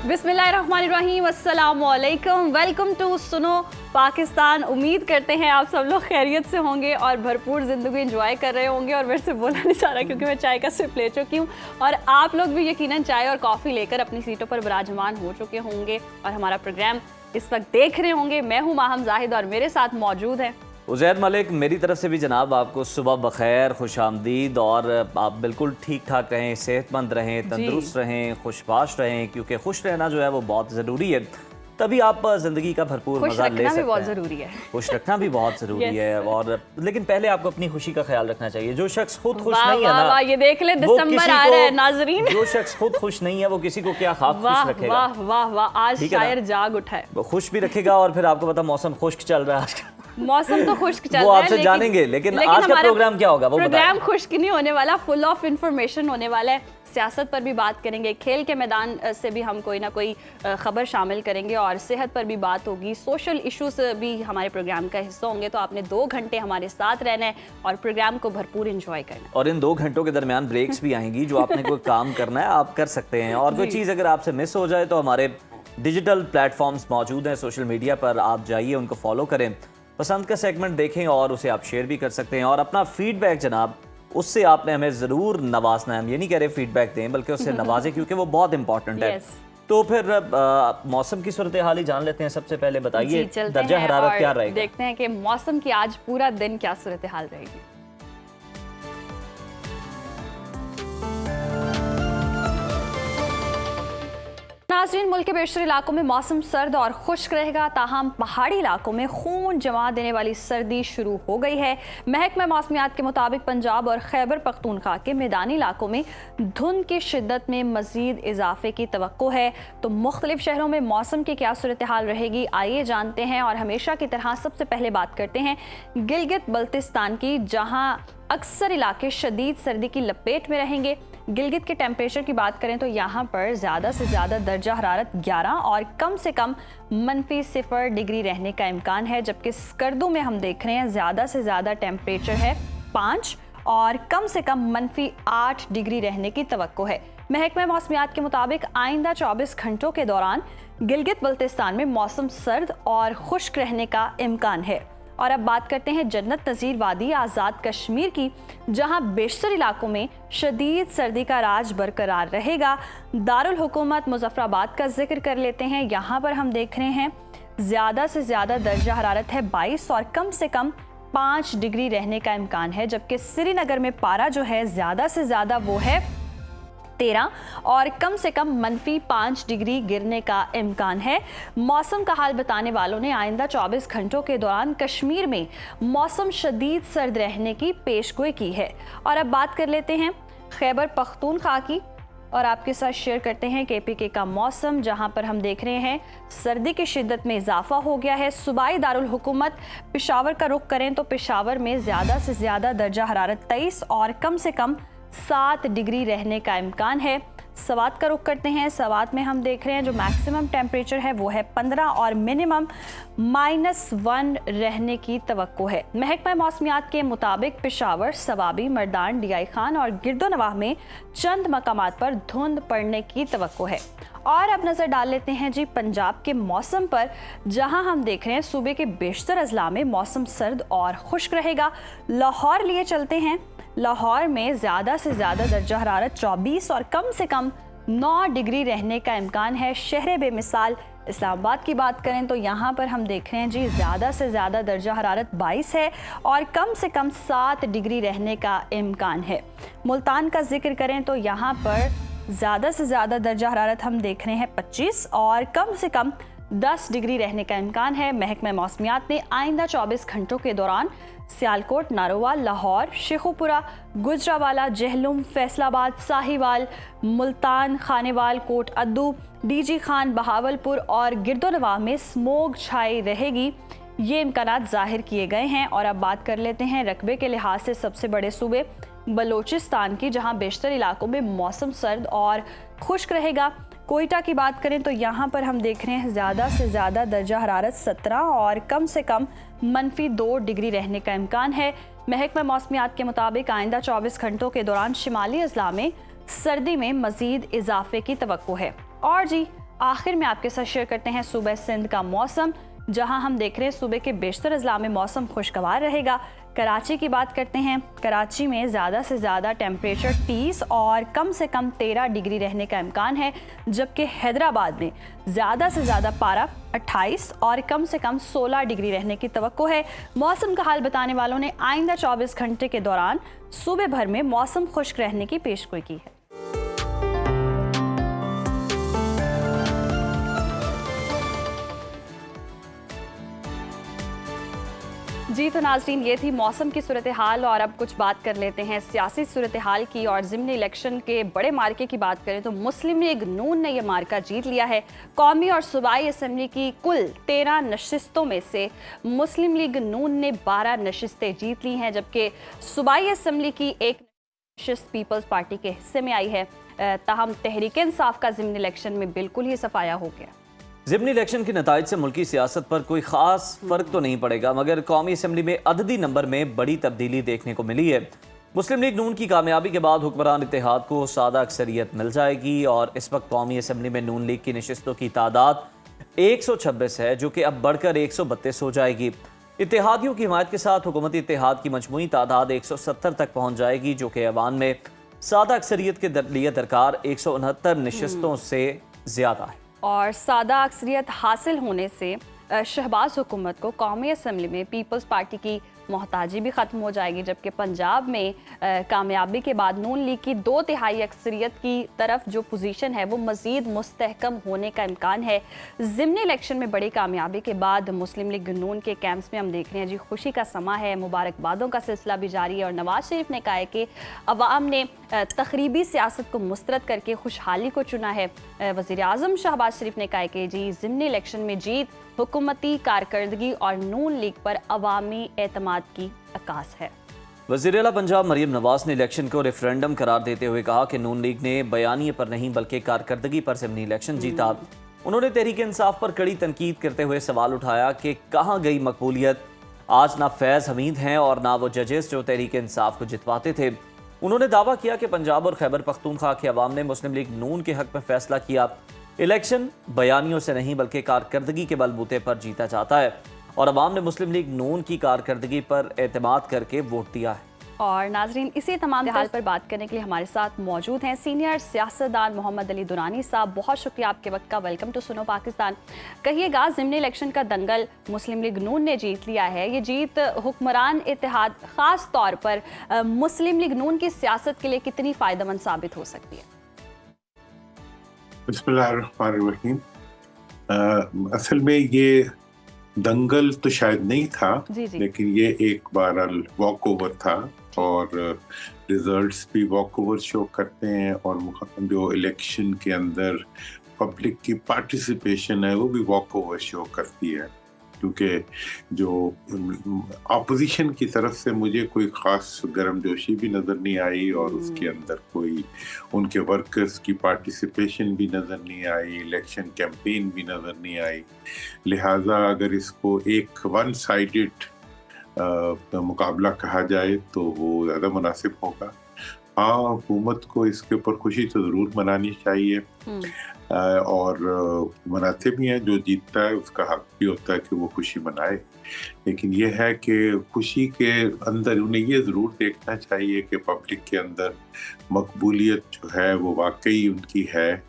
बिस्मिल्लाहिर्रहमानिर्रहीम, अस्सलामुअलैकुम। Welcome to Suno Pakistan. उम्मीद करते हैं आप सब लोग खैरियत से होंगे और भरपूर ज़िंदगी एंजॉय कर रहे होंगे। और मेरे से बोला नहीं जा रहा क्योंकि मैं चाय का सिप ले चुकी हूँ और आप लोग भी यकीनन चाय और कॉफ़ी लेकर अपनी सीटों पर विराजमान हो चुके होंगे और हमारा प्रोग्राम इस वक्त देख रहे होंगे। मैं हूँ माहम जाहिद और मेरे साथ मौजूद हैं उज़ैर मलिक। मेरी तरफ से भी जनाब आपको सुबह बखैर, खुश आमदीद और आप बिल्कुल ठीक ठाक रहें, सेहतमंद रहें, तंदुरुस्त रहें, खुशबाश रहें, क्योंकि खुश रहना जो है वो बहुत ज़रूरी है। तभी आप ज़िंदगी का भरपूर मज़ा ले सकते हैं। बहुत ज़रूरी है, खुश रखना भी बहुत ज़रूरी है। और लेकिन पहले आपको अपनी खुशी का ख्याल रखना चाहिए। जो शख्स खुद खुश नहीं है ना, ये देख ले दिसंबर आ रहा है नाजरीन। जो शख्स खुद खुश नहीं है वो किसी को क्या खाक खुश रखेगा। वाह वाह वाह, आज शायर जाग उठा है। वो खुश भी रखेगा और फिर आपको पता मौसम खुश्क चल रहा है आज का। मौसम तो खुश्क चल रहा है, वो आपसे जानेंगे। लेकिन आज का प्रोग्राम क्या होगा वो प्रोग्राम खुश्क नहीं होने वाला, फुल ऑफ इंफॉर्मेशन होने वाला है। सियासत पर भी बात करेंगे, खेल के मैदान से भी हम कोई ना कोई खबर शामिल करेंगे और सेहत पर भी बात होगी। सोशल इश्यूज भी हमारे प्रोग्राम का हिस्सा होंगे। तो आपने 2 घंटे हमारे साथ रहना है और प्रोग्राम को भरपूर एंजॉय करना है। और इन 2 घंटों के दरमियान ब्रेक्स भी आएंगी। जो आपने कोई काम करना है आप कर सकते हैं। और कोई चीज़ अगर आपसे मिस हो जाए तो हमारे डिजिटल प्लेटफॉर्म्स मौजूद हैं सोशल मीडिया पर, आप जाइए उनको फॉलो करें, पसंद का सेगमेंट देखें और उसे आप शेयर भी कर सकते हैं। और अपना फीडबैक जनाब उससे आपने हमें ज़रूर नवाजना है। हम ये नहीं कह रहे फीडबैक दें, बल्कि उससे नवाजें, क्योंकि वो बहुत इंपॉर्टेंट है। तो फिर मौसम की सूरत हाल ही जान लेते हैं। सबसे पहले बताइए दर्जा हरारत क्या रहेगा। देखते हैं कि मौसम की आज पूरा दिन क्या सूरत हाल रहेगी। नाज़रीन, मुल्क के बेशतर इलाकों में मौसम सर्द और खुश्क रहेगा, ताहम पहाड़ी इलाकों में खून जमा देने वाली सर्दी शुरू हो गई है। महकमा मौसमियात के मुताबिक पंजाब और खैबर पख्तूनख्वा के मैदानी इलाकों में धुंध की शिद्दत में मजीद इजाफे की तवक्को है। तो मुख्तलिफ शहरों में मौसम की क्या सूरत हाल रहेगी, आइए जानते हैं। और हमेशा की तरह सबसे पहले बात करते हैं गिलगित बल्तिस्तान की, जहाँ अक्सर इलाके शदीद सर्दी की लपेट में रहेंगे। गिलगित के टेम्परेचर की बात करें तो यहाँ पर ज़्यादा से ज़्यादा दर्जा हरारत 11 और कम से कम -0 डिग्री रहने का इम्कान है। जबकि स्कर्दू में हम देख रहे हैं ज़्यादा से ज़्यादा टेम्परेचर है 5 और कम से कम -8 डिग्री रहने की तवक्को है। महकमा मौसमियात के मुताबिक आइंदा 24 घंटों के दौरान गिलगित बल्तिस्तान में मौसम सर्द और खुश्क रहने का इम्कान है। और अब बात करते हैं जन्नत नज़ीर वादी आज़ाद कश्मीर की, जहां बेशतर इलाकों में शदीद सर्दी का राज बरकरार रहेगा। दारुल हुकूमत मुजफ्फराबाद का जिक्र कर लेते हैं। यहाँ पर हम देख रहे हैं ज़्यादा से ज़्यादा दर्जा हरारत है 22 और कम से कम 5 डिग्री रहने का इम्कान है। जबकि श्रीनगर में पारा जो है ज़्यादा से ज़्यादा वो है 13 और कम से कम -5 डिग्री गिरने का इम्कान है। मौसम का हाल बताने वालों ने आइंदा 24 घंटों के दौरान कश्मीर में मौसम शदीद सर्द रहने की पेशगोई की है। और अब बात कर लेते हैं खैबर पख्तूनख्वा की और आपके साथ शेयर करते हैं KPK का मौसम, जहां पर हम देख रहे हैं सर्दी की शिद्दत में इजाफा हो गया है। सूबाई दारुल हुकूमत पेशावर का रुख करें तो पेशावर में ज़्यादा से ज़्यादा दर्जा हरारत 23 और कम से कम 7 डिग्री रहने का इम्कान है। सवात का रुख करते हैं। सवात में हम देख रहे हैं जो मैक्सिमम टेम्परेचर है वो है 15 और मिनिमम -1 रहने की तवक्को है। महकमा मौसमियात के मुताबिक पेशावर, सवाबी, मर्दान, DI खान और गिरदोनवाह में चंद मकामात पर धुंध पड़ने की तवक्को है। और अब नज़र डाल लेते हैं जी पंजाब के मौसम पर, जहां हम देख रहे हैं सूबे के बेशतर अजला में मौसम सर्द और खुश्क रहेगा। लाहौर लिए चलते हैं। लाहौर में ज़्यादा से ज़्यादा दर्जा हरारत 24 और कम से कम 9 डिग्री रहने का इम्कान है। शहर बेमिसाल इस्लामाबाद की बात करें तो यहाँ पर हम देख रहे हैं जी ज़्यादा से ज़्यादा दर्जा हरारत 22 है और कम से कम 7 डिग्री रहने का इम्कान है। मुल्तान का जिक्र करें तो यहाँ पर ज़्यादा से ज़्यादा दर्जा हरारत हम देख रहे हैं 25 और कम से कम 10 डिग्री रहने का इम्कान है। महकमा मौसमियात ने आइंदा 24 घंटों के दौरान सियालकोट, नारोवाल, लाहौर, शेखुपुरा, गुजरावाला, जहलुम, फैसलाबाद, साहिवाल, मुल्तान, खानेवाल, कोट अद्दू, DG खान, बहावलपुर और गिरदोनवाह में स्मोक छाई रहेगी, ये इम्कानात जाहिर किए गए हैं। और अब बात कर लेते हैं रकबे के लिहाज से सबसे बड़े सूबे बलोचिस्तान की, जहां बेशतर इलाकों में मौसम सर्द और खुश्क रहेगा। कोयटा की बात करें तो यहाँ पर हम देख रहे हैं ज़्यादा से ज़्यादा दर्जा हरारत 17 और कम से कम -2 डिग्री रहने का इम्कान है। महकमा मौसमियात के मुताबिक आइंदा 24 घंटों के दौरान शिमाली अजला में सर्दी में मज़ीद इजाफे की तवक्को है। और जी आखिर में आपके साथ शेयर करते हैं सूबे सिंध का मौसम, जहां हम देख रहे हैं सूबे के बेशतर अजला में मौसम खुशगवार रहेगा। कराची की बात करते हैं। कराची में ज़्यादा से ज़्यादा टेम्परेचर 30 और कम से कम 13 डिग्री रहने का इम्कान है, जबकि हैदराबाद में ज़्यादा से ज़्यादा पारा 28 और कम से कम 16 डिग्री रहने की तवक्को है। मौसम का हाल बताने वालों ने आइंदा 24 घंटे के दौरान सूबे भर में मौसम खुश्क रहने की पेशगोई की है। जी तो नाज़रीन, ये थी मौसम की सूरत हाल। और अब कुछ बात कर लेते हैं सियासी सूरत हाल की। और ज़िमनी इलेक्शन के बड़े मार्के की बात करें तो मुस्लिम लीग नून ने यह मार्का जीत लिया है। कौमी और सूबाई असम्बली की कुल 13 नशिस्तों में से मुस्लिम लीग नून ने 12 नशिस्तें जीत ली हैं, जबकि सूबाई असम्बली की एक नशिस्त पीपल्स पार्टी के हिस्से में आई है। ताहम तहरीक इंसाफ का ज़िमनी इलेक्शन में बिल्कुल ही सफाया हो गया। ज़िमनी इलेक्शन के नताइज से मुल्की सियासत पर कोई ख़ास फ़र्क तो नहीं पड़ेगा, मगर कौमी असम्बली में अददी नंबर में बड़ी तब्दीली देखने को मिली है। मुस्लिम लीग नून की कामयाबी के बाद हुक्मरान इत्तेहाद को सादा अक्सरियत मिल जाएगी और इस वक्त कौमी असम्बली में नून लीग की नशिस्तों की तादाद 126 है, जो कि अब बढ़कर 132 हो जाएगी। इत्तेहादियों की हिमायत के साथ हुकूमती इत्तेहाद की मजमूई तादाद 170 तक पहुँच जाएगी, जो कि ऐवान में सादा अक्सरियत के लिए दरकार 169 नशिस्तों से ज़्यादा है। और सादा अक्सरियत हासिल होने से शहबाज हुकूमत को कौमी असम्बली में पीपल्स पार्टी की मोहताजी भी ख़त्म हो जाएगी, जबकि पंजाब में कामयाबी के बाद नून लीग की 2/3 अक्सरियत की तरफ जो पोजीशन है वो मज़ीद मुस्तहकम होने का इम्कान है। ज़िमनी इलेक्शन में बड़ी कामयाबी के बाद मुस्लिम लीग नून के कैंप्स में हम देख रहे हैं जी खुशी का समा है, मुबारकबादों का सिलसिला भी जारी है। और नवाज शरीफ ने कहा है कि अवाम ने तखरीबी सियासत को मुस्तरद करके खुशहाली को चुना है। वज़ीर आज़म शहबाज शरीफ ने कहा है कि जी ज़िमनी इलेक्शन में जीत हुकूमती कारकर्दगी और नून लीग पर अवामी एतमाद की अक्कास है। वज़ीर आला पंजाब मरीम नवाज ने इलेक्शन को रेफरेंडम करार देते हुए कहा कि नून लीग ने बयानिए पर नहीं बल्कि कारकर्दगी पर ज़िमनी इलेक्शन जीता। उन्होंने तहरीक इंसाफ पर कड़ी तनकीद करते हुए सवाल उठाया कि कहाँ गई मकबूलियत। आज ना फैज़ हमीद हैं और ना वो जजेस जो तहरीक इंसाफ को जितवाते थे। उन्होंने दावा किया कि पंजाब और खैबर पख्तूनख्वा के अवाम ने मुस्लिम लीग नून के हक में फैसला किया। इलेक्शन बयानियों से नहीं बल्कि कारकर्दगी के बलबूते पर जीता जाता है और अवाम ने मुस्लिम लीग नून की कारकर्दगी पर एतमाद करके वोट दिया है। और नाजरीन, इसी तमाम हाल पर बात करने के लिए हमारे साथ मौजूद हैं सीनियर सियासतदान मोहम्मद अली दुरानी साहब। बहुत शुक्रिया आपके वक्त का। Welcome to Suno Pakistan. कहिएगा, ज़िमनी इलेक्शन का दंगल मुस्लिम लीग नून ने जीत लिया है। ये जीत हुक्मरान इत्तेहाद ख़ास तौर पर मुस्लिम लीग नून की सियासत के लिए कितनी फ़ायदेमंद साबित हो सकती है? बिस्मिल्लाहिर्रहमानिर्रहीम। असल में ये दंगल तो शायद नहीं था, लेकिन ये एक बार वॉक ओवर था और रिजल्ट्स भी वॉक ओवर शो करते हैं और जो इलेक्शन के अंदर पब्लिक की पार्टिसिपेशन है वो भी वॉक ओवर शो करती है। क्योंकि जो अपोजिशन की तरफ से मुझे कोई ख़ास गर्मजोशी भी नज़र नहीं आई और उसके अंदर कोई उनके वर्कर्स की पार्टिसिपेशन भी नज़र नहीं आई, इलेक्शन कैंपेन भी नज़र नहीं आई। लिहाजा अगर इसको एक वन साइडेड मुकाबला कहा जाए तो वो ज़्यादा मुनासिब होगा। हाँ, हुकूमत को इसके ऊपर खुशी तो ज़रूर मनानी चाहिए और मनाते भी हैं। जो जीतता है उसका हक भी होता है कि वो खुशी मनाए, लेकिन ये है कि खुशी के अंदर उन्हें ये ज़रूर देखना चाहिए कि पब्लिक के अंदर मकबूलियत जो है वो वाकई उनकी है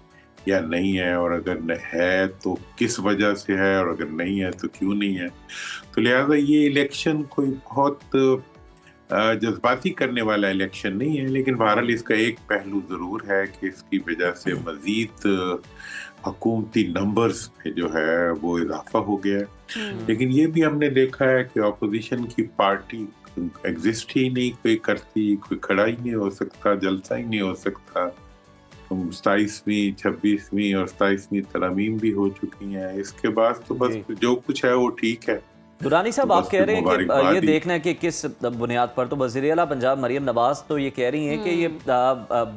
या नहीं है, और अगर है तो किस वजह से है और अगर नहीं है तो क्यों नहीं है। तो लिहाजा ये इलेक्शन कोई बहुत जज्बाती करने वाला इलेक्शन नहीं है, लेकिन बहरहाल इसका एक पहलू ज़रूर है कि इसकी वजह से मज़ीद हुकूमती नंबर्स में जो है वो इजाफा हो गया है। लेकिन ये भी हमने देखा है कि अपोजिशन की पार्टी एग्जिस्ट ही नहीं कोई करती, कोई खड़ा ही नहीं हो सकता, जलसा ही नहीं हो सकता। 27वीं 26वीं और 27वीं तरमीम भी हो चुकी हैं। इसके बाद तो बस जो कुछ है वो ठीक है। दुरानी साहब, आप कह रहे हैं कि ये देखना है कि किस बुनियाद पर, तो वज़ीर आला पंजाब मरीम नवाज तो ये कह रही हैं कि ये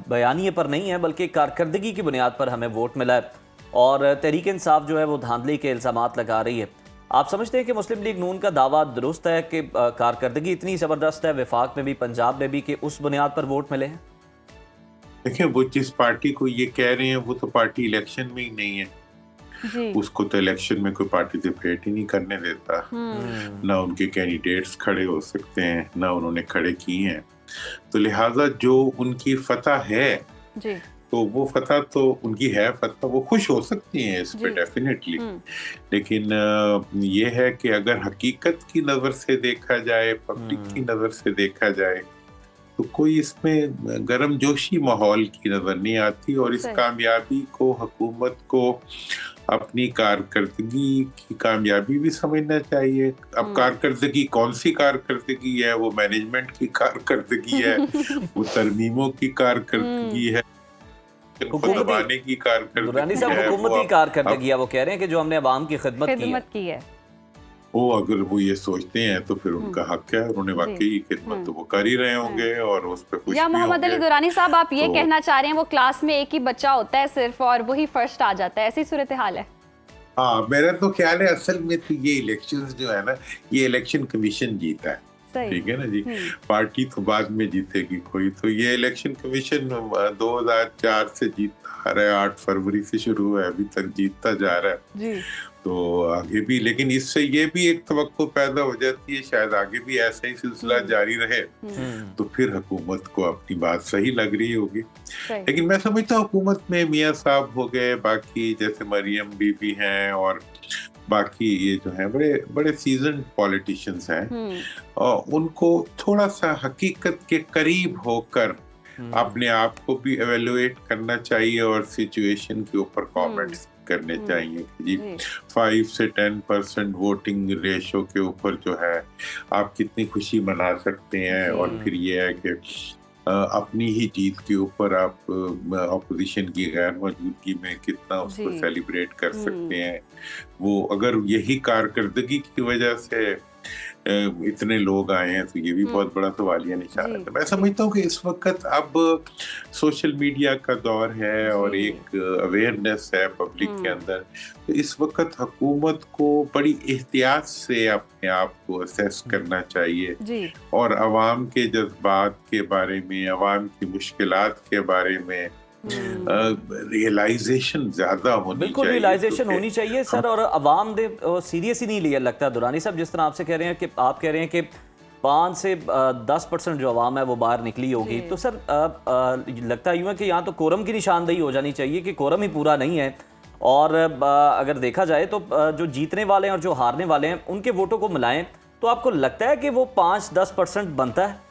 बयानिए पर नहीं है बल्कि कारकर्दगी की बुनियाद पर हमें वोट मिला है और तहरीक इंसाफ जो है वो धांधली के इल्ज़ामात लगा रही है। आप समझते हैं कि मुस्लिम लीग नून का दावा दुरुस्त है कि कारकर्दगी इतनी ज़बरदस्त है वफाक में भी पंजाब में भी कि उस बुनियाद पर वोट मिले हैं? देखिए, वो जिस पार्टी को ये कह रहे हैं वो तो पार्टी इलेक्शन में ही नहीं है। जी। उसको तो इलेक्शन में कोई पार्टिसिपेट ही नहीं करने देता, ना उनके कैंडिडेट्स खड़े हो सकते हैं, ना उन्होंने खड़े किए हैं। तो लिहाजा जो उनकी फतह है, जी। तो वो फतह तो उनकी है फतह, वो खुश हो सकती हैं इस पे जी। डेफिनेटली। लेकिन ये है कि अगर हकीकत की नज़र से देखा जाए, पब्लिक की नज़र से देखा जाए, तो कोई इसमें गर्मजोशी माहौल की नज़र नहीं आती। और इस सही। कामयाबी को, हुकूमत को अपनी कारकर्दगी की कामयाबी भी समझना चाहिए। अब कारकर्दगी कौन सी कारकर्दगी है? वो मैनेजमेंट की कारकर्दगी है, वो तरमीमों की कारकर्दगी है, इनको दबाने की कारकर्दगी दुरानी साहब, है। हुकूमती कारकर्दगी है, वो कह रहे हैं कि जो हमने अवाम की खिदमत की है। वो अगर वो ये सोचते हैं तो फिर उनका हक है, उन्होंने वाकई खिदमत तो वो कर ही रहे होंगे और उस पर खुश या भी मोहम्मद अली होंगे। दुरानी साहब, आप ये तो- कहना चाह रहे हैं वो क्लास में एक ही बच्चा होता है सिर्फ और वही फर्स्ट आ जाता है, ऐसी सूरत हाल है? हाँ, मेरा तो ख्याल है असल में तो ये इलेक्शंस जो है ना, ये इलेक्शन कमीशन जीता है, सही। ठीक है ना जी। पार्टी तो बाद में जीतेगी कोई, तो ये इलेक्शन कमीशन 2004 से जीतता आ रहा है, 8 फरवरी से शुरू हुआ है, अभी तक जीतता जा रहा है। जी। तो आगे भी, लेकिन इससे ये भी एक तवक्को पैदा हो जाती है, शायद आगे भी ऐसा ही सिलसिला जारी रहे, तो फिर हुकूमत को अपनी बात सही लग रही होगी। सही। लेकिन मैं समझता हूँ हुकूमत में मियाँ साहब हो गए, बाकी जैसे मरियम बीबी हैं, और बाकी ये जो है बड़े बड़े सीजन पॉलिटिशियंस हैं, और उनको थोड़ा सा हकीकत के करीब होकर अपने आप को भी एवेलुएट करना चाहिए और सिचुएशन के ऊपर कमेंट्स करने चाहिए कि जी 5 से 10% वोटिंग रेशो के ऊपर जो है आप कितनी खुशी मना सकते हैं, और फिर ये है कि अपनी ही जीत के ऊपर आप ऑपोजिशन की गैर मौजूदगी में कितना उसको सेलिब्रेट कर सकते हैं। वो अगर यही कारकर्दगी की वजह से इतने लोग आए हैं तो ये भी बहुत बड़ा सवालिया निशान है। तो मैं समझता हूँ कि इस वक्त अब सोशल मीडिया का दौर है और एक अवेयरनेस है पब्लिक के अंदर, तो इस वक्त हुकूमत को बड़ी एहतियात से अपने आप को असेस करना चाहिए और अवाम के जज्बात के बारे में, अवाम की मुश्किलात के बारे में रियलाइजेशन ज्यादा होनी बिल्कुल चाहिए। रियलाइजेशन होनी चाहिए सर, और अवाम ने सीरियस ही नहीं लिया लगता दुरानी साहब। जिस तरह आपसे कह रहे हैं कि आप कह रहे हैं कि 5 से 10% जो अवाम है वो बाहर निकली होगी, तो सर लगता यूँ है कि यहाँ तो कोरम की निशानदेही हो जानी चाहिए कि कोरम ही पूरा नहीं है। और अगर देखा जाए तो जो जीतने वाले हैं और जो हारने वाले हैं उनके वोटों को मिलाएं तो आपको लगता है कि वो 5-10% बनता है?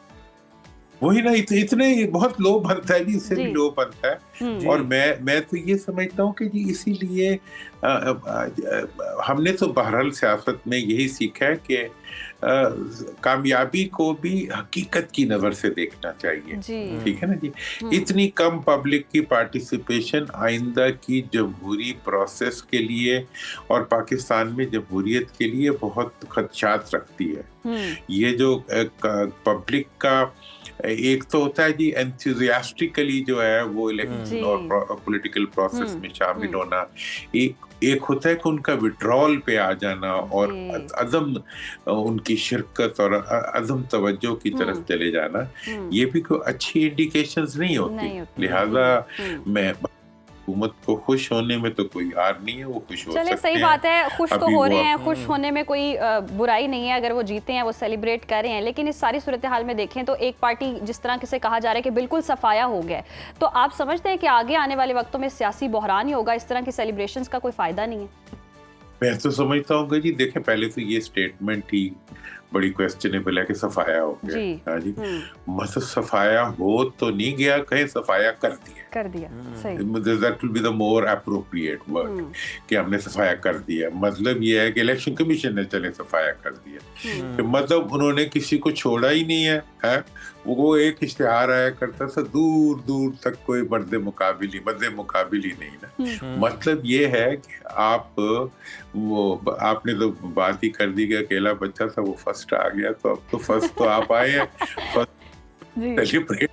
वही ना, इतने बहुत लो बनता है, इससे भी लो बनता है। और मैं तो ये समझता हूँ कि जी इसीलिए हमने तो बहरहाल सियासत में यही सीखा है कि कामयाबी को भी हकीकत की नज़र से देखना चाहिए, ठीक है ना जी। इतनी कम पब्लिक की पार्टिसिपेशन आइंदा की जमहूरी प्रोसेस के लिए और पाकिस्तान में जमहूरियत के लिए बहुत खदशात रखती है। ये जो पब्लिक का एक तो होता है जी एंथुसियास्टिकली जो है वो इलेक्शन और पॉलिटिकल प्रोसेस में शामिल होना, एक होता है कि उनका विड्रॉल पे आ जाना और अदम उनकी शिरकत और अदम तवज्जो की तरफ चले जाना, ये भी कोई अच्छी इंडिकेशंस नहीं होती। लिहाजा मैं हुकूमत को खुश होने में तो कोई हार नहीं है, वो खुश हो सकते हैं। सही बात है, खुश तो हो रहे हैं, खुश होने में कोई बुराई नहीं है, अगर वो जीते हैं वो सेलिब्रेट कर रहे हैं। लेकिन इस सारी सूरत हाल में देखें तो एक पार्टी जिस तरह से कहा जा रहा है कि बिल्कुल सफाया हो गया, तो आप समझते हैं कि आगे आने वाले वक्तों में सियासी बहरान ही होगा, इस तरह की सेलिब्रेशंस का कोई फायदा नहीं है? मैं तो समझता हूँ जी, देखें पहले तो ये स्टेटमेंट ही बड़ी क्वेश्चनेबल है कि सफाया हो गया। हाँ जी, मतलब सफाया हो तो नहीं गया, कहीं सफाया कर दिया, that will be the more appropriate word कि हमने सफाया कर दिया। मतलब ये है कि इलेक्शन कमीशन ने चले सफाया कर दिया, मतलब उन्होंने किसी को छोड़ा ही नहीं है। वो एक इश्तिहार आया करता था, दूर दूर तक कोई मद्दे मुकाबिल ही नहीं ना। मतलब ये है कि आपने तो बात ही कर दी कि अकेला बच्चा था वो फर्स्ट आ गया, तो अब तो फर्स्ट तो आप आए हैं, फर्स्ट सेलिब्रेट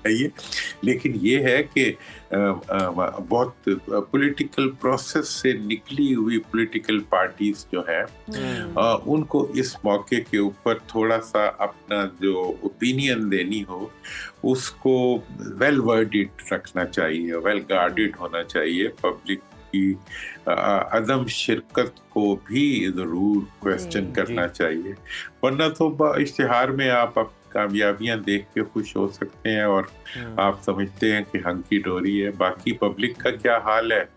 चाहिए। लेकिन ये है कि बहुत पॉलिटिकल प्रोसेस से निकली हुई पॉलिटिकल पार्टीज जो है उनको इस मौके के ऊपर थोड़ा सा अपना जो ओपिनियन देनी हो उसको वेल वर्डेड रखना चाहिए, वेल गार्डेड होना चाहिए। पब्लिक उनकी अदम शिरकत को भी ज़रूर क्वेश्चन करना चाहिए, वरना तो इश्तिहार में आप कामयाबियां देख के खुश हो सकते हैं और आप समझते हैं कि हंकी डोरी है, बाकी पब्लिक का क्या हाल है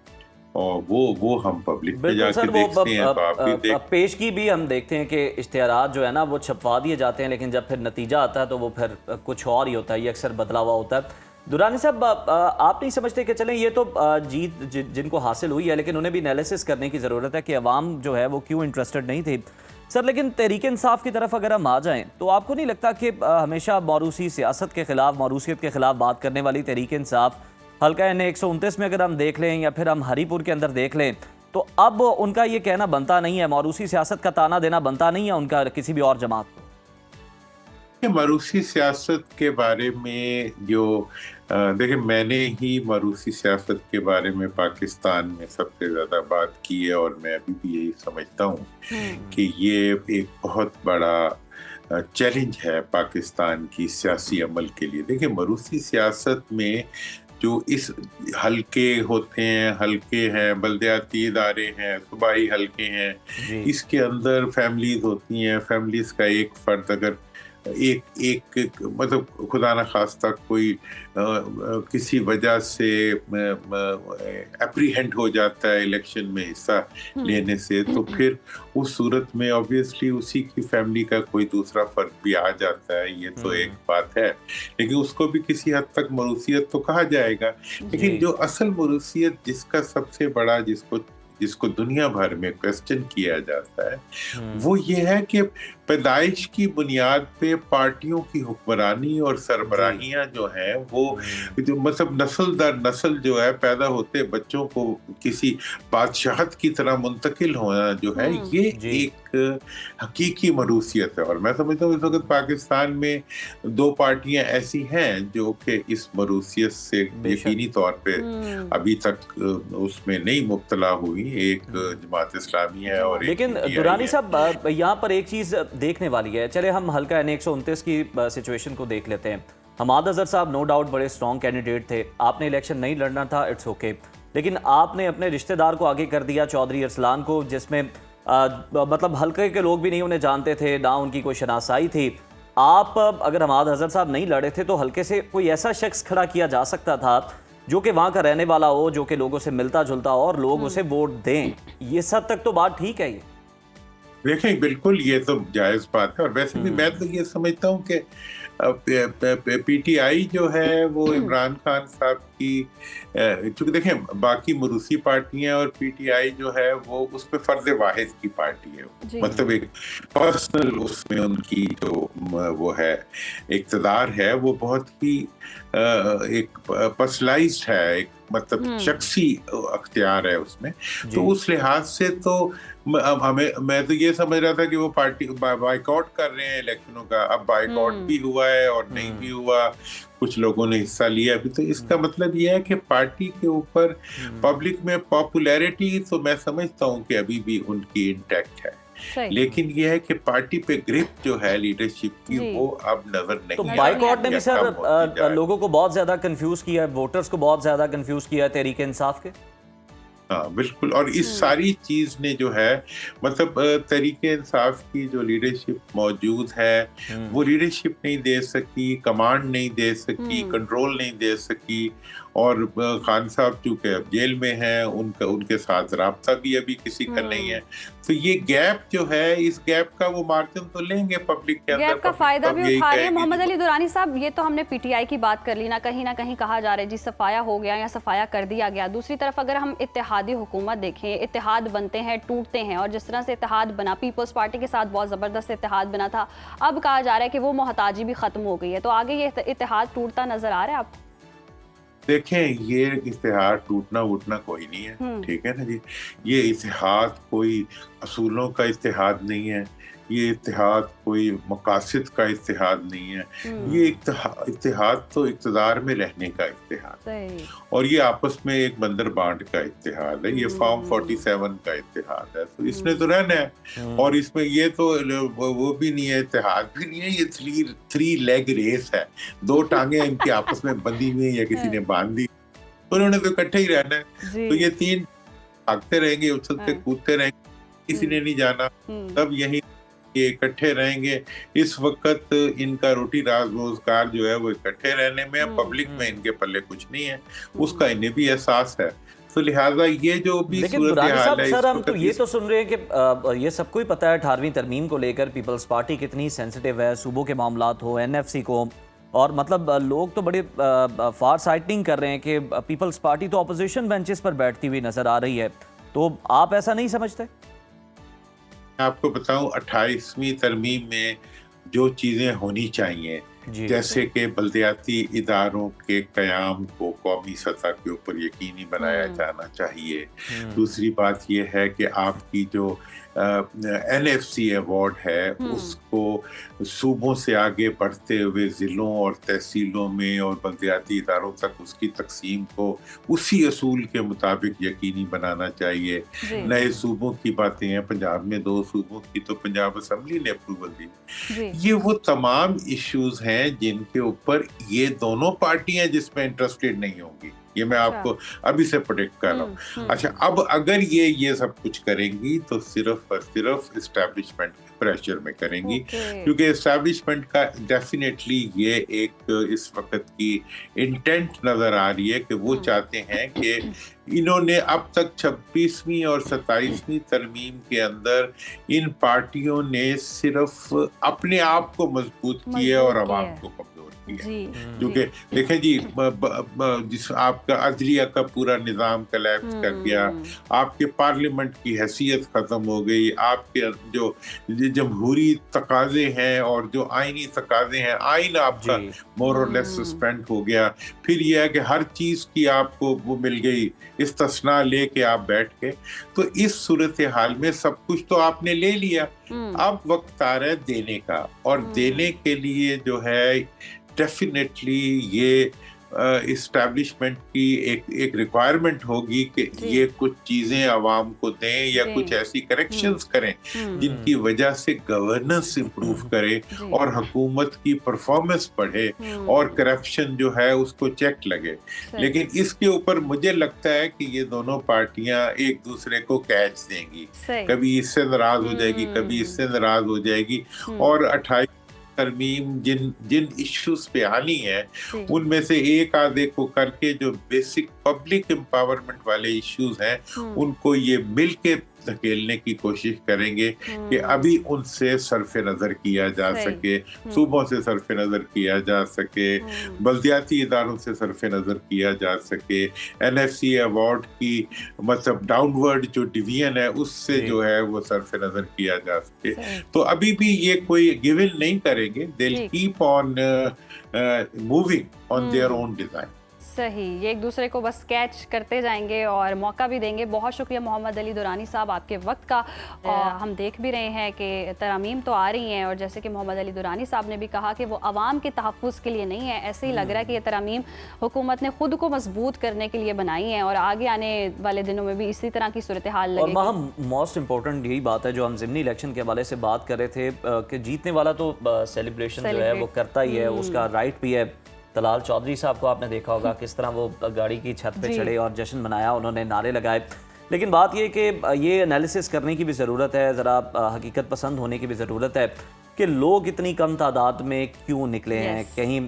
और वो हम पब्लिक पे जाके देखते हैं तो आप भी देख। पेशगी भी हम देखते हैं कि इश्तिहारात जो है ना वो छपवा दिए जाते हैं, लेकिन जब फिर नतीजा आता है तो वो फिर कुछ और ही होता है, ये अक्सर बदला हुआ होता है। दुरानी साहब, आप नहीं समझते कि चलें ये तो जीत जिनको हासिल हुई है, लेकिन उन्हें भी एनालिसिस करने की ज़रूरत है कि अवाम जो है वो क्यों इंटरेस्टेड नहीं थी सर। लेकिन तहरीक इंसाफ की तरफ अगर हम आ जाएं तो आपको नहीं लगता कि हमेशा मौरूसी सियासत के खिलाफ, मौरूसियत के खिलाफ बात करने वाली तहरीक इंसाफ हल्का एन 129 में अगर हम देख लें या फिर हम हरीपुर के अंदर देख लें, तो अब उनका ये कहना बनता नहीं है, मौरूसी सियासत का ताना देना बनता नहीं है उनका किसी भी और जमात को? मरूसी सियासत के बारे में जो देखिए, मैंने ही मरूसी सियासत के बारे में पाकिस्तान में सबसे ज़्यादा बात की है और मैं अभी भी यही समझता हूँ कि ये एक बहुत बड़ा चैलेंज है पाकिस्तान की सियासी अमल के लिए। देखिए, मरूसी सियासत में जो इस हल्के होते हैं, बल्दियाती इदारे हैं, सूबाई हल्के हैं, इसके अंदर फैमिलीज होती हैं। फैमिलीज का एक फर्द अगर एक मतलब खुदा न खास्ता कोई किसी वजह से एप्रीहेंड हो जाता है इलेक्शन में हिस्सा लेने से, तो फिर उस सूरत में ऑब्वियसली उसी की फैमिली का कोई दूसरा फर्द भी आ जाता है। ये तो एक बात है, लेकिन उसको भी किसी हद तक मरूसियत तो कहा जाएगा। लेकिन जो असल मरूसियत जिसका सबसे बड़ा जिसको दुनिया भर में क्वेश्चन किया जाता है वो ये है कि पैदाइश की बुनियाद पे पार्टियों की हुक्मरानी और सरबराहियां जो हैं वो जो मतलब नस्ल दर नस्ल जो है पैदा होते बच्चों को किसी बादशाहत की तरह मुंतकिल होना जो है ये एक हकीकी मरूसियत है। और मैं समझता हूँ इस वक्त पाकिस्तान में दो पार्टियां ऐसी हैं जो कि इस मरूसियत से यकीनी तौर पे अभी तक उसमें नहीं मुब्तला हुई। एक जमात इस्लामी है और लेकिन दुरानी साहब यहाँ पर एक चीज़ देखने वाली है। चले हम हल्का एन 129 की सिचुएशन को देख लेते हैं। हमाद अजहर साहब नो डाउट बड़े स्ट्रॉन्ग कैंडिडेट थे, आपने इलेक्शन नहीं लड़ना था, इट्स ओके, लेकिन आपने अपने रिश्तेदार को आगे कर दिया, चौधरी अरसलान को, जिसमें मतलब हल्के के लोग भी नहीं उन्हें जानते थे, ना उनकी कोई शनासाई थी। आप अगर हमाद अजहर साहब नहीं लड़े थे तो हल्के से कोई ऐसा शख्स खड़ा किया जा सकता था जो कि वहाँ का रहने वाला हो, जो कि लोगों से मिलता जुलता हो और लोग उसे वोट दें। ये सब तक तो बात ठीक है। ये देखें, बिल्कुल ये तो जायज़ बात है। और वैसे भी मैं तो ये समझता हूँ कि पीटीआई जो है वो इमरान खान साहब की, चूंकि देखें बाकी मरूसी पार्टियां और पीटीआई जो है वो उस पर फर्ज वाहिद की पार्टी है, मतलब एक पर्सनल उसमें उनकी जो वो है इक़्तिदार है वो बहुत ही एक पर्सनलाइज्ड है, एक मतलब शख्सी अख्तियार है उसमें। तो उस लिहाज से तो मैं तो ये समझ रहा था कि वो पार्टी बाइकआउट कर रहे हैं इलेक्शनों का। अब बाइकआउट भी हुआ है और नहीं भी हुआ, कुछ लोगों ने हिस्सा लिया भी, तो इसका मतलब ये है कि पार्टी के ऊपर पब्लिक में पॉपुलैरिटी तो मैं समझता हूँ कि अभी भी उनकी इंटैक्ट है, लेकिन यह है कि पार्टी पे ग्रिप जो है लीडरशिप की वो अब नजर नहीं। तो बाइकआउट ने भी सर लोगों को बहुत ज्यादा कंफ्यूज किया है, वोटर्स को बहुत ज्यादा कंफ्यूज किया है तहरीक इंसाफ के। हाँ बिल्कुल, और इस सारी चीज ने जो है मतलब तहरीक इंसाफ की जो लीडरशिप मौजूद है वो लीडरशिप नहीं दे सकी, कमांड नहीं दे सकी, कंट्रोल नहीं दे सकी। और खान साहब चूंकि अब जेल में हैं, उनके साथ राब्ता भी अभी किसी का नहीं है, तो ये गैप जो है, इस गैप का वो मार्जिन तो लेंगे पब्लिक के अंदर, गैप का फायदा भी उठा रहे हैं। मोहम्मद अली दुरानी साहब, ये तो हमने पीटीआई की बात कर ली ना कहीं कहा जा रहा है जी सफाया हो गया या सफाया कर दिया गया। दूसरी तरफ अगर हम इत्तेहादी हुकूमत देखें, इत्तेहाद बनते हैं, टूटते हैं, और जिस तरह से इत्तेहाद बना, पीपल्स पार्टी के साथ बहुत ज़बरदस्त इत्तेहाद बना था, अब कहा जा रहा है कि वो मोहताजी भी ख़त्म हो गई है, तो आगे ये इत्तेहाद टूटता नजर आ रहा है आपको? देखें, ये इत्तेहाद टूटना वूटना कोई नहीं है, ठीक है ना जी। ये इत्तेहाद कोई असूलों का इत्तेहाद नहीं है, ये इत्तेहाद कोई मकासद का इत्तेहाद नहीं है, ये इत्तेहाद तो इक़्तिदार में रहने का इत्तेहाद है, और ये आपस में एक बंदर बांट का इत्तेहाद है, ये फॉर्म 47 का इत्तेहाद है। तो इसने तो रहना है, और इसमें ये तो वो भी नहीं है, इत्तेहाद भी नहीं है, ये थ्री लेग रेस है, दो टांगे इनकी आपस में बंधी हुई या किसी ने बांध दी, तो उन्होंने तो इकट्ठे ही रहना है। तो ये भागते रहेंगे, उछलते कूदते रहेंगे, किसी ने नहीं जाना, तब यही ये इकट्ठे रहेंगे। इस वक्त इनका रोटी रोजगार जो है वो इकट्ठे रहने में, पब्लिक में इनके पल्ले कुछ नहीं है, उसका इन्हें भी एहसास है। तो लिहाजा ये जो भी सूरत हाल है, सर हम तो ये तो सुन रहे हैं कि ये सबको ही पता है 18वीं तरमीम को लेकर पीपल्स पार्टी कितनी सेंसिटिव है, सूबों के मामलात हो, एनएफसी को, और मतलब लोग तो बड़े फार साइटिंग कर रहे हैं कि पीपल्स पार्टी तो अपोजिशन बेंचेस पर बैठती हुई नजर आ रही है, तो आप ऐसा नहीं समझते? मैं आपको बताऊं, 28वीं तरमीम में जो चीजें होनी चाहिए, जैसे कि बल्दियाती इदारों के क़याम को कौमी सतह के ऊपर यकीनी बनाया जाना चाहिए। दूसरी बात यह है कि आपकी जो एनएफसी अवार्ड है उसको सूबों से आगे बढ़ते हुए ज़िलों और तहसीलों में और बल्दियाती इदारों तक उसकी तकसीम को उसी असूल के मुताबिक यकीनी बनाना चाहिए। नए सूबों की बातें हैं, पंजाब में 2 सूबों की तो पंजाब असम्बली ने अप्रूवल दी। ये वो तमाम इश्यूज हैं जिनके ऊपर ये दोनों पार्टियां जिसमें इंटरेस्टेड नहीं होंगी, ये मैं आपको अभी से प्रेडिक्ट कर रहा हूँ। अच्छा, अब अगर ये सब कुछ करेंगी तो सिर्फ और सिर्फ एस्टैब्लिशमेंट के प्रेशर में करेंगी, क्योंकि एस्टैब्लिशमेंट का डेफिनेटली ये एक इस वक्त की इंटेंट नजर आ रही है कि वो चाहते हैं कि इन्होंने अब तक 26वीं और 27वीं तरमीम के अंदर इन पार्टियों ने सिर्फ अपने आप को मजबूत किया और आवाम को कमजोर किया। क्योंकि देखें जी, जिस आपका अदलिया का पूरा निज़ाम कोलैप्स कर गया, आपके पार्लियामेंट की हैसियत खत्म हो गई, आपके जो जमहूरी तकाजे हैं और जो आईनी तकाजे हैं, आइन आपका मोर और लेस सस्पेंड हो गया। फिर यह है कि हर चीज़ की आपको वो मिल गई, इस्तिस्ना लेके आप बैठ के, तो इस सूरत हाल में सब कुछ तो आपने ले लिया, अब वक्त आ रहा है देने का, और देने के लिए जो है डेफिनेटली ये इस्टेब्लिशमेंट की एक रिक्वायरमेंट होगी कि ये कुछ चीजें आवाम को दें या कुछ ऐसी करेक्शंस करें जिनकी वजह से गवर्नेंस इंप्रूव करे और हुकूमत की परफॉर्मेंस बढ़े और करप्शन जो है उसको चेक लगे। लेकिन इसके ऊपर मुझे लगता है कि ये दोनों पार्टियां एक दूसरे को कैच देंगी, कभी इससे नाराज हो जाएगी, कभी इससे नाराज हो जाएगी, और 28 तरमीम जिन इश्यूज पे आनी है उनमें से एक आधे को करके जो बेसिक पब्लिक एम्पावरमेंट वाले इश्यूज हैं उनको ये मिलके धकेलने की कोशिश करेंगे कि अभी उनसे सरफे नजर किया जा सके, सूबों से सरफे नजर किया जा सके, बल्दियाती इदारों से सरफे नजर किया जा सके, एनएफसी अवार्ड की मतलब डाउनवर्ड जो डिवीजन है उससे जो है वो सरफे नजर किया जा सके। तो अभी भी ये कोई गिवन नहीं करेंगे, they will keep on moving on their own design. सही, ये एक दूसरे को बस कैच करते जाएंगे और मौका भी देंगे। बहुत शुक्रिया मोहम्मद अली दुरानी साहब आपके वक्त का। हम देख भी रहे हैं कि तरमीम तो आ रही हैं, और जैसे कि मोहम्मद अली दुरानी साहब ने भी कहा कि वो आवाम के तहफ़्फ़ुज़ के लिए नहीं है, ऐसे ही लग रहा है कि ये तरमीम हुकूमत ने खुद को मजबूत करने के लिए बनाई हैं और आगे आने वाले दिनों में भी इसी तरह की सूरत हाल लगेगी। और मोस्ट इम्पोर्टेंट यही बात है जो हम ज़िमनी इलेक्शन के हवाले से बात कर रहे थे कि जीतने वाला तो सेलिब्रेशन जो है वो करता ही है, उसका राइट भी है। तलाल चौधरी साहब को आपने देखा होगा किस तरह वो गाड़ी की छत पे चढ़े और जश्न मनाया, उन्होंने नारे लगाए। लेकिन बात ये कि ये एनालिसिस करने की भी ज़रूरत है, ज़रा हकीकत पसंद होने की भी ज़रूरत है कि लोग इतनी कम तादाद में क्यों निकले हैं। कहीं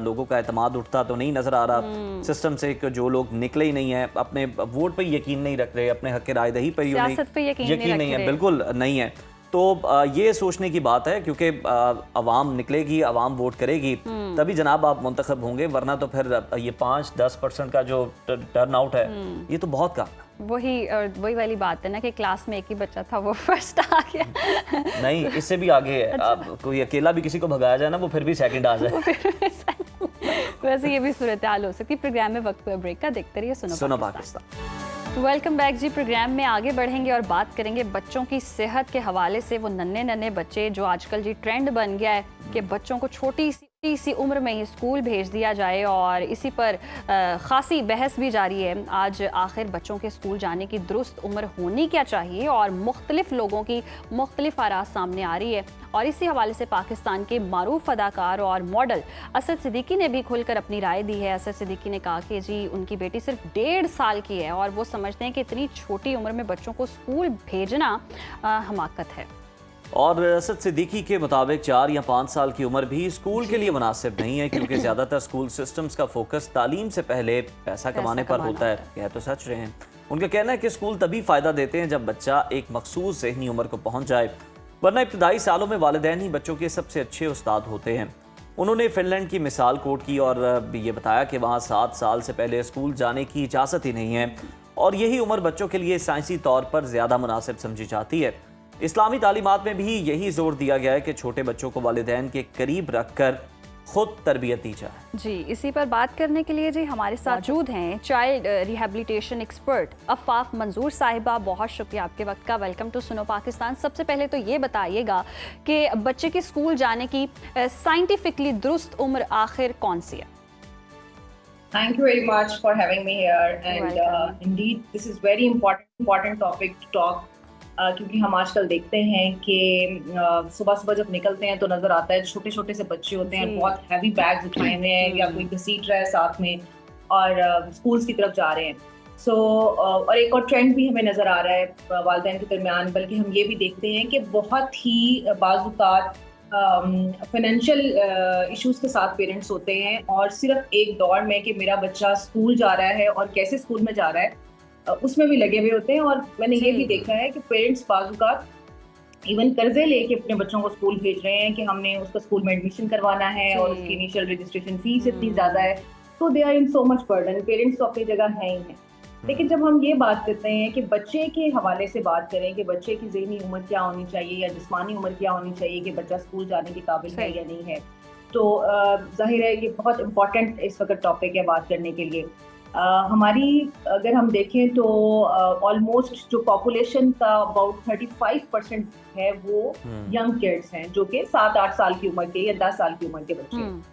लोगों का एतमाद उठता तो नहीं नज़र आ रहा सिस्टम से, कि जो लोग निकले ही नहीं है, अपने वोट पर यकीन नहीं रख रहे, अपने हक़ राय दही पर यकीन नहीं है, बिल्कुल नहीं है। तो ये सोचने की बात है, क्योंकि अवाम निकलेगी, अवाम वोट करेगी, तभी जनाब आप मुंतखब होंगे, वरना तो फिर ये 5-10% का जो टर्न आउट है ये तो बहुत कम। वही वाली बात है ना कि क्लास में एक ही बच्चा था वो फर्स्ट आ गया। नहीं, इससे भी आगे है। अच्छा। कोई अकेला भी किसी को भगाया जाए ना, वो फिर भी सेकंड आ जाए। वैसे ये भी सूरत हाल हो सकती है। प्रोग्राम में वक्त पर ब्रेक का, देखते रहिए सुनो पाकिस्तान। वेलकम बैक जी। प्रोग्राम में आगे बढ़ेंगे और बात करेंगे बच्चों की सेहत के हवाले से। वो नन्हे नन्हे बच्चे जो आजकल जी ट्रेंड बन गया है कि बच्चों को छोटी सी इसी उम्र में ही स्कूल भेज दिया जाए और इसी पर खासी बहस भी जारी है। आज आखिर बच्चों के स्कूल जाने की दुरुस्त उम्र होनी क्या चाहिए और मुख्तलिफ लोगों की मुख्तलिफ आराज़ सामने आ रही है। और इसी हवाले से पाकिस्तान के मारूफ अदाकार और मॉडल असद सिद्दीकी ने भी खुलकर अपनी राय दी है। असद सिद्दीकी ने कहा कि जी उनकी बेटी सिर्फ 1.5 साल की है और वो समझते हैं कि इतनी छोटी उम्र में बच्चों को स्कूल भेजना हमाकत है। और असद सिद्दीकी के मुताबिक 4 या 5 साल की उम्र भी स्कूल के लिए मुनासिब नहीं है, क्योंकि ज़्यादातर स्कूल सिस्टम्स का फोकस तालीम से पहले पैसा कमाने पर होता है। कह तो सच रहे हैं। उनका कहना है कि स्कूल तभी फ़ायदा देते हैं जब बच्चा एक मखसूस ज़हनी उम्र को पहुँच जाए, वरना इब्तदाई सालों में वालिदैन ही बच्चों के सबसे अच्छे उस्ताद होते हैं। उन्होंने फ़िनलैंड की मिसाल कोट की और ये बताया कि वहाँ 7 साल से पहले स्कूल जाने की इजाज़त ही नहीं है और यही उम्र बच्चों के लिए साइंसी तौर पर ज़्यादा मुनासिब समझी जाती है। इस्लामी तालीमात में भी यही जोर दिया गया है कि छोटे बच्चों को वालिदैन के करीब रखकर खुद तरबियत दी जाए। जी, इसी पर बात करने के लिए जी हमारे साथ मौजूद हैं चाइल्ड रिहेबिलिटेशन एक्सपर्ट अफ़ाफ मंजूर साहिबा। बहुत शुक्रिया आपके वक्त का। Welcome to Suno Pakistan. सबसे पहले तो ये बताइएगा कि बच्चे के स्कूल जाने की साइंटिफिकली दुरुस्त उम्र आखिर कौन सी है? Thank you very much for having me here and indeed this is very important topic to talk. क्योंकि हम आजकल देखते हैं कि सुबह सुबह जब निकलते हैं तो नजर आता है छोटे छोटे से बच्चे होते हैं, बहुत हैवी बैग्स उठाए हुए हैं या कोई घसीट रहा है साथ में और स्कूल्स की तरफ जा रहे हैं। और एक और ट्रेंड भी हमें नजर आ रहा है वालिदैन के दरमियान, बल्कि हम ये भी देखते हैं कि बहुत ही बाज़ फाइनेंशियल इश्यूज के साथ पेरेंट्स होते हैं और सिर्फ एक दौड़ में कि मेरा बच्चा स्कूल जा रहा है और कैसे स्कूल में जा रहा है उसमें भी लगे हुए होते हैं। और मैंने ये भी देखा है कि पेरेंट्स बाज़ इवन कर्जे लेके अपने बच्चों को स्कूल भेज रहे हैं कि हमने उसका स्कूल में एडमिशन करवाना है और उसकी इनिशियल रजिस्ट्रेशन फीस इतनी ज़्यादा है, तो they are in so much burden. Parents तो अपनी जगह हैं ही हैं, लेकिन जब हम ये बात करते हैं कि बच्चे के हवाले से बात करें कि बच्चे की ज़हनी उम्र क्या होनी चाहिए या जिस्मानी उम्र क्या होनी चाहिए कि बच्चा स्कूल जाने के काबिल है या नहीं है, तो जाहिर है कि बहुत इम्पॉर्टेंट इस वक्त टॉपिक है बात करने के लिए। हमारी अगर हम देखें तो ऑलमोस्ट जो पॉपुलेशन का अबाउट 35% है वो यंग किड्स हैं, जो कि 7-8 साल की उम्र के या 10 साल की उम्र के बच्चे हैं।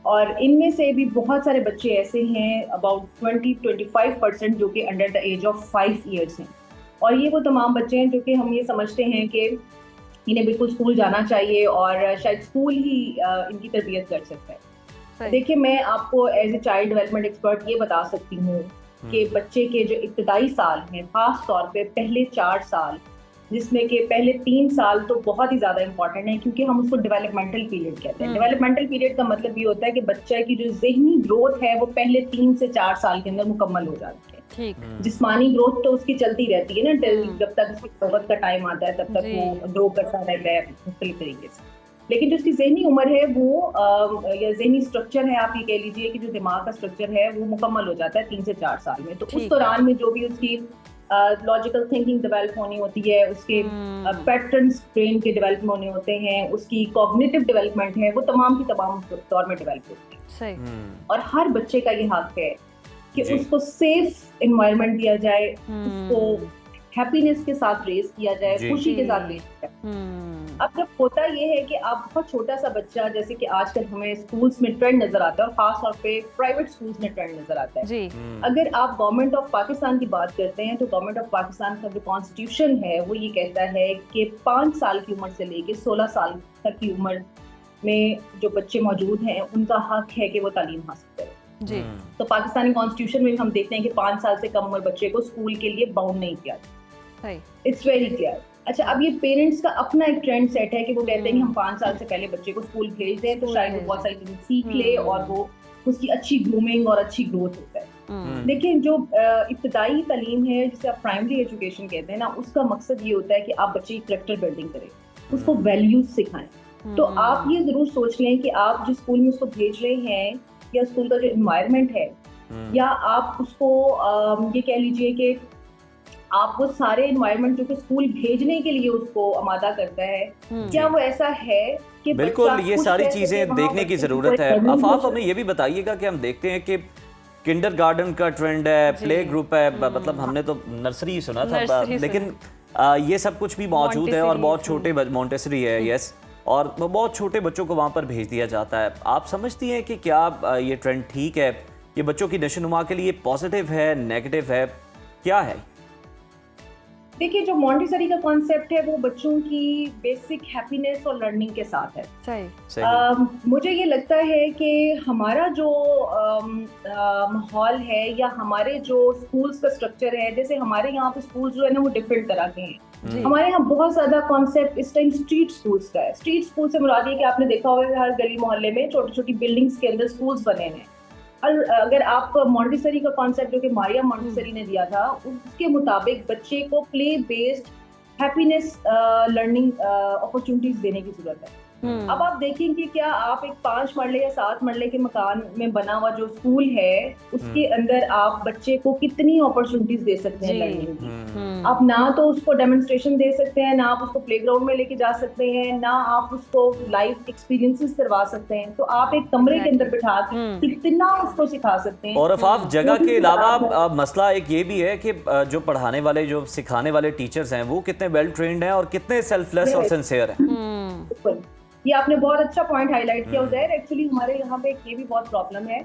और इनमें से भी बहुत सारे बच्चे ऐसे हैं अबाउट 20-25% जो कि under the age of 5 years हैं। और ये वो तमाम बच्चे हैं जो कि हम ये समझते हैं कि इन्हें बिल्कुल स्कूल जाना चाहिए और शायद स्कूल ही इनकी तरबियत कर सकता है। देखिए, मैं आपको as a child development expert ये बता सकती हूँ कि बच्चे के जो इब्तदाई साल हैं, खास तौर पे पहले 4 साल, जिसमें कि पहले 3 साल तो बहुत ही ज़्यादा इंपॉर्टेंट है क्योंकि हम उसको डेवलपमेंटल पीरियड कहते हैं। डेवलपमेंटल पीरियड का मतलब ये होता है कि बच्चे की जो ज़हनी ग्रोथ है वो पहले 3 से 4 साल के अंदर मुकम्मल हो जाती है। ठीक। जिस्मानी ग्रोथ तो उसकी चलती रहती है ना, जब तक उसकी नौबत का टाइम आता है तब तक वो ग्रो करता रहता है मुख्तलिफ तरीके से। लेकिन जो उसकी ज़हनी उम्र है वो या ज़हनी स्ट्रक्चर है, आप ये कह लीजिए कि जो दिमाग का स्ट्रक्चर है वो मुकम्मल हो जाता है 3 से 4 साल में। तो उस दौरान में जो भी उसकी लॉजिकल थिंकिंग डेवलप होनी होती है, उसके पैटर्न्स ब्रेन के डेवलप होने होते हैं, उसकी कॉग्निटिव डेवलपमेंट है, वो तमाम की तमाम दौर में डेवलप होती है। सही। और हर बच्चे का ये हक है कि उसको सेफ एनवायरनमेंट दिया जाए, उसको हैप्पीनेस के साथ रेस किया जाए, खुशी के साथ रेस किया जाए। अब जब होता ये है कि आप बहुत छोटा सा बच्चा, जैसे कि आजकल हमें स्कूल्स में ट्रेंड नजर आता है और खास तौर पे प्राइवेट स्कूल्स में ट्रेंड नजर आता है जी। अगर आप गवर्नमेंट ऑफ पाकिस्तान की बात करते हैं तो गवर्नमेंट ऑफ पाकिस्तान का जो कॉन्स्टिट्यूशन है वो ये कहता है कि 5 साल की उम्र से लेके 16 साल तक की उम्र में जो बच्चे मौजूद हैं उनका हक है कि वो तालीम हासिल करें जी। तो पाकिस्तानी कॉन्स्टिट्यूशन में हम देखते हैं कि 5 साल से कम उम्र बच्चे को स्कूल के लिए बाउंड नहीं किया जाता। It's very clear. अच्छा, अब ये पेरेंट्स का अपना एक ट्रेंड सेट है कि वो कहते हैं कि हम 5 साल से पहले बच्चे को स्कूल भेज दें तो शायद वो बहुत सारी चीजें सीख ले और वो उसकी अच्छी ग्रूमिंग और अच्छी ग्रोथ होता है। लेकिन जो इब्तदाई तालीम है जिसे आप प्राइमरी एजुकेशन कहते हैं ना, उसका मकसद ये होता है कि आप बच्चे की करैक्टर बिल्डिंग करें, उसको वैल्यूज सिखाएं। तो आप ये जरूर सोच लें कि आप जिस स्कूल में उसको भेज रहे हैं या स्कूल का जो एनवायरनमेंट है या आप उसको ये कह लीजिए कि आप वो सारे एनवायरनमेंट जो कि स्कूल भेजने के लिए उसको आमादा करता है, क्या वो ऐसा है कि बिल्कुल ये सारी चीजें देखने की जरूरत है। अफाफ, हमें ये भी बताइएगा कि हम देखते हैं कि किंडरगार्टन का ट्रेंड है, प्ले ग्रुप है, मतलब हमने तो नर्सरी सुना था, लेकिन ये सब कुछ भी मौजूद है और बहुत छोटे मोंटेसरी है, यस, और बहुत छोटे बच्चों को वहाँ पर भेज दिया जाता है। आप समझती हैं कि क्या ये ट्रेंड ठीक है, ये बच्चों की नशोनुमा के लिए पॉजिटिव है, नेगेटिव है, क्या है? देखिए, जो मॉन्टेसरी का कॉन्सेप्ट है वो बच्चों की बेसिक हैप्पीनेस और लर्निंग के साथ है। सही। मुझे ये लगता है कि हमारा जो माहौल है या हमारे जो स्कूल्स का स्ट्रक्चर है, जैसे हमारे यहाँ पे स्कूल्स जो है ना वो डिफरेंट तरह के हैं। हमारे यहाँ बहुत ज्यादा कॉन्सेप्ट इस टाइम स्ट्रीट स्कूल्स का है। स्ट्रीट स्कूल से मुराद ये कि आपने देखा होगा हर गली मोहल्ले में छोटी छोटी बिल्डिंग्स के अंदर स्कूल्स बने हैं। और अगर आप मॉन्टेसरी का कॉन्सेप्ट जो कि मारिया मॉन्टेसरी ने दिया था, उसके मुताबिक बच्चे को play based happiness learning opportunities देने की जरूरत है। अब आप देखें कि क्या आप एक 5 मरले या 7 मरले के मकान में बना हुआ जो स्कूल है उसके अंदर आप बच्चे को कितनी अपॉर्चुनिटीज दे सकते हैं लर्निंग की। आप ना तो उसको डेमोन्स्ट्रेशन दे सकते हैं, ना आप उसको प्लेग्राउंड में लेके जा सकते हैं, ना आप उसको लाइव एक्सपीरियंसेस करवा सकते हैं। तो आप एक कमरे के अंदर बिठा के कितना उसको सिखा सकते हैं। और अफाफ, जगह के अलावा मसला एक ये भी है कि जो पढ़ाने वाले, जो सिखाने वाले टीचर्स हैं वो कितने वेल ट्रेन्ड हैं और कितने सेल्फलेस और सिंसियर हैं। ये आपने बहुत अच्छा पॉइंट हाईलाइट किया उधर। एक्चुअली हमारे यहाँ पे ये भी बहुत प्रॉब्लम है।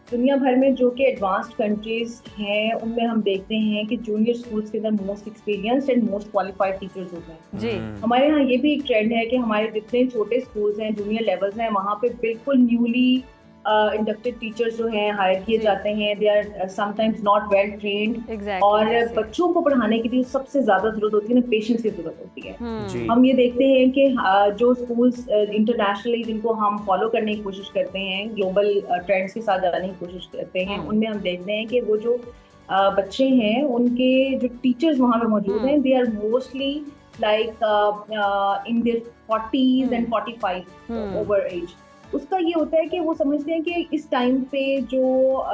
दुनिया भर में जो कि एडवांस्ड कंट्रीज हैं उनमें हम देखते हैं कि जूनियर स्कूल्स के अंदर most experienced and most qualified teachers होते हैं जी। हमारे यहाँ ये भी एक ट्रेंड है कि हमारे जितने छोटे स्कूल्स हैं, जूनियर लेवल्स हैं, वहाँ पे बिल्कुल न्यूली इंडक्टेड टीचर्स जो हैं हायर किए जाते हैं। They are sometimes not well trained और बच्चों को पढ़ाने के लिए सबसे ज्यादा जरूरत होती है ना, पेशेंस की जरूरत होती है। हम ये देखते हैं कि जो स्कूल्स इंटरनेशनली जिनको हम फॉलो करने की कोशिश करते हैं, ग्लोबल ट्रेंड्स के साथ जाने की कोशिश करते हैं, उनमें हम देखते हैं कि वो जो बच्चे हैं उनके जो टीचर्स वहाँ पे मौजूद हैं, they are mostly like in their 40s and 45 over age. उसका ये होता है कि वो समझते हैं कि इस टाइम पे जो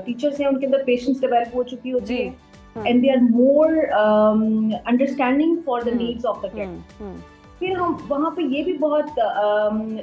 टीचर्स हैं उनके अंदर पेशेंस डेवलप हो चुकी होती है and they are more understanding for the needs of the kid. फिर हम वहाँ पे ये भी बहुत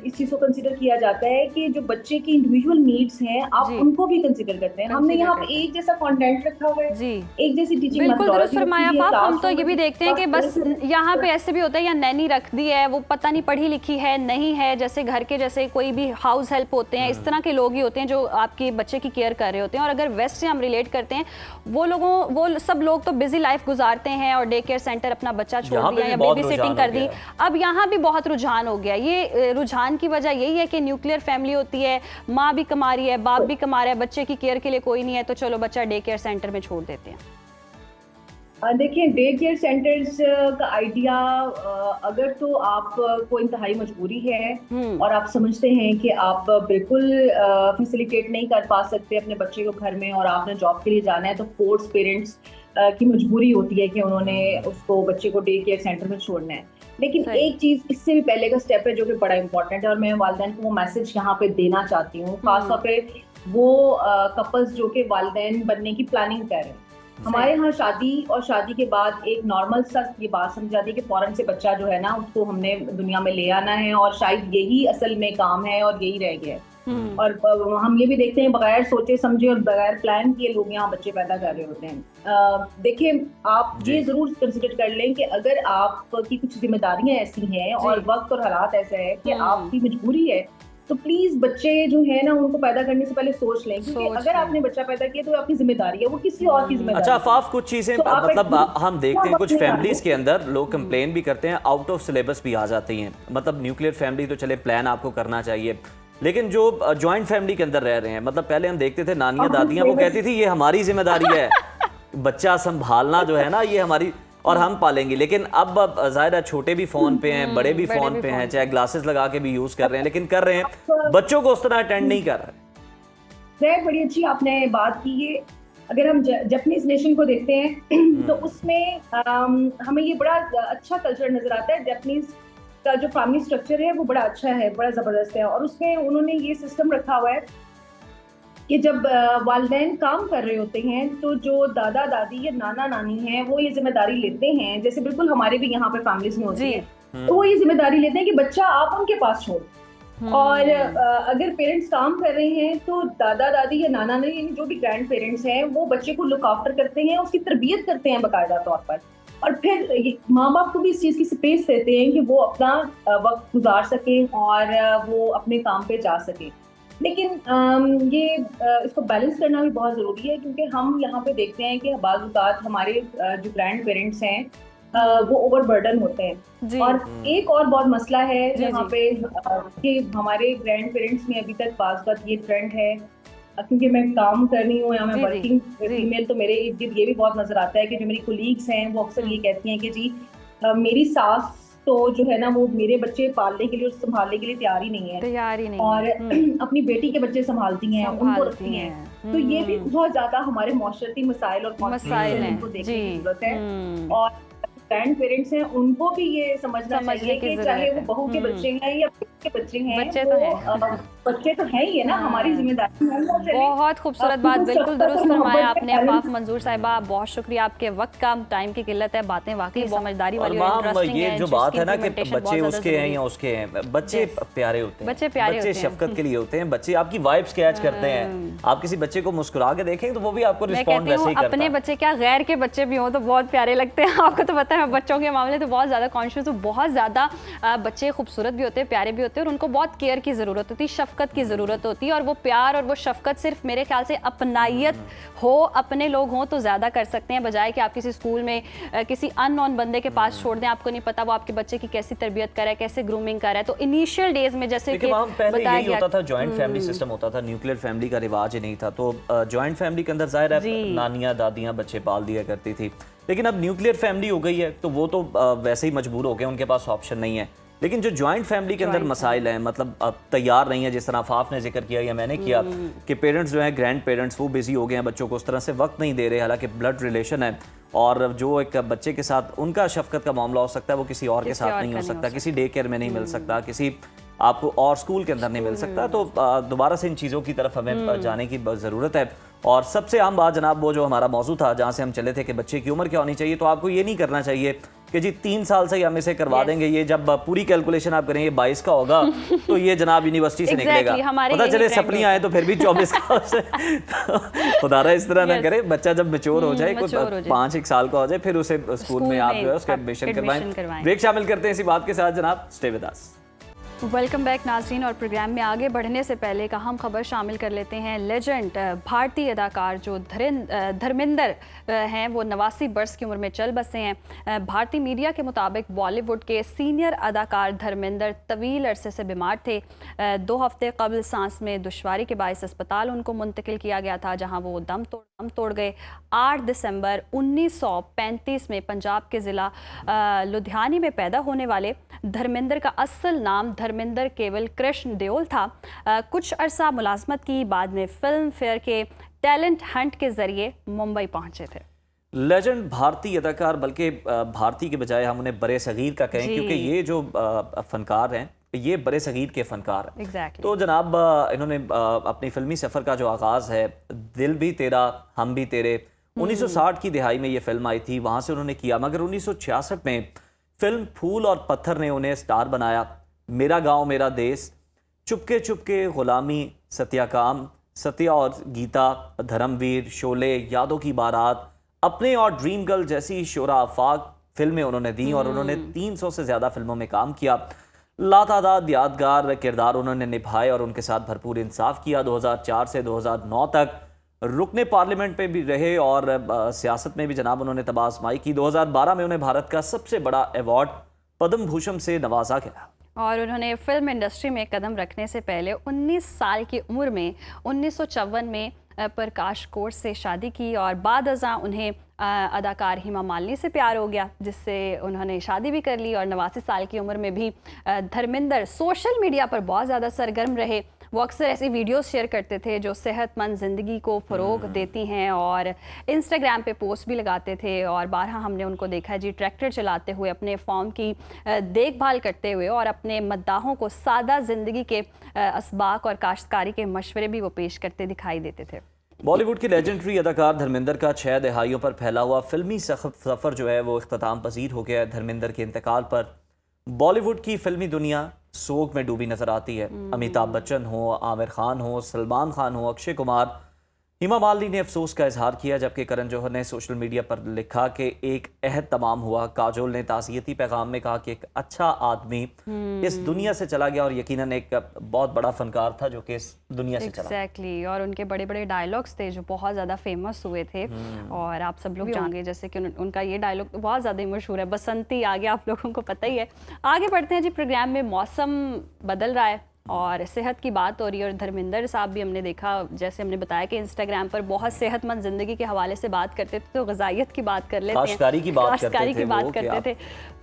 इस चीज को कंसीडर किया जाता है कि जो बच्चे की इंडिविजुअल नीड्स हैं आप उनको भी कंसीडर करते हैं। हमने यहाँ पे एक जैसा कंटेंट रखा हुआ है जी, एक जैसी टीचिंग बिल्कुल दुरुस्त फरमाया। हम तो ये भी देखते हैं कि बस यहाँ पे ऐसे भी होता है या नैनी रख दी है, वो पता नहीं पढ़ी लिखी है नहीं है, जैसे घर के जैसे कोई भी हाउस हेल्प होते हैं, इस तरह के लोग ही होते हैं जो आपके बच्चे की केयर कर रहे होते हैं। और अगर वेस्ट से हम रिलेट करते हैं, वो सब लोग तो बिजी लाइफ गुजारते हैं और डे केयर सेंटर अपना बच्चा छोड़ दिया या बेबी सिटिंग कर दी। अब यहाँ भी बहुत रुझान हो गया। ये रुझान की वजह यही है कि न्यूक्लियर फैमिली होती है, माँ भी कमा रही है, बाप भी कमा रहा है, बच्चे की केयर के लिए कोई नहीं है, तो चलो बच्चा डे केयर सेंटर में छोड़ देते हैं। देखिए, डे केयर सेंटर्स का आइडिया अगर तो आपको इंतहाई मजबूरी है और आप समझते हैं कि आप बिल्कुल फैसिलिटेट नहीं कर पा सकते अपने बच्चे को घर में और आपने जॉब के लिए जाना है, तो फोर्स पेरेंट्स की मजबूरी होती है कि उन्होंने उसको बच्चे को डे केयर सेंटर में छोड़ना है। लेकिन एक चीज इससे भी पहले का स्टेप है जो कि बड़ा इंपॉर्टेंट है और मैं वालिदैन को वो मैसेज यहाँ पे देना चाहती हूँ, खासतौर पे वो कपल्स जो कि वालिदैन बनने की प्लानिंग कर रहे हैं। हमारे यहाँ शादी और शादी के बाद एक नॉर्मल सा ये बात समझ जाती है कि फौरन से बच्चा जो है ना उसको हमने दुनिया में ले आना है और शायद यही असल में काम है और यही रह गया है। और हम ये भी देखते हैं बगैर सोचे समझे और बगैर प्लान किए लोग यहाँ बच्चे पैदा कर रहे होते हैं। देखिए, आप ये जरूर कंसिडर कर लें कि अगर आपकी कुछ जिम्मेदारियां ऐसी हैं और वक्त और हालात ऐसा है कि आपकी मजबूरी है, तो प्लीज बच्चे जो है ना उनको पैदा करने से पहले सोच लें, क्योंकि अगर आपने बच्चा पैदा किया तो आपकी जिम्मेदारी है, वो किसी और की जिम्मेदारी। अच्छा अफाफ, कुछ चीजें मतलब हम देखते हैं कुछ फैमिलीज के अंदर लोग कंप्लेन भी करते हैं, आउट ऑफ सिलेबस भी आ जाती हैं। मतलब न्यूक्लियर फैमिली तो चले प्लान आपको करना चाहिए, लेकिन जो जॉइंट फैमिली के अंदर रह रहे हैं, मतलब पहले हम देखते थे नानियां दादियां वो कहती थी ये हमारी जिम्मेदारी है, बच्चा संभालना जो है ना ये हमारी, और हम पालेंगे। लेकिन अब जाहिर है छोटे भी फोन पे हैं, बड़े भी फोन पे हैं, चाहे ग्लासेस लगा के भी यूज कर रहे हैं, लेकिन कर रहे हैं, बच्चों को उस तरह अटेंड नहीं कर रहे। बड़ी अच्छी आपने बात की है। अगर हम जापानीज नेशन को देखते हैं तो उसमें हमें ये बड़ा अच्छा कल्चर नजर आता है। जापानीज का जो फैमिली स्ट्रक्चर है वो बड़ा अच्छा है, बड़ा जबरदस्त है। और उसमें उन्होंने ये सिस्टम रखा हुआ है कि जब वालिदैन काम कर रहे होते हैं तो जो दादा दादी या नाना नानी हैं वो ये जिम्मेदारी लेते हैं, जैसे बिल्कुल हमारे भी यहाँ पे फैमिलीज में होती है, तो वो ये जिम्मेदारी लेते हैं कि बच्चा आप उनके पास छोड़। और अगर पेरेंट्स काम कर रहे हैं तो दादा दादी या नाना नानी जो भी ग्रैंड पेरेंट्स हैं वो बच्चे को लुक आफ्टर करते हैं, उसकी तरबियत करते हैं बाकायदा तौर पर। और फिर माँ बाप को भी इस चीज़ की स्पेस देते हैं कि वो अपना वक्त गुजार सकें और वो अपने काम पे जा सकें। लेकिन इसको बैलेंस करना भी बहुत ज़रूरी है, क्योंकि हम यहाँ पे देखते हैं कि बाज़ औक़ात हमारे जो ग्रैंड पेरेंट्स हैं वो ओवरबर्डन होते हैं। जी। और एक और बहुत मसला है जी, यहाँ पे कि हमारे ग्रैंड पेरेंट्स में अभी तक बाज़ औक़ात ये ट्रेंड है, क्योंकि मैं काम कर रही हूँ या मैं जी, वर्किंग जी। फीमेल, तो मेरे इर्द गिर्द ये भी बहुत नजर आता है कि जो मेरी कोलीग्स हैं वो अक्सर ये कहती हैं कि जी मेरी सास तो जो है ना वो मेरे बच्चे पालने के लिए और संभालने के लिए तैयार ही नहीं है, तैयार ही नहीं और है। अपनी बेटी के बच्चे संभालती हैं, उनको संभालती रखती हैं। हैं। तो ये भी बहुत ज्यादा हमारे माशरती मसाइल और conflicts मसाइल हैं हैं। जिनको देखने जी। की जरूरत है। हम्म। और ग्रैंड पेरेंट्स हैं उनको भी ये समझना चाहिए की कि जरूरत चाहे वो है। बहू के बच्चे हैं या बेटे के बच्चे हैं, बच्चे तो हैं। बच्चे तो हैं ही है ना, हमारी जिम्मेदारी है वो चले। बहुत खूबसूरत बात, आपको बिल्कुल सबका दुरुस्त तो फरमाया मोहब्बत आपने है, आफाफ मंजूर साहिबा। बहुत शुक्रिया, आपके वक्त का टाइम की किल्लत है, बातें वाकई समझदारी और वाली और माम इंटरेस्टिंग ये है। जो जिसकी बात है ना कि implementation बहुत बच्चे ज़्यादा उसके हैं ज़रूरी या है। उसके हैं, बच्चे Yes. प्यारे होते हैं, बच्चे प्यारे होते हैं। शफकत के लिए होते हैं, बच्चे आपकी वाइब्स कैच करते हैं। आप किसी बच्चे को मुस्कुरा के देखें तो वो भी आपको मैं रिस्पॉन्ड कहती वैसे हूँ ही करता अपने है। बच्चे क्या गैर के बच्चे भी हों तो बहुत प्यारे लगते हैं। आपको तो पता है मैं बच्चों के मामले तो बहुत ज़्यादा कॉन्शियस हूँ। बहुत ज़्यादा बच्चे खूबसूरत भी होते हैं, प्यारे भी होते हैं, और उनको बहुत केयर की ज़रूरत होती है, शफकत की ज़रूरत होती है। और वो प्यार और वो शफकत सिर्फ मेरे ख्याल से अपनाइयत हो, अपने लोग हों तो ज़्यादा कर सकते हैं, बजाय कि आप किसी स्कूल में किसी अननोन बंदे के पास छोड़ दें। आपको नहीं पता वो आपके बच्चे की कैसी तरबियत कर रहा है, कैसे ग्रूमिंग कर रहा है। तो इनिशियल डेज में जैसे कि पहले बताया यही गया होता था, जॉइंट फैमिली सिस्टम होता था, न्यूक्लियर फैमिली का रिवाज ही नहीं था। तो जॉइंट फैमिली के अंदर जाहिर है जी। नानियां दादियां बच्चे पाल दिया करती थी। लेकिन अब न्यूक्लियर फैमिली हो गई है तो वो तो वैसे ही मजबूर हो गए, उनके पास ऑप्शन नहीं है। लेकिन जो जॉइंट फैमिली के अंदर मसाइल हैं, मतलब अब तैयार नहीं है, जिस तरह आफाफ ने जिक्र किया या मैंने किया कि पेरेंट्स जो हैं, ग्रैंड पेरेंट्स, वो बिजी हो गए हैं, बच्चों को उस तरह से वक्त नहीं दे रहे, हालांकि ब्लड रिलेशन है। और जो एक बच्चे के साथ उनका शफकत का मामला हो सकता है वो किसी और के साथ नहीं हो सकता, किसी डे केयर में नहीं मिल सकता, किसी आपको और स्कूल के अंदर नहीं मिल सकता। तो दोबारा से इन चीज़ों की तरफ हमें जाने की ज़रूरत है। और सबसे आम बात जनाब, वो जो हमारा मौजू था जहाँ से हम चले थे कि बच्चे की उम्र क्या होनी चाहिए, तो आपको ये नहीं करना चाहिए कि जी 3 साल से ही हम इसे करवा देंगे, ये जब पूरी कैलकुलेशन आप करेंगे 22 का होगा तो ये जनाब यूनिवर्सिटी से निकलेगा, पता चले सपनी आए तो फिर भी 24 का से। तो खुदारा इस तरह ना करे, बच्चा जब मैच्योर हो जाए, कुछ 5-1 साल का हो जाए, फिर उसे स्कूल में आप जो है उसका एडमिशन करवाएं। ब्रेक शामिल करते हैं इसी बात के साथ जनाब, stay with us. Welcome back नाज़रीन। और प्रोग्राम में आगे बढ़ने से पहले एक अहम खबर शामिल कर लेते हैं। लेजेंड भारतीय अदाकार जो धर्मेंद्र हैं वो 89 बरस की उम्र में चल बसे हैं। भारतीय मीडिया के मुताबिक बॉलीवुड के सीनियर अदाकार धर्मेंद्र तवील अरसे से बीमार थे। 2 हफ्ते कबल सांस में दुश्वारी के बायस अस्पताल उनको मुंतकिल किया गया था, जहाँ वो दम तोड़ गए। 8 दिसंबर 1935 में पंजाब के ज़िला लुधियानी में पैदा होने वाले धर्मेंद्र का असल नाम धर्मेंद्र केवल कृष्ण देओल था। कुछ अरसा मुलाजमत की, बाद में फिल्म फेयर के टैलेंट हंट के जरिए मुंबई पहुंचे थे। लेजेंड भारतीय अदाकार, बल्कि भारतीय के बजाय हम उन्हें बड़े सगीर का कहें, क्योंकि ये जो फनकार हैं ये बड़े सगीर के फनकार हैं। Exactly. तो जनाब इन्होंने अपनी फिल्मी सफ़र का जो आगाज़ है, दिल भी तेरा हम भी तेरे, 1960 की दिहाई में ये फिल्म आई थी, वहाँ से उन्होंने किया। मगर 1966 में फिल्म फूल और पत्थर ने उन्हें स्टार बनाया। मेरा गांव मेरा देश, चुपके चुपके, गुलामी, सत्याकाम, सत्या और गीता, धर्मवीर, शोले, यादों की बारात, अपने और ड्रीम गर्ल जैसी शोरा आफाक फिल्में उन्होंने दी। और उन्होंने 300 से ज़्यादा फिल्मों में काम किया। लातादाद यादगार किरदार उन्होंने निभाए और उनके साथ भरपूर इंसाफ किया। 2004 से 2009 तक रुकने पार्लियामेंट पे भी रहे और सियासत में भी जनाब उन्होंने तबासमाई की। 2012 में उन्हें भारत का सबसे बड़ा अवार्ड पद्म भूषण से नवाजा गया। और उन्होंने फिल्म इंडस्ट्री में कदम रखने से पहले 19 साल की उम्र में 1954 में प्रकाश कोर से शादी की और बाद अज़ां उन्हें अदाकार हेमा मालिनी से प्यार हो गया, जिससे उन्होंने शादी भी कर ली। और 89 साल की उम्र में भी धर्मेंद्र सोशल मीडिया पर बहुत ज़्यादा सरगर्म रहे। वो अक्सर ऐसी वीडियोस शेयर करते थे जो सेहतमंद ज़िंदगी को फ़रोग देती हैं, और इंस्टाग्राम पे पोस्ट भी लगाते थे। और बारहा हमने उनको देखा है जी ट्रैक्टर चलाते हुए, अपने फॉर्म की देखभाल करते हुए, और अपने मद्दाहों को सादा ज़िंदगी के असबाक और काश्तकारी के मशवरे भी वो पेश करते दिखाई देते थे। बॉलीवुड के लेजेंडरी अदाकार धर्मेंद्र का 6 दहाइयों पर फैला हुआ फिल्मी सफ़र जो है वो इख्तिताम पजीर हो गया है। धर्मेंद्र के इंतकाल पर बॉलीवुड की फिल्मी दुनिया सोग में डूबी नजर आती है। अमिताभ बच्चन हो, आमिर खान हो, सलमान खान हो, अक्षय कुमार, हिमा मालिनी ने अफसोस का इजहार किया, जबकि करण जौहर ने सोशल मीडिया पर लिखा कि एक अहद तमाम हुआ। काजोल ने ताज़ियती पैगाम में कहा कि एक अच्छा आदमी इस दुनिया से चला गया और यकीनन एक बहुत बड़ा फनकार था जो कि इस दुनिया से चला। एग्जैक्टली, और उनके बड़े बड़े डायलॉग्स थे जो बहुत ज़्यादा फेमस हुए थे, और आप सब लोग जानेंगे जैसे कि उनका ये डायलॉग बहुत ज़्यादा मशहूर है, बसंती आ गया, आप लोगों को पता ही है। आगे बढ़ते हैं जी, प्रोग्राम में मौसम बदल रहा है और सेहत की बात हो रही है, और धर्मेंद्र साहब भी हमने देखा, जैसे हमने बताया कि इंस्टाग्राम पर बहुत सेहतमंद ज़िंदगी के हवाले से बात करते थे, तो ग़िज़ाइयत की बात कर लेते हैं, काश्तकारी की बात करते थे।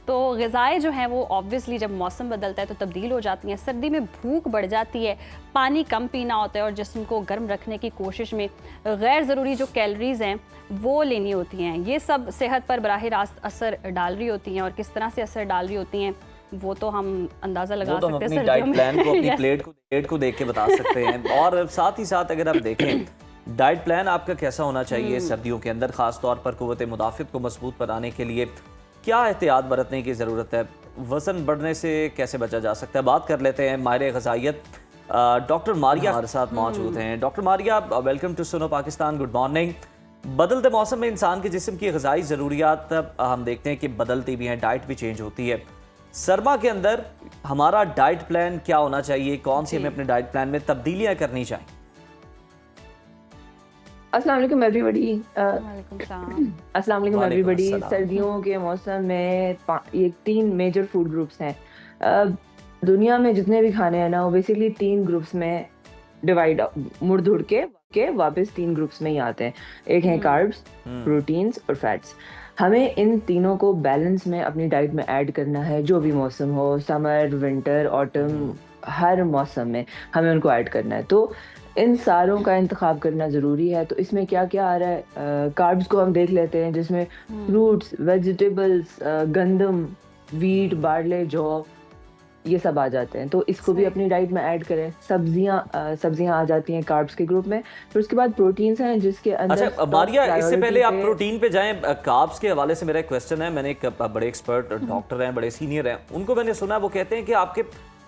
तो ग़िज़ाएँ जो हैं वो ऑब्वियसली जब मौसम बदलता है तो तब्दील हो जाती हैं। सर्दी में भूख बढ़ जाती है, पानी कम पीना होता है, और जिस्म को गर्म रखने की कोशिश में गैर ज़रूरी जो कैलोरीज़ हैं वो लेनी होती हैं। ये सब सेहत पर बराह रास्त असर डाल रही होती हैं, और किस तरह से असर डाल रही होती हैं वो तो हम अंदाज़ा लगा सकते हैं। अपनी डाइट प्लान को, अपनी प्लेट को देख के बता सकते हैं। और साथ ही साथ अगर आप देखें डाइट प्लान आपका कैसा होना चाहिए सर्दियों के अंदर, ख़ास तौर पर क़ुव्वत मुदाफ़िअत को मजबूत बनाने के लिए क्या एहतियात बरतने की ज़रूरत है, वज़न बढ़ने से कैसे बचा जा सकता है, बात कर लेते हैं। माहिर ग़िज़ाइयत डॉक्टर मारिया हमारे साथ मौजूद हैं। Doctor Maria, welcome to Suno Pakistan, good morning. बदलते मौसम में इंसान के जिस्म की ग़िज़ाई ज़रूरियात हम देखते हैं कि बदलती भी हैं, डाइट भी चेंज होती है। सरमा के अंदर हमारा डाइट प्लान क्या होना चाहिए, कौन सी हमें अपने डाइट प्लान में तब्दीलियां करनी चाहिए? अस्सलाम वालेकुम एवरीबॉडी। अस्सलाम वालेकुम एवरीबॉडी। अस्सलाम। सर्दियों के मौसम में ये 3 मेजर फूड ग्रुप्स हैं। दुनिया में जितने भी खाने हैं ना वो बेसिकली 3 ग्रुप्स में डिवाइड मुड़ धुड़ के वापस 3 ग्रुप्स में ही आते हैं। एक है कार्ब्स, प्रोटीन्स और फैट्स। हमें इन तीनों को बैलेंस में अपनी डाइट में ऐड करना है, जो भी मौसम हो, समर, विंटर, ऑटम, हर मौसम में हमें उनको ऐड करना है। तो इन सारों का इंतखाब करना ज़रूरी है। तो इसमें क्या क्या आ रहा है, कार्ब्स को हम देख लेते हैं जिसमें फ्रूट्स, वेजिटेबल्स, गंदम, वीट, बार्ले, जौ, ये सब आ जाते हैं। तो इसको भी अपनी डाइट में ऐड करें। सब्जियां आ जाती हैं कार्ब्स के ग्रुप में। फिर उसके बाद प्रोटीन्स हैं जिसके अंदर। अच्छा मारिया, इससे पहले आप प्रोटीन पे जाएं, कार्ब्स के हवाले से मेरा एक क्वेश्चन है। मैंने एक बड़े एक्सपर्ट डॉक्टर हैं, बड़े सीनियर हैं, उनको मैंने सुना, वो कहते हैं कि आपके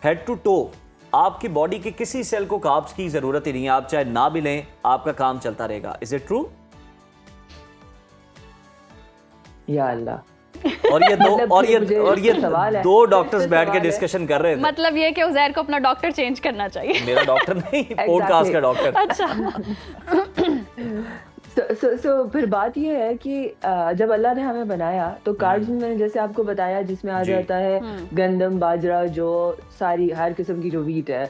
हेड टू टो आपकी बॉडी के किसी सेल को कार्ब्स की जरूरत ही नहीं है, आप चाहे ना भी लें आपका काम चलता रहेगा। Is it true? या अल्लाह। और ये सवाल है, दो डॉक्टर्स बैठ के डिस्कशन कर रहे थे। मतलब ये कि उज़ैर को अपना डॉक्टर चेंज करना चाहिए। मेरा डॉक्टर नहीं, पॉडकास्ट का डॉक्टर। अच्छा। फिर बात ये है कि जब अल्लाह ने हमें बनाया तो कार्ब्स में मैंने जैसे आपको बताया जिसमें आ जाता है गंदम, बाजरा, जो सारी हर किस्म की जो वीट है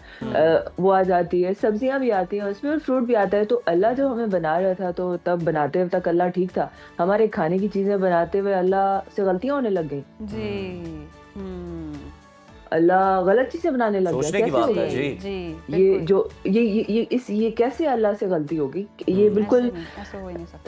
वो आ जाती है। सब्जियां भी आती हैं उसमें और फ्रूट भी आता है। तो अल्लाह जब हमें बना रहा था तो तब बनाते तक अल्लाह ठीक था। हमारे खाने की चीजें बनाते हुए अल्लाह से गलतियां होने लग गई जी। अल्लाह गलत चीजें बनाने लग सोचने की बात है जी। ये जो ये कैसे अल्लाह से गलती होगी? ये बिल्कुल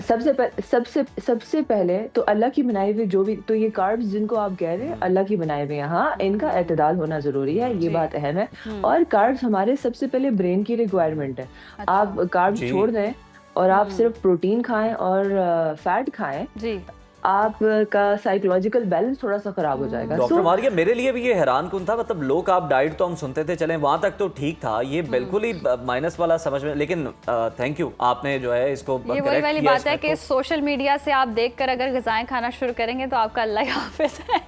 सबसे पहले तो अल्लाह की बनाई हुई जो भी, तो ये कार्ब्स जिनको आप कह रहे हैं अल्लाह की बनाए हुए हैं, हाँ इनका एतदाल होना जरूरी है, ये बात अहम है। और कार्ब्स हमारे सबसे पहले ब्रेन की रिक्वायरमेंट है। आप कार्ब्स छोड़ दें और आप सिर्फ प्रोटीन खाएं और फैट खाएं जी, आपका साइकोलॉजिकल बैलेंस थोड़ा सा खराब हो जाएगा। डॉक्टर मारिया, मेरे लिए भी ये हैरान कुन था। मतलब लो कार्ब डाइट तो हम सुनते थे, चलें वहां तक तो ठीक था, ये बिल्कुल ही माइनस वाला समझ में। लेकिन थैंक यू, आपने जो है इसको ये वही वाली बात है कि सोशल मीडिया से आप देखकर अगर ग़िज़ाएं खाना शुरू करेंगे तो आपका अल्लाह ही हाफ़िज़ है।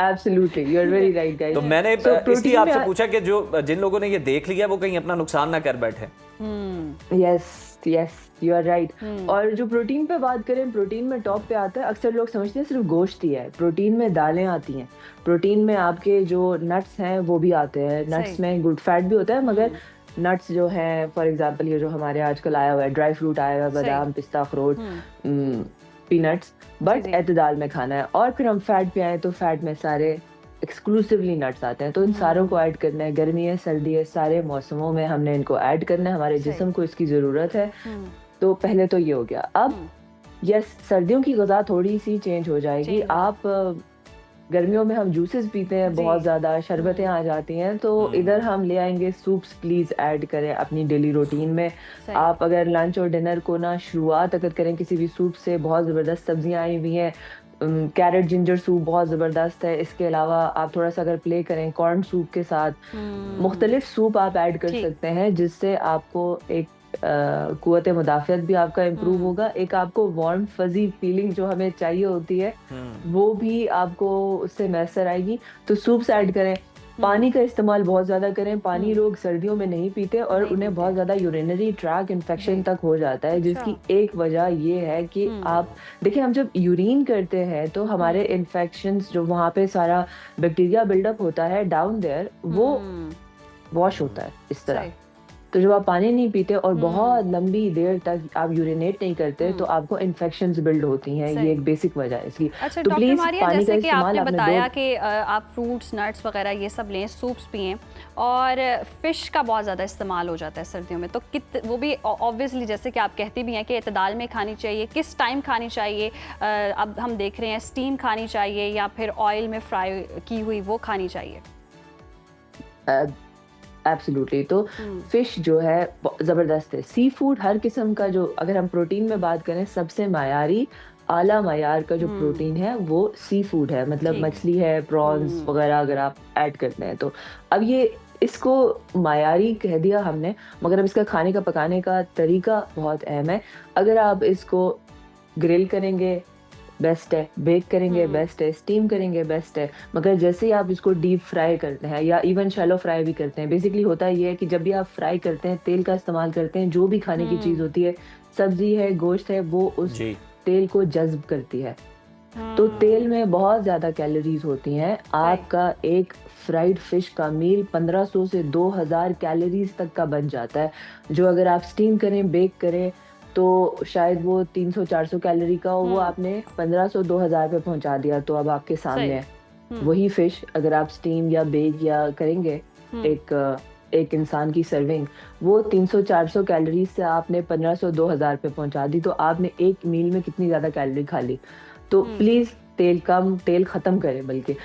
Absolutely, you are very right, guys. तो मैंने इसलिए आपसे पूछा कि जो जिन लोगों ने ये देख लिया वो कहीं अपना नुकसान ना कर बैठे। Yes you are right. और जो प्रोटीन पे बात करें, प्रोटीन में टॉप पे आता है, अक्सर लोग समझते हैं सिर्फ गोश्त ही है। प्रोटीन में दालें आती हैं, प्रोटीन में आपके जो नट्स हैं वो भी आते हैं, नट्स में गुड फैट भी होता है, मगर नट्स जो हैं फॉर एग्जांपल ये जो हमारे आजकल आया हुआ है ड्राई फ्रूट आया हुआ है, बादाम, पिस्ता, अखरोट, पीनट्स, बट एतदाल में खाना है। और फिर हम फैट पे आए तो फैट में सारे एक्सक्लूसिवली नट्स आते हैं। तो इन सारों को ऐड करना है, गर्मी है, सर्दी है, सारे मौसमों में हमने इनको ऐड करना है, हमारे जिस्म को इसकी ज़रूरत है। तो पहले तो ये हो गया। अब यस, सर्दियों की ग़िज़ा थोड़ी सी चेंज हो जाएगी। आप गर्मियों में हम जूसेस पीते हैं बहुत ज़्यादा, शरबतें आ जाती हैं, तो इधर हम ले आएंगे सूप्स। प्लीज़ ऐड करें अपनी डेली रूटीन में। आप अगर लंच और डिनर को ना शुरुआत अगर करें किसी भी सूप से, बहुत ज़बरदस्त सब्जियां आई हुई हैं, कैरेट जिंजर सूप बहुत ज़बरदस्त है। इसके अलावा आप थोड़ा सा अगर प्ले करें कॉर्न सूप के साथ, मुख्तलिफ सूप आप ऐड कर सकते हैं जिससे आपको एक कुव्वत मुदाफ़ियत भी आपका इम्प्रूव होगा, एक आपको वार्म फजी फीलिंग जो हमें चाहिए होती है वो भी आपको उससे मैसर आएगी। तो सूप्स ऐड करें, पानी का इस्तेमाल बहुत ज़्यादा करें। पानी लोग सर्दियों में नहीं पीते और नहीं उन्हें पीते। बहुत ज़्यादा यूरिनरी ट्रैक इन्फेक्शन जी। तक हो जाता है, जिसकी अच्छा। एक वजह ये है कि आप देखिए, हम जब यूरिन करते हैं तो हमारे इन्फेक्शंस जो वहाँ पे सारा बैक्टीरिया बिल्डअप होता है डाउन देयर, वो वॉश होता है इस तरह। सही। तो जब आप पानी नहीं पीते और बहुत लंबी देर तक आप यूरिनेट नहीं करते तो आपको इन्फेक्शंस बिल्ड होती हैं, सही। ये एक बेसिक वजह है इसकी। अच्छा तो डॉक्टर प्लीज मारिया, पानी का जैसे कि इस्तेमाल आपने आपने बताया दो कि आप फ्रूट्स नट्स वगैरह ये सब लें, सूप्स पिएं, और फ़िश का बहुत ज़्यादा इस्तेमाल हो जाता है सर्दियों में, तो वो भी ऑब्वियसली जैसे कि आप कहती भी हैं कि इतदाल में खानी चाहिए, किस टाइम खानी चाहिए? अब हम देख रहे हैं स्टीम खानी चाहिए या फिर ऑयल में फ्राई की हुई वो खानी चाहिए? एब्सोल्युटली। तो फिश जो है ज़बरदस्त है। सी फूड हर किस्म का, जो अगर हम प्रोटीन में बात करें, सबसे मायारी आला मायार का जो प्रोटीन है वो सी फूड है, मतलब ठीक है। मछली है, प्रॉन्स वगैरह अगर आप ऐड करते हैं तो। अब ये इसको मायारी कह दिया हमने, मगर अब इसका खाने का पकाने का तरीका बहुत अहम है। अगर आप इसको ग्रिल करेंगे बेस्ट है, बेक करेंगे बेस्ट है, स्टीम करेंगे बेस्ट है, मगर जैसे ही आप इसको डीप फ्राई करते हैं या इवन शैलो फ्राई भी करते हैं, बेसिकली होता ये है कि जब भी आप फ्राई करते हैं, तेल का इस्तेमाल करते हैं, जो भी खाने की चीज़ होती है, सब्जी है, गोश्त है, वो उस जी। तेल को जज्ब करती है। तो तेल में बहुत ज़्यादा कैलोरीज होती हैं। आपका एक फ्राइड फिश का मील 1500 से 2000 कैलोरीज तक का बन जाता है, जो अगर आप स्टीम करें, बेक करें, तो शायद वो 300-400 कैलोरी का हो, वो आपने 1500-2000 पे पहुंचा दिया। तो अब आपके सामने है वही फिश, अगर आप स्टीम या बेक या करेंगे एक इंसान की सर्विंग, वो 300-400 कैलोरी से आपने 1500-2000 पे पहुंचा दी। तो आपने एक मील में कितनी ज़्यादा कैलोरी खा ली। तो प्लीज़ तेल कम, तेल ख़त्म करें। बल्कि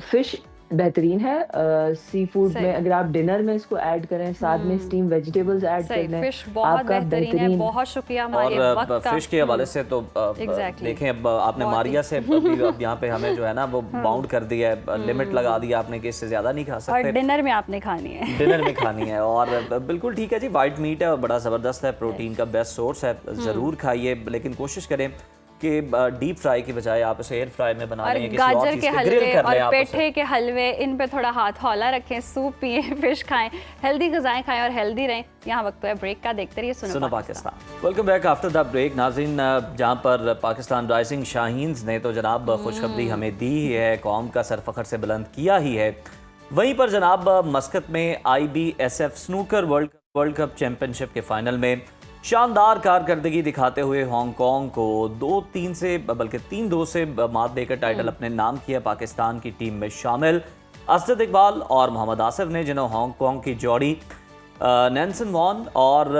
फिश बेहतरीन है सी फूड में, अगर आप डिनर में इसको ऐड करें, साथ में स्टीम वेजिटेबल्स ऐड कर लें, फिश बहुत बेहतरीन है। बहुत शुक्रिया हमारे और वक्त का। फिश के हवाले से तो देखें, अब आपने मारिया से अभी अब यहाँ पे हमें जो है ना वो बाउंड कर दिया है, लिमिट लगा दिया आपने कि इससे ज़्यादा नहीं खा और सकते, डिनर में आपने खानी है। डिनर में खानी है। और बिल्कुल ठीक है जी, वाइट मीट है और बड़ा ज़बरदस्त है, प्रोटीन का बेस्ट सोर्स है, ज़रूर खाइए, लेकिन कोशिश करें कि डीप फ्राई की बजाय आप उसे एयर फ्राई में बना और लें, किसी और गाजर चीज़ के पे ग्रिल हलवे कर लें और आप उसे। पेठे के हलवे, इन पे थोड़ा हाथ हौला रखें, सूप पिए, फिश खाएं, हेल्दी ग़िज़ाएं खाएं और हेल्दी रहें। यहाँ वक्त है ब्रेक का, देखते रहिए Suno Pakistan. Welcome back after the break. नाज़रीन, जहाँ पर पाकिस्तान राइजिंग शाहीन्स ने तो जनाब खुशखबरी हमें दी ही है, कौम का सर फखर से बुलंद किया ही है, वहीं पर जनाब मस्कत में IBSF snooker world cup championship के फाइनल में शानदार कारकर्दगी दिखाते हुए हांगकांग को 2-3 से बल्कि 3-2 से मात देकर टाइटल अपने नाम किया। पाकिस्तान की टीम में शामिल असद इकबाल और मोहम्मद आसिफ ने, जिन्होंने हांगकांग की जोड़ी नैन्सन वॉन और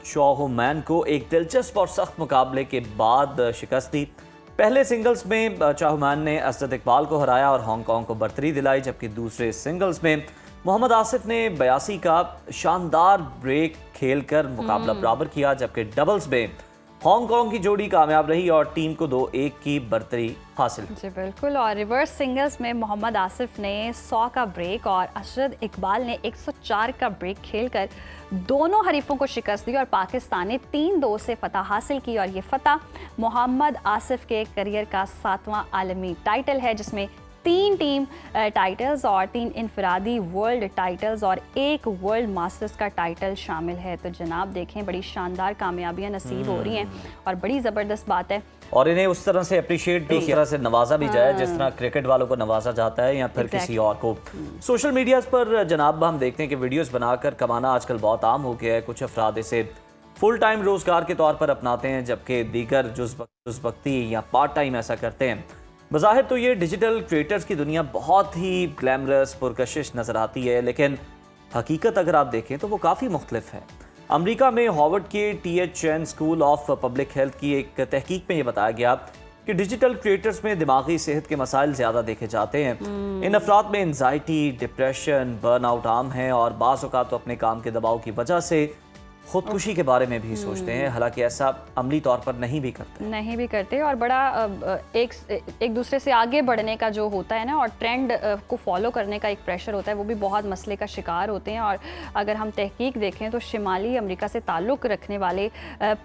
चो मैन को एक दिलचस्प और सख्त मुकाबले के बाद शिकस्त दी। पहले सिंगल्स में चो मैन ने असद इकबाल को हराया और हांगकांग को बरतरी दिलाई, जबकि दूसरे सिंगल्स में मोहम्मद आसिफ ने 82 का शानदार ब्रेक खेलकर मुकाबला बराबर किया, जबकि डबल्स में हांगकांग की जोड़ी कामयाब रही और टीम को 2-1 की बरतरी हासिल। जी बिल्कुल। और रिवर्स सिंगल्स में मोहम्मद आसिफ ने 100 का ब्रेक और असद इकबाल ने 104 का ब्रेक खेलकर दोनों हरीफों को शिकस्त दी और पाकिस्तान ने 3-2 से फतह हासिल की। और ये फतह मोहम्मद आसिफ के करियर का 7वां आलमी टाइटल है, जिसमें 3 टीम टाइटल्स और 3 इनफरादी वर्ल्ड टाइटल्स और 1 वर्ल्ड मास्टर्स का टाइटल शामिल है। तो जनाब देखें, बड़ी शानदार कामयाबियां नसीब हो रही हैं और बड़ी ज़बरदस्त बात है। और इन्हें उस तरह से अप्रिशिएट भी, उस तरह से नवाजा भी जाए जिस तरह क्रिकेट वालों को नवाजा जाता है या फिर किसी और को। सोशल मीडिया पर जनाब हम देखते हैं कि वीडियोस बनाकर कमाना आजकल बहुत आम हो गया है। कुछ अफराद इसे फुल टाइम रोजगार के तौर पर अपनाते हैं, जबकि दीगर जुज़वक्ती या पार्ट टाइम ऐसा करते हैं। बज़ाहिर तो ये डिजिटल क्रिएटर्स की दुनिया बहुत ही ग्लैमरस, पुरकशिश नज़र आती है, लेकिन हकीकत अगर आप देखें तो वो काफ़ी मुख्तलिफ है। अमेरिका में हार्वर्ड के TH chain school of public health की एक तहकीक में ये बताया गया कि डिजिटल क्रिएटर्स में दिमागी सेहत के मसाइल ज़्यादा देखे जाते हैं। इन अफराद में एंजाइटी, डिप्रेशन, बर्नआउट आम है और बाज़ औक़ात तो अपने काम के दबाव की वजह से खुदकुशी के बारे में भी सोचते हैं, हालांकि ऐसा अमली तौर पर नहीं भी करते और बड़ा एक दूसरे से आगे बढ़ने का जो होता है ना, और ट्रेंड को फॉलो करने का एक प्रेशर होता है, वो भी बहुत मसले का शिकार होते हैं। और अगर हम तहकीक देखें तो शुमाली अमेरिका से ताल्लुक़ रखने वाले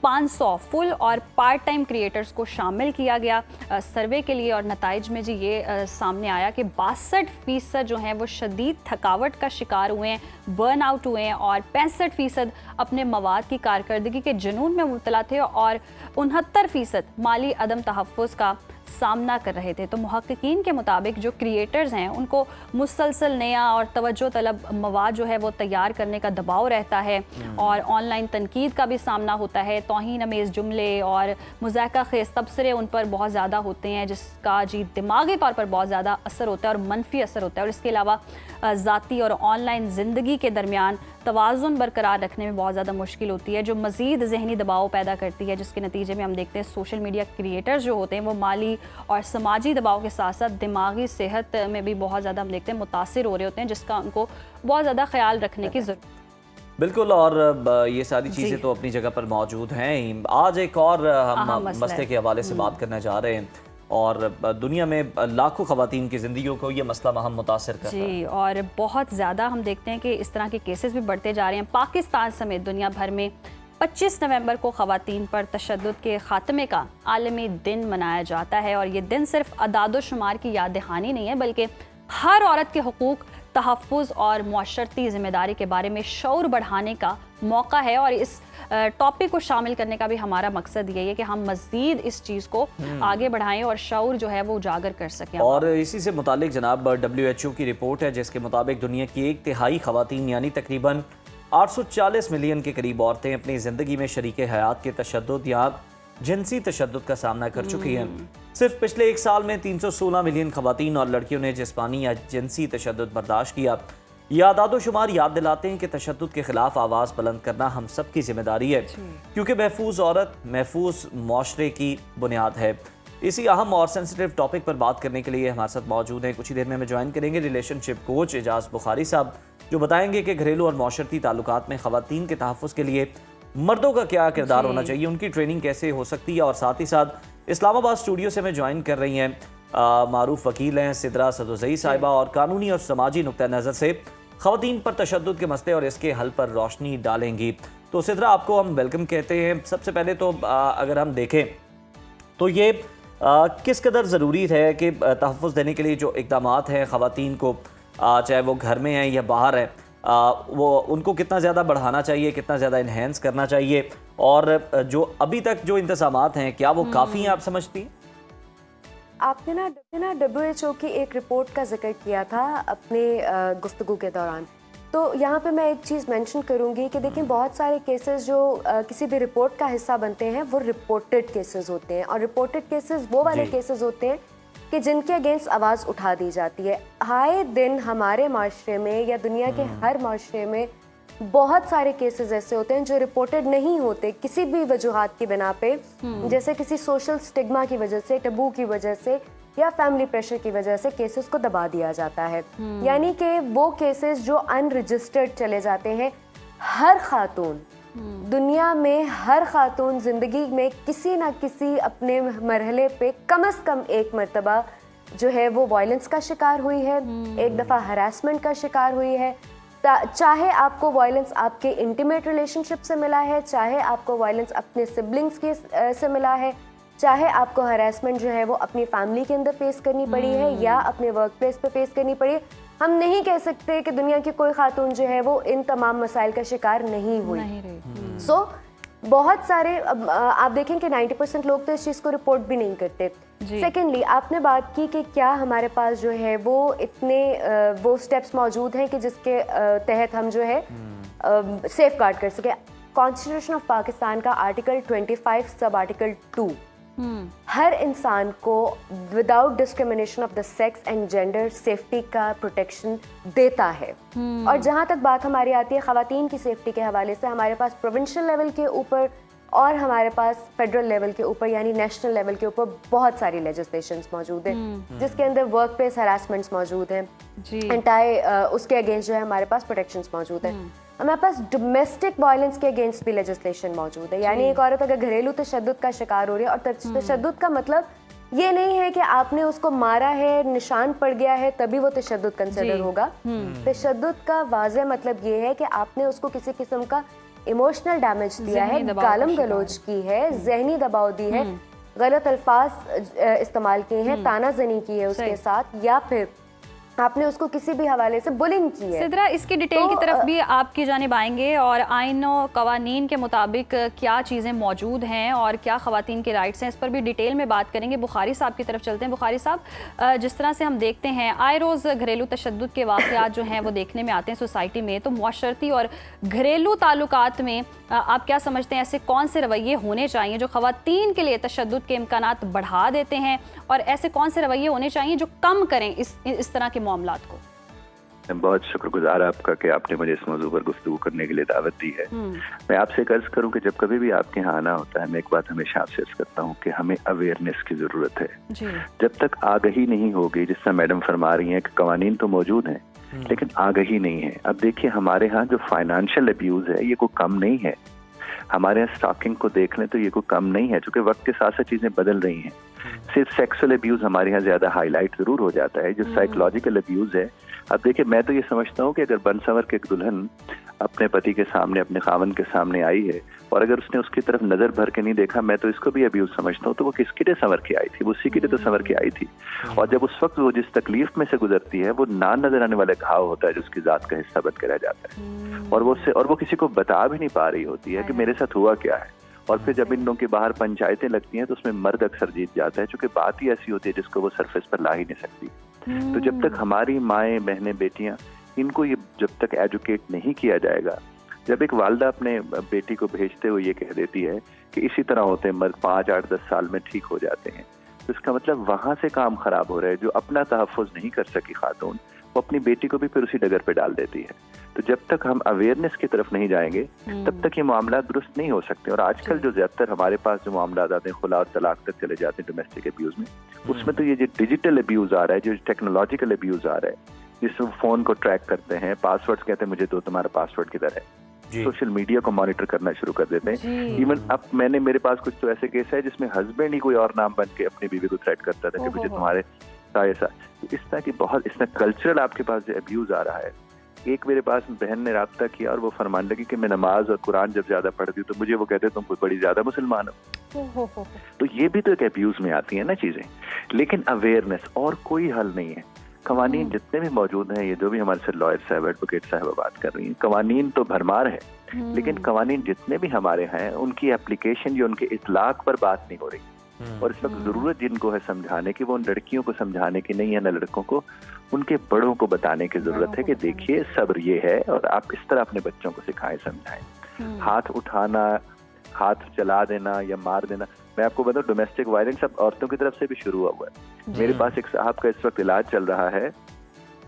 500 फुल और पार्ट टाइम क्रिएटर्स को शामिल किया गया सर्वे के लिए, और नताइज में जी ये सामने आया कि 62% जो हैं वो शदीद थकावट का शिकार हुए हैं, बर्न आउट हुए हैं, और 65% अपने मवाद की कारकर्दगी के जुनून में मुब्तला थे, और 69% माली अदम तहफ़्फ़ुज़ का सामना कर रहे थे। तो मुहक्किकीन के मुताबिक जो क्रिएटर्स हैं उनको मुसलसल नया और तवज्जो तलब मवाद जो है वो तैयार करने का दबाव रहता है, और ऑनलाइन तनकीद का भी सामना होता है। तौहीन अमेज़ जुमले और मुज़ाहका ख़ेज़ तबसरे उन पर बहुत ज़्यादा होते हैं, जिसका जी दिमागी तौर पर बहुत ज़्यादा असर होता है और मनफी असर होता है। और इसके अलावा ज़ाती और ऑनलाइन ज़िंदगी के दरमियान तवाज़ुन बरकरार रखने में बहुत ज़्यादा मुश्किल होती है, जो मज़ीद ज़हनी दबाव पैदा करती है, जिसके नतीजे में हम देखते हैं सोशल मीडिया क्रिएटर्स जो होते हैं वो माली और समाजी दबाव के साथ साथ दिमागी सेहत में भी बहुत ज़्यादा हम देखते हैं मुतासिर हो रहे होते हैं, जिसका उनको बहुत ज़्यादा ख्याल रखने की ज़रूरत। बिल्कुल, और ये सारी चीज़ें तो अपनी जगह पर मौजूद हैं ही। आज एक और हम मसले के हवाले से बात करने जा रहे हैं, और दुनिया में लाखों ख़वातीन की ज़िंदगियों को ये मसला महम मुतासिर कर रहा है जी, और बहुत ज़्यादा हम देखते हैं कि इस तरह के केसेस भी बढ़ते जा रहे हैं। पाकिस्तान समेत दुनिया भर में 25 नवंबर को ख़वातीन पर तशद्दुद के ख़ात्मे का आलमी दिन मनाया जाता है, और ये दिन सिर्फ अदाद शुमार की याद दहानी नहीं है, बल्कि हर औरत के हुकूक, तहफ़्फ़ुज़ और मुआशरती ज़िम्मेदारी के बारे में शऊर बढ़ाने का मौका है। और इस टॉपिक को शामिल करने का भी हमारा मकसद यही है कि हम मज़ीद इस चीज़ को आगे बढ़ाएं और शऊर जो है वो उजागर कर सकें। और इसी से मुतालिक जनाब WHO की रिपोर्ट है, जिसके मुताबिक दुनिया की 1/3 ख़वातीन यानी तकरीबन 840 मिलियन के करीब औरतें अपनी ज़िंदगी में शरीक हयात के तशद्दुद या जिनसी तशद्दुद का सामना कर चुकी हैं। सिर्फ पिछले एक साल में 316 मिलियन ख़वातीन और लड़कियों ने जिस्मानी या जिनसी तशद्दुद बर्दाश्त किया। ये आदादो शुमार याद दिलाते हैं कि तशद्दुद के खिलाफ आवाज़ बुलंद करना हम सब की जिम्मेदारी है, क्योंकि महफूज औरत महफूज माशरे की बुनियाद है। इसी अहम और सेंसिटिव टॉपिक पर बात करने के लिए हमारे साथ मौजूद हैं, कुछ ही देर में हमें ज्वाइन करेंगे रिलेशनशिप कोच एजाज बुखारी साहब, जो बताएंगे कि घरेलू और माशरती ताल्लुकात में ख़वातीन के तहफ़्फ़ुज़ के लिए मर्दों का क्या किरदार होना चाहिए, उनकी ट्रेनिंग कैसे हो सकती है। और साथ ही साथ इस्लामाबाद स्टूडियो से हमें ज्वाइन कर रही हैं मारूफ वकील हैं सिद्रा सदोज़ई साहिबा, और कानूनी और समाजी नुक्ता नज़र से ख़वातीन पर तशद्दुद के मसले और इसके हल पर रोशनी डालेंगी। तो सिद्रा, आपको हम वेलकम कहते हैं। सबसे पहले तो अगर हम देखें तो ये किस कदर ज़रूरी है कि तहफ़्फ़ुज़ देने के लिए जो इक़दामात हैं ख़वातीन को, चाहे वो घर में हैं या बाहर हैं, वो उनको कितना ज़्यादा बढ़ाना चाहिए, कितना ज़्यादा इन्हेंस करना चाहिए, और जो अभी तक जो इंतज़ामात हैं क्या वो काफ़ी हैं, आप समझती हैं? आपने ना WHO की एक रिपोर्ट का जिक्र किया था अपने गुफ्तगू के दौरान, तो यहाँ पे मैं एक चीज़ मेंशन करूँगी कि देखिए बहुत सारे केसेस जो किसी भी रिपोर्ट का हिस्सा बनते हैं वो रिपोर्टेड केसेस होते हैं, और रिपोर्टेड केसेस वो वाले केसेस होते हैं कि जिनके अगेंस्ट आवाज़ उठा दी जाती है। आए दिन हमारे माशरे में या दुनिया के हर माशरे में बहुत सारे केसेस ऐसे होते हैं जो रिपोर्टेड नहीं होते किसी भी वजूहात की बिना पे, जैसे किसी सोशल स्टिग्मा की वजह से, टबू की वजह से या फैमिली प्रेशर की वजह से केसेस को दबा दिया जाता है। यानी कि वो केसेस जो अनरजिस्टर्ड चले जाते हैं। हर खातून दुनिया में, हर खातून जिंदगी में किसी ना किसी अपने मरहले पे कम से कम एक मर्तबा जो है वो वायलेंस का शिकार हुई है, एक दफ़ा हरासमेंट का शिकार हुई है। चाहे आपको वायलेंस आपके इंटीमेट रिलेशनशिप से मिला है, चाहे आपको वायलेंस अपने सिबलिंग्स के से मिला है, चाहे आपको हरासमेंट जो है वो अपनी फैमिली के अंदर फेस करनी पड़ी है या अपने वर्क प्लेस पे फेस करनी पड़ी है। हम नहीं कह सकते कि दुनिया की कोई खातून जो है वो इन तमाम मसाइल का शिकार नहीं हुई। सो बहुत सारे आप देखें कि 90% लोग तो इस चीज़ को रिपोर्ट भी नहीं करते। सेकेंडली, आपने बात की कि क्या हमारे पास जो है वो इतने वो स्टेप्स मौजूद हैं कि जिसके तहत हम जो है सेफ गार्ड कर सके। कॉन्स्टिट्यूशन ऑफ पाकिस्तान का आर्टिकल 25 सब आर्टिकल 2 हर इंसान को without discrimination of the sex and gender safety का प्रोटेक्शन देता है। और जहाँ तक बात हमारी आती है ख़वातीन की सेफ्टी के हवाले से, हमारे पास प्रोविंशियल लेवल के ऊपर और हमारे पास फेडरल लेवल के ऊपर यानी नेशनल लेवल के ऊपर बहुत सारी लेजिस्लेशंस मौजूद हैं, जिसके अंदर वर्क प्लेस हरासमेंट्स मौजूद हैं, एंटाई उसके अगेंस्ट जो है हमारे पास प्रोटेक्शंस मौजूद हैं। हमारे पास डोमेस्टिक वायलेंस के अगेंस्ट भी लेजिस्लेशन मौजूद है। यानी एक औरत अगर घरेलू तशद्दुद का शिकार हो रही है, और तशद्दुद का मतलब ये नहीं है कि आपने उसको मारा है, निशान पड़ गया है तभी वो तशद्दुद कंसिडर होगा। तशद्दुद का वाज़ेह मतलब ये है कि आपने उसको किसी किस्म का इमोशनल डैमेज दिया है, गालम गलोच की है, जहनी दबाव दी है, गलत अल्फाज इस्तेमाल किए हैं, तानाजनी की है उसके साथ, या फिर आपने उसको किसी भी हवाले से बुलिंग की है। सिद्रा, इसकी डिटेल की तरफ भी आपकी जानिब आएंगे और आइन और कवानीन के मुताबिक क्या चीज़ें मौजूद हैं और क्या ख़वातीन के राइट्स हैं, इस पर भी डिटेल में बात करेंगे। बुखारी साहब की तरफ चलते हैं। बुखारी साहब, जिस तरह से हम देखते हैं आए रोज़ घरेलू तशद्दुद के वाक़यात जो हैं वो देखने में आते हैं सोसाइटी में, तो मुआशरती और घरेलू ताल्लुकात में आप क्या समझते हैं, ऐसे कौन से रवैये होने चाहिए जो ख़वातीन के लिए तशद्दुद के इम्कानात बढ़ा देते हैं, और ऐसे कौन से रवैये होने चाहिए जो कम करें इस तरह के मामलात को? मैं बहुत शुक्रगुजार आपका कि आपने मुझे इस मौजू पर गुफ्तगू करने के लिए दावत दी है। मैं आपसे कर्ज करूं कि जब कभी भी आपके यहाँ आना होता है, मैं एक बात हमेशा आपसे अर्ज करता हूं कि हमें अवेयरनेस की जरूरत है। जब तक आगाही नहीं होगी, जिस तरह मैडम फरमा रही हैं कि कवानीन तो मौजूद हैं लेकिन आगाही नहीं है। अब देखिए, हमारे यहाँ जो फाइनेंशियल अब्यूज है ये कोई कम नहीं है। हमारे यहाँ स्टॉकिंग को देख लें तो ये कोई कम नहीं है, क्योंकि वक्त के साथ साथ चीजें बदल रही हैं। सिर्फ सेक्सुअल अब्यूज हमारे यहाँ ज्यादा हाईलाइट जरूर हो जाता है, जो साइकोलॉजिकल अब्यूज है। अब देखिए, मैं तो ये समझता हूँ कि अगर बनसवर के एक दुल्हन अपने पति के सामने, अपने खावन के सामने आई है और अगर उसने उसकी तरफ नजर भर के नहीं देखा, मैं तो इसको भी अब्यूज समझता हूँ। तो वो किसके लिए संवर के आई थी? वो उसी के लिए तो संवर के आई थी। और जब उस वक्त वो जिस तकलीफ में से गुजरती है, वो ना नजर आने वाला घाव होता है जो उसकी जात का हिस्सा बन के रह जाता है, और वो किसी को बता भी नहीं पा रही होती है कि मेरे साथ हुआ क्या है। और फिर जब इन लोगों के बाहर पंचायतें लगती हैं तो उसमें मर्द अक्सर जीत जाता है, क्योंकि बात ही ऐसी होती है जिसको वो सरफेस पर ला ही नहीं सकती। तो जब तक हमारी माएँ, बहनें, बेटियां, इनको ये जब तक एजुकेट नहीं किया जाएगा, जब एक वालदा अपने बेटी को भेजते हुए ये कह देती है कि इसी तरह होते हैं मर्द, 5, 8, 10 साल में ठीक हो जाते हैं, तो इसका मतलब वहां से काम खराब हो रहा है। जो अपना तहफ़्फ़ुज़ नहीं कर सकी खातून, वो अपनी बेटी को भी फिर उसी डगर पे डाल देती है। तो जब तक हम अवेयरनेस की तरफ नहीं जाएंगे तब तक ये मामला दुरुस्त नहीं हो सकते। और आजकल जो ज्यादातर हमारे पास जो मामला आते हैं, खुला और तलाक तक चले जाते हैं डोमेस्टिक अब्यूज में, उसमें तो ये जो डिजिटल अब्यूज आ रहा है, जो टेक्नोलॉजिकल अब्यूज आ रहा है, जिसमें फोन को ट्रैक करते हैं, पासवर्ड्स कहते हैं मुझे दो तुम्हारा पासवर्ड किधर है, सोशल मीडिया को मॉनिटर करना शुरू कर देते हैं। इवन अब मेरे पास कुछ तो ऐसे केस है जिसमें हस्बैंड ही कोई और नाम बन के अपनी बीवी को थ्रेट करता था कि मुझे तुम्हारे ऐसा। इस तरह की बहुत, इसमें कल्चरल आपके पास जो अब्यूज आ रहा है। एक मेरे पास बहन ने राब्ता किया और वो फरमान लगी कि मैं नमाज और कुरान जब ज्यादा पढ़ती हूँ तो मुझे वो कहते तुम बड़ी ज्यादा मुसलमान हो। तो ये भी तो एक अब्यूज में आती है ना चीजें। लेकिन अवेयरनेस और कोई हल नहीं है। कवानीन जितने भी मौजूद हैं, ये जो भी हमारे से लॉयर साहब, एडवोकेट साहब बात कर रही हैं, कवानीन तो भरमार है, लेकिन कवानीन जितने भी हमारे हैं उनकी एप्लीकेशन या उनके इतलाक पर बात नहीं हो रही। और इस वक्त जरूरत जिनको है समझाने की, वो उन लड़कियों को समझाने की नहीं है, न लड़कों को, उनके बड़ों को बताने की जरूरत है कि देखिए सब्र ये है और आप इस तरह अपने बच्चों को सिखाएं, समझाएं। हाथ उठाना, हाथ चला देना या मार देना, मैं आपको बताऊं डोमेस्टिक वायलेंस अब औरतों की तरफ से भी शुरू हुआ है। मेरे पास एक साहब का इस वक्त इलाज चल रहा है,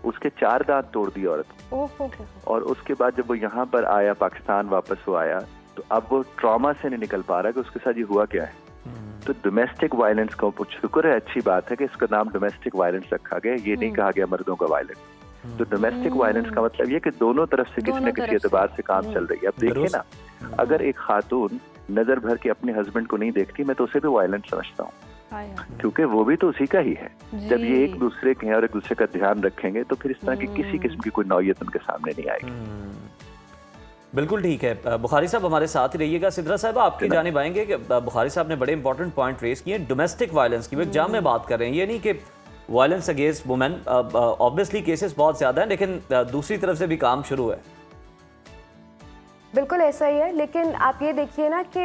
उसके 4 दांत तोड़ दिए औरत, और उसके बाद जब वो यहाँ पर आया, पाकिस्तान वापस वो आया, तो अब वो ट्रॉमा से नहीं निकल पा रहा कि उसके साथ ये हुआ क्या है। तो डोमेस्टिक वायलेंस का शुक्र है, अच्छी बात है कि इसका नाम डोमेस्टिक वायलेंस रखा गया, ये नहीं कहा गया मर्दों का वायलेंस। तो डोमेस्टिक वायलेंस का मतलब ये कि दोनों तरफ से किसी न किसी एतबार से काम चल रही है। अब देखिए ना, अगर एक खातून नजर भर के अपने हस्बैंड को नहीं देखती, मैं तो उसे भी वायलेंस समझता हूँ, क्योंकि वो भी तो उसी का ही है। जब ये एक दूसरे के हैं और एक दूसरे का ध्यान रखेंगे तो फिर इस तरह की किसी किस्म की कोई नौयत उनके सामने नहीं आएगी। बिल्कुल ठीक है। बुखारी साहब हमारे साथ ही रहिएगा। सिद्रा साहब, आपकी जानिब आएंगे कि बुखारी साहब ने बड़े इंपॉर्टेंट पॉइंट रेस किए डोमेस्टिक वायलेंस की। वो एक जाम में बात कर रहे हैं, ये नहीं कि violence against women, obviously cases बहुत ज़्यादा हैं, लेकिन दूसरी तरफ से भी काम शुरू है। बिल्कुल ऐसा ही है, लेकिन आप ये देखिए ना कि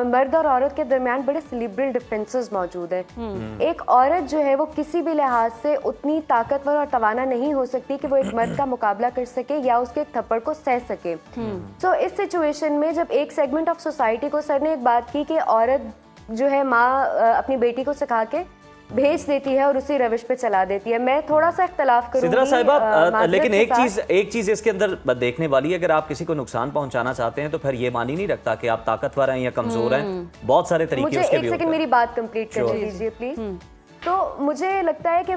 मर्द और औरत के दरमियान बड़े सेलिब्रल डिफरेंसेस मौजूद हैं। एक औरत जो है वो किसी भी लिहाज से उतनी ताकतवर और तवाना नहीं हो सकती कि वो एक मर्द का मुकाबला कर सके या उसके एक थप्पड़ को सह सके। तो इस सिचुएशन में जब एक सेगमेंट ऑफ सोसाइटी को सर ने एक बात की कि औरत जो है माँ अपनी बेटी को सिखा के भेज देती है और उसी रविश पे चला देती है, मैं थोड़ा सा इख्तलाफ करूंगी। सिद्रा साहिबा, लेकिन एक चीज इसके अंदर देखने वाली है, अगर आप किसी को नुकसान पहुंचाना चाहते हैं तो फिर ये मानी नहीं रखता कि आप ताकतवर हैं या कमजोर हैं। बहुत सारे तरीके मुझे उसके एक भी सेकंड मेरी बात कंप्लीट करने दीजिए प्लीज। तो मुझे लगता है कि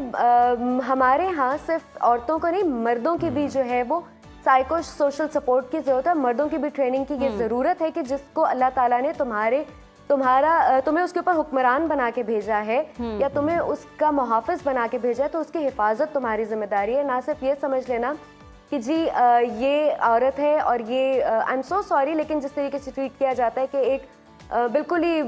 हमारे यहाँ सिर्फ औरतों को नहीं, मर्दों की भी जो है वो साइको सोशल सपोर्ट की ज़रूरत है, मर्दों की भी ट्रेनिंग की ये ज़रूरत है कि जिसको अल्लाह ताला ने तुम्हें उसके ऊपर हुक्मरान बना के भेजा है या तुम्हें उसका मुहाफ़िज बना के भेजा है, तो उसकी हिफाजत तुम्हारी जिम्मेदारी है। ना सिर्फ ये समझ लेना कि जी ये औरत है और ये आई एम सो सॉरी, लेकिन जिस तरीके से ट्रीट किया जाता है कि एक बिल्कुल ही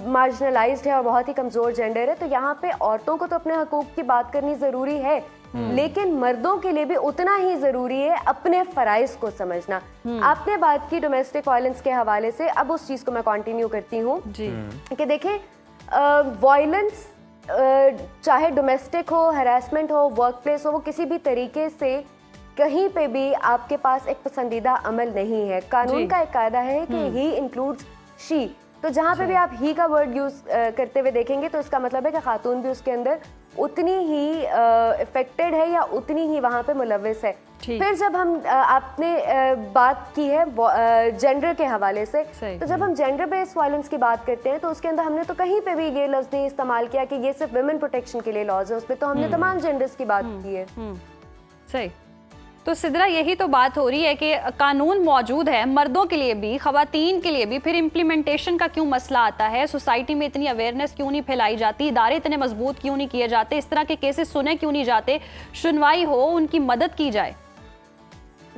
मार्जिनलाइज्ड है और बहुत ही कमज़ोर जेंडर है, तो यहाँ पे औरतों को तो अपने हकूक़ की बात करनी ज़रूरी है, लेकिन मर्दों के लिए भी उतना ही ज़रूरी है अपने फ़राइज़ को समझना। आपने बात की डोमेस्टिक वायलेंस के हवाले से, अब उस चीज़ को मैं कंटिन्यू करती हूँ कि देखें वायलेंस चाहे डोमेस्टिक हो, हैरेसमेंट हो, वर्क प्लेस हो, वो किसी भी तरीके से कहीं पे भी आपके पास एक पसंदीदा अमल नहीं है। कानून का एक कायदा है कि ही इंक्लूड्स शी, तो जहाँ पे भी आप ही का वर्ड यूज करते हुए देखेंगे तो इसका मतलब है कि खातून भी उसके अंदर उतनी ही इफेक्टेड है या उतनी ही वहाँ पे मुलव्विस है। फिर जब हम आपने बात की है जेंडर के हवाले से, तो जब हम जेंडर बेस्ड वायलेंस की बात करते हैं तो उसके अंदर हमने तो कहीं पे भी ये लफ्ज़ नहीं इस्तेमाल किया कि ये सिर्फ विमेन प्रोटेक्शन के लिए लॉज है, उस पर तो हमने तमाम जेंडर्स की बात की है। सही। तो सिद्रा, यही तो बात हो रही है कि कानून मौजूद है मर्दों के लिए भी, ख़वातीन के लिए भी, फिर इम्प्लीमेंटेशन का क्यों मसला आता है? सोसाइटी में इतनी अवेयरनेस क्यों नहीं फैलाई जाती? इदारे इतने मजबूत क्यों नहीं किए जाते? इस तरह के केसेस सुने क्यों नहीं जाते? सुनवाई हो, उनकी मदद की जाए।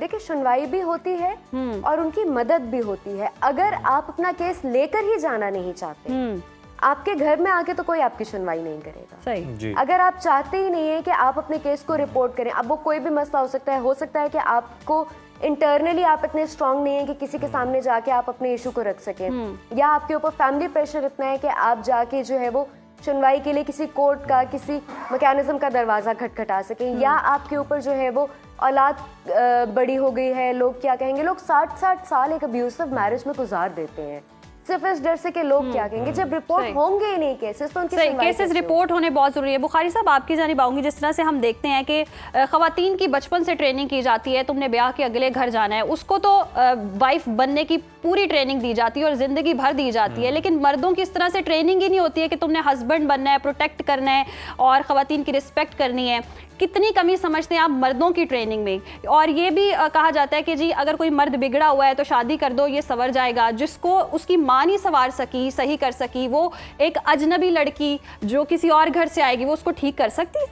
देखिए, सुनवाई भी होती है और उनकी मदद भी होती है। अगर आप अपना केस लेकर ही जाना नहीं चाहते, आपके घर में आके तो कोई आपकी सुनवाई नहीं करेगा। सही। अगर आप चाहते ही नहीं है कि आप अपने केस को रिपोर्ट करें, अब वो कोई भी मसला हो सकता है कि आपको इंटरनली आप इतने स्ट्रांग नहीं है कि किसी के सामने जाके आप अपने इशू को रख सकें, या आपके ऊपर फैमिली प्रेशर इतना है कि आप जाके जो है वो सुनवाई के लिए किसी कोर्ट का, किसी मैकेनिज्म का दरवाजा खटखटा सकें, या आपके ऊपर जो है वो औलाद बड़ी हो गई है, लोग क्या कहेंगे, लोग 60 साल एक अब्यूसिव मैरिज में गुजार देते हैं सिर्फ इस डर से कि लोग क्या कहेंगे। जब रिपोर्ट होंगे ही नहीं केसेस, तो उनकी केसेस रिपोर्ट होने बहुत जरूरी है। बुखारी साहब, आपकी जानिब आऊंगी। जिस तरह से हम देखते हैं कि खवातीन की बचपन से ट्रेनिंग की जाती है, तुमने ब्याह के अगले घर जाना है, उसको तो वाइफ बनने की पूरी ट्रेनिंग दी जाती है और जिंदगी भर दी जाती है, लेकिन मर्दों की इस तरह से ट्रेनिंग ही नहीं होती है कि तुमने हस्बैंड बनना है, प्रोटेक्ट करना है और खवातीन की रिस्पेक्ट करनी है। कितनी कमी समझते हैं आप मर्दों की ट्रेनिंग में? और ये भी कहा जाता है कि जी अगर कोई मर्द बिगड़ा हुआ है तो शादी कर दो, ये संवर जाएगा। जिसको उसकी माँ नहीं संवार सकी, सही कर सकी, वो एक अजनबी लड़की जो किसी और घर से आएगी, वो उसको ठीक कर सकती है?